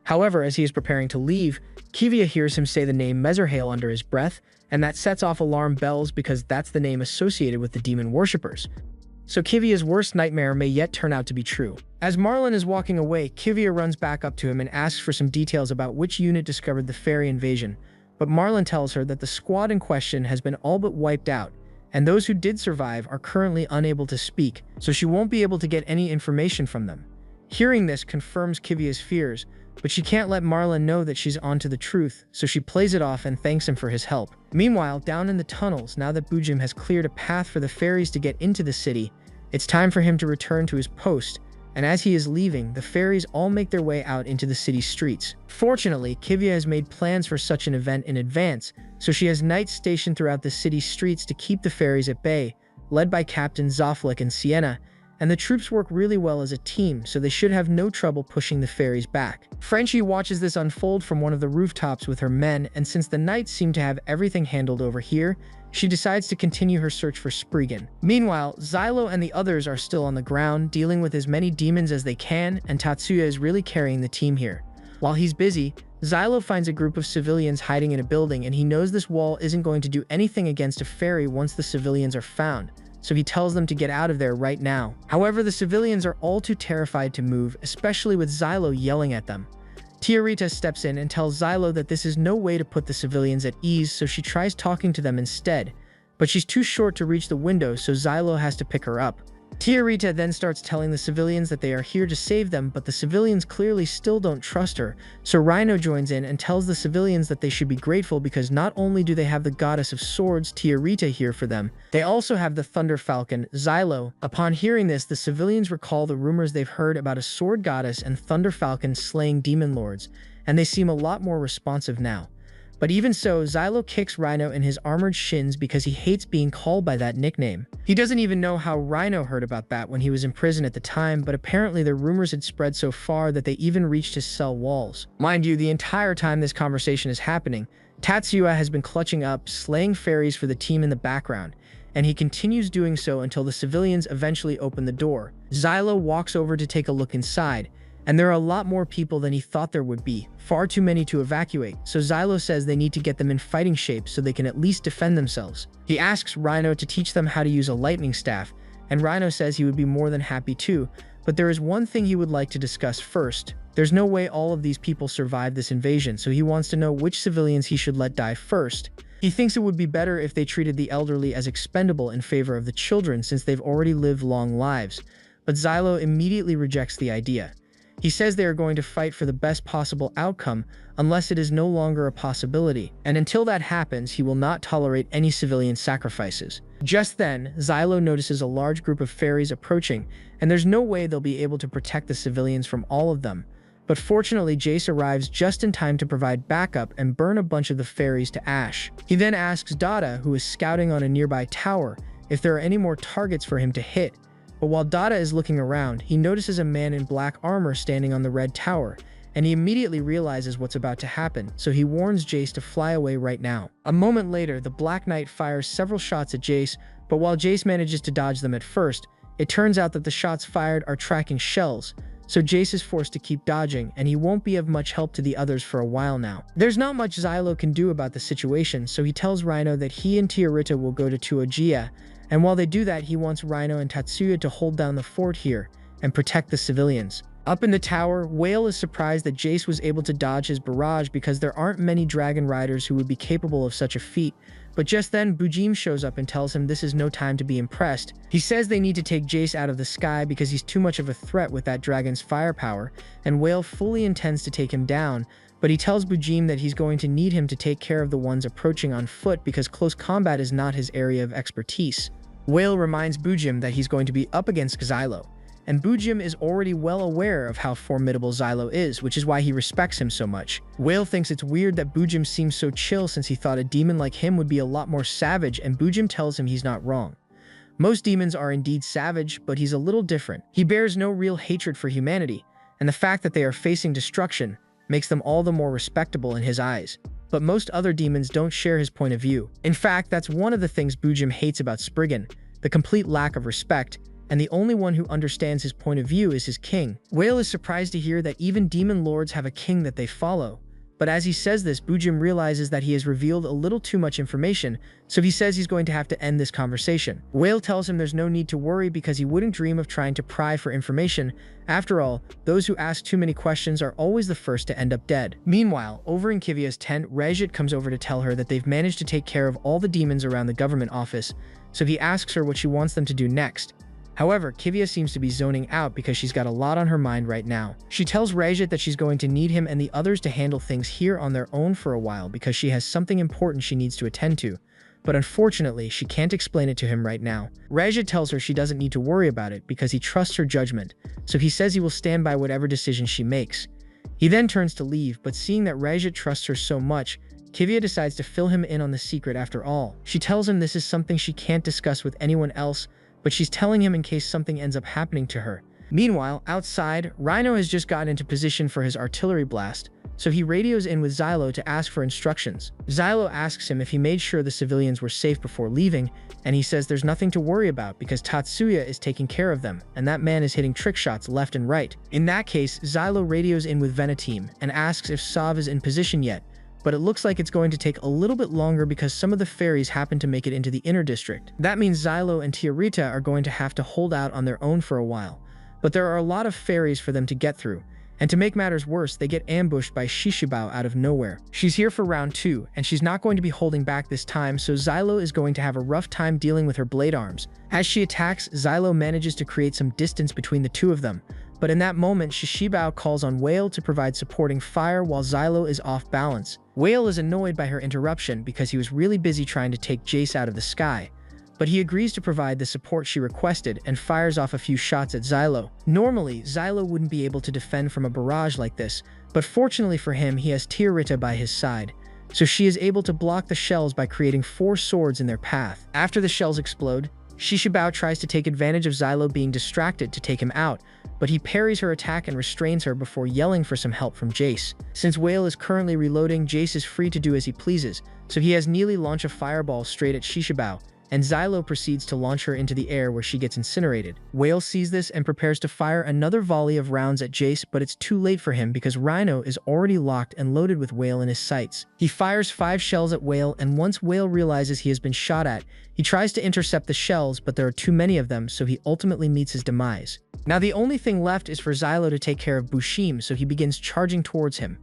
However, as he is preparing to leave, Kivia hears him say the name Mezerhail under his breath, and that sets off alarm bells because that's the name associated with the demon worshippers. So Kivia's worst nightmare may yet turn out to be true. As Marlin is walking away, Kivia runs back up to him and asks for some details about which unit discovered the fairy invasion, but Marlin tells her that the squad in question has been all but wiped out, and those who did survive are currently unable to speak, so she won't be able to get any information from them. Hearing this confirms Kivia's fears, but she can't let Marlin know that she's onto the truth, so she plays it off and thanks him for his help. Meanwhile, down in the tunnels, now that Budjim has cleared a path for the fairies to get into the city, it's time for him to return to his post, and as he is leaving, the fairies all make their way out into the city streets. Fortunately, Kivia has made plans for such an event in advance, so she has knights stationed throughout the city streets to keep the fairies at bay, led by Captain Zoflik and Sienna, and the troops work really well as a team, so they should have no trouble pushing the fairies back. Frenchie watches this unfold from one of the rooftops with her men, and since the knights seem to have everything handled over here, she decides to continue her search for Spriggan. Meanwhile, Xylo and the others are still on the ground, dealing with as many demons as they can, and Tatsuya is really carrying the team here. While he's busy, Xylo finds a group of civilians hiding in a building, and he knows this wall isn't going to do anything against a fairy once the civilians are found, so he tells them to get out of there right now. However, the civilians are all too terrified to move, especially with Xylo yelling at them. Tiarita steps in and tells Xylo that this is no way to put the civilians at ease, so she tries talking to them instead, but she's too short to reach the window, so Xylo has to pick her up. Tiarita then starts telling the civilians that they are here to save them, but the civilians clearly still don't trust her, so Rhino joins in and tells the civilians that they should be grateful because not only do they have the goddess of swords, Tiarita, here for them, they also have the Thunder Falcon, Xylo. Upon hearing this, the civilians recall the rumors they've heard about a sword goddess and Thunder Falcon slaying demon lords, and they seem a lot more responsive now. But even so, Xylo kicks Rhino in his armored shins because he hates being called by that nickname. He doesn't even know how Rhino heard about that when he was in prison at the time, but apparently the rumors had spread so far that they even reached his cell walls. Mind you, the entire time this conversation is happening, Tatsuya has been clutching up, slaying fairies for the team in the background, and he continues doing so until the civilians eventually open the door. Xylo walks over to take a look inside, and there are a lot more people than he thought there would be, far too many to evacuate, so Xylo says they need to get them in fighting shape so they can at least defend themselves. He asks Rhino to teach them how to use a lightning staff, and Rhino says he would be more than happy to, but there is one thing he would like to discuss first. There's no way all of these people survive this invasion, so he wants to know which civilians he should let die first. He thinks it would be better if they treated the elderly as expendable in favor of the children since they've already lived long lives, but Xylo immediately rejects the idea. He says they are going to fight for the best possible outcome unless it is no longer a possibility, and until that happens, he will not tolerate any civilian sacrifices. Just then, Xylo notices a large group of fairies approaching, and there's no way they'll be able to protect the civilians from all of them. But fortunately, Jace arrives just in time to provide backup and burn a bunch of the fairies to ash. He then asks Dada, who is scouting on a nearby tower, if there are any more targets for him to hit. But while Dada is looking around, he notices a man in black armor standing on the red tower, and he immediately realizes what's about to happen, so he warns Jace to fly away right now. A moment later, the Black Knight fires several shots at Jace, but while Jace manages to dodge them at first, it turns out that the shots fired are tracking shells, so Jace is forced to keep dodging, and he won't be of much help to the others for a while now. There's not much Xylo can do about the situation, so he tells Rhino that he and Tiarita will go to Tuogia, and while they do that, he wants Rhino and Tatsuya to hold down the fort here and protect the civilians. Up in the tower, Whale is surprised that Jace was able to dodge his barrage because there aren't many dragon riders who would be capable of such a feat, but just then Bujim shows up and tells him this is no time to be impressed. He says they need to take Jace out of the sky because he's too much of a threat with that dragon's firepower, and Whale fully intends to take him down, but he tells Bujim that he's going to need him to take care of the ones approaching on foot because close combat is not his area of expertise. Whale reminds Bujim that he's going to be up against Xylo, and Bujim is already well aware of how formidable Xylo is, which is why he respects him so much. Whale thinks it's weird that Bujim seems so chill since he thought a demon like him would be a lot more savage, and Bujim tells him he's not wrong. Most demons are indeed savage, but he's a little different. He bears no real hatred for humanity, and the fact that they are facing destruction makes them all the more respectable in his eyes. But most other demons don't share his point of view. In fact, that's one of the things Bujim hates about Spriggan, the complete lack of respect, and the only one who understands his point of view is his king. Whale is surprised to hear that even demon lords have a king that they follow. But as he says this, Bujim realizes that he has revealed a little too much information, so he says he's going to have to end this conversation. Whale tells him there's no need to worry because he wouldn't dream of trying to pry for information. After all, those who ask too many questions are always the first to end up dead. Meanwhile, over in Kivia's tent, Rejit comes over to tell her that they've managed to take care of all the demons around the government office, so he asks her what she wants them to do next. However, Kivia seems to be zoning out because she's got a lot on her mind right now. She tells Rejit that she's going to need him and the others to handle things here on their own for a while because she has something important she needs to attend to, but unfortunately, she can't explain it to him right now. Rejit tells her she doesn't need to worry about it because he trusts her judgment, so he says he will stand by whatever decision she makes. He then turns to leave, but seeing that Rejit trusts her so much, Kivia decides to fill him in on the secret after all. She tells him this is something she can't discuss with anyone else, but she's telling him in case something ends up happening to her. Meanwhile, outside, Rhino has just gotten into position for his artillery blast, so he radios in with Xylo to ask for instructions. Xylo asks him if he made sure the civilians were safe before leaving, and he says there's nothing to worry about because Tatsuya is taking care of them, and that man is hitting trick shots left and right. In that case, Xylo radios in with Veneteam and asks if Sav is in position yet, but it looks like it's going to take a little bit longer because some of the fairies happen to make it into the inner district. That means Xylo and Tiarita are going to have to hold out on their own for a while, but there are a lot of fairies for them to get through, and to make matters worse, they get ambushed by Shishibao out of nowhere. She's here for round 2, and she's not going to be holding back this time, so Xylo is going to have a rough time dealing with her blade arms. As she attacks, Xylo manages to create some distance between the two of them, but in that moment, Shishibao calls on Whale to provide supporting fire while Xylo is off balance. Whale is annoyed by her interruption because he was really busy trying to take Jace out of the sky, but he agrees to provide the support she requested and fires off a few shots at Xylo. Normally, Xylo wouldn't be able to defend from a barrage like this, but fortunately for him, he has Tiarita by his side. so she is able to block the shells by creating 4 swords in their path. After the shells explode, Shishabao tries to take advantage of Xylo being distracted to take him out, but he parries her attack and restrains her before yelling for some help from Jace. Since Whale is currently reloading, Jace is free to do as he pleases, so he has Neely launch a fireball straight at Shishabao, and Xylo proceeds to launch her into the air where she gets incinerated. Whale sees this and prepares to fire another volley of rounds at Jace, but it's too late for him because Rhino is already locked and loaded with Whale in his sights. He fires 5 shells at Whale, and once Whale realizes he has been shot at, he tries to intercept the shells, but there are too many of them, so he ultimately meets his demise. Now the only thing left is for Xylo to take care of Bushim, so he begins charging towards him.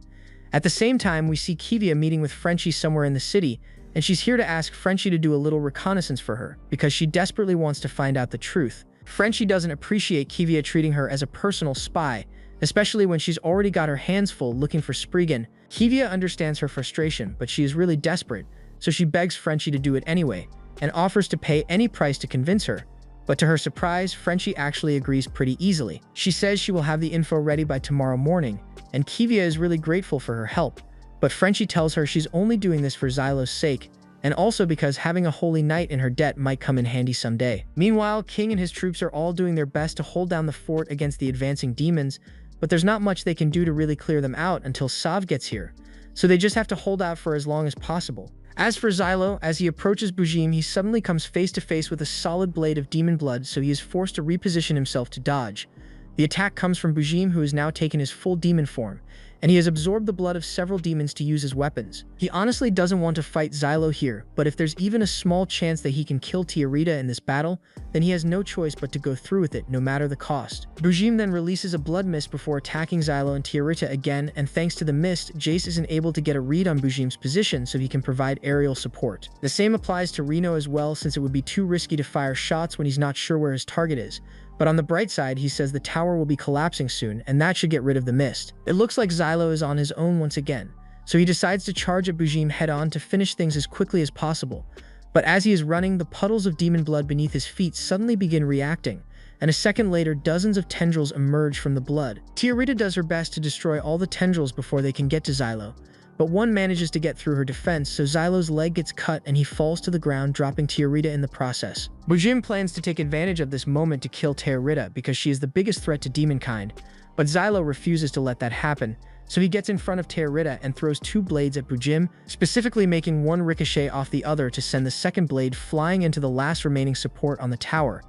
At the same time, we see Kivia meeting with Frenchie somewhere in the city, and she's here to ask Frenchie to do a little reconnaissance for her, because she desperately wants to find out the truth. Frenchie doesn't appreciate Kivia treating her as a personal spy, especially when she's already got her hands full looking for Spriggan. Kivia understands her frustration, but she is really desperate, so she begs Frenchie to do it anyway, and offers to pay any price to convince her. But to her surprise, Frenchie actually agrees pretty easily. She says she will have the info ready by tomorrow morning, and Kivia is really grateful for her help. But Frenchie tells her she's only doing this for Xylo's sake, and also because having a holy knight in her debt might come in handy someday. Meanwhile, King and his troops are all doing their best to hold down the fort against the advancing demons, but there's not much they can do to really clear them out until Sav gets here, so they just have to hold out for as long as possible. As for Xylo, as he approaches Bujim, he suddenly comes face to face with a solid blade of demon blood, so he is forced to reposition himself to dodge. The attack comes from Bujim, who has now taken his full demon form, and he has absorbed the blood of several demons to use as weapons. He honestly doesn't want to fight Xylo here, but if there's even a small chance that he can kill Tiarita in this battle, then he has no choice but to go through with it, no matter the cost. Bujim then releases a blood mist before attacking Xylo and Tiarita again, and thanks to the mist, Jace isn't able to get a read on Bujim's position, so he can provide aerial support. The same applies to Reno as well, since it would be too risky to fire shots when he's not sure where his target is. But on the bright side, he says the tower will be collapsing soon, and that should get rid of the mist. It looks like Xylo is on his own once again, so he decides to charge at Bujim head-on to finish things as quickly as possible. But as he is running, the puddles of demon blood beneath his feet suddenly begin reacting, and a second later, dozens of tendrils emerge from the blood. Tiarita does her best to destroy all the tendrils before they can get to Xylo, but one manages to get through her defense, so Xylo's leg gets cut and he falls to the ground, dropping Tiarita in the process. Bujim plans to take advantage of this moment to kill Tiarita because she is the biggest threat to demonkind, but Xylo refuses to let that happen, so he gets in front of Tiarita and throws 2 blades at Bujim, specifically making one ricochet off the other to send the second blade flying into the last remaining support on the tower.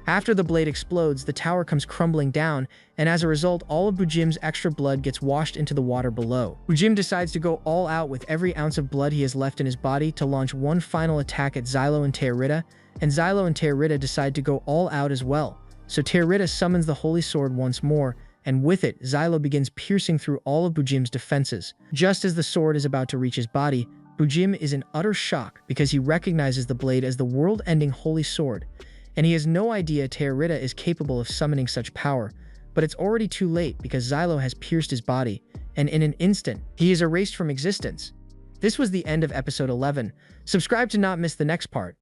After the blade explodes, the tower comes crumbling down, and as a result, all of Bujim's extra blood gets washed into the water below. Bujim decides to go all out with every ounce of blood he has left in his body to launch one final attack at Xylo and Tiarita, and Xylo and Tiarita decide to go all out as well. So Tiarita summons the Holy Sword once more, and with it, Xylo begins piercing through all of Bujim's defenses. Just as the sword is about to reach his body, Bujim is in utter shock because he recognizes the blade as the world-ending Holy Sword, and he has no idea Tiarita is capable of summoning such power, but it's already too late because Xylo has pierced his body, and in an instant, he is erased from existence. This was the end of episode 11. Subscribe to not miss the next part.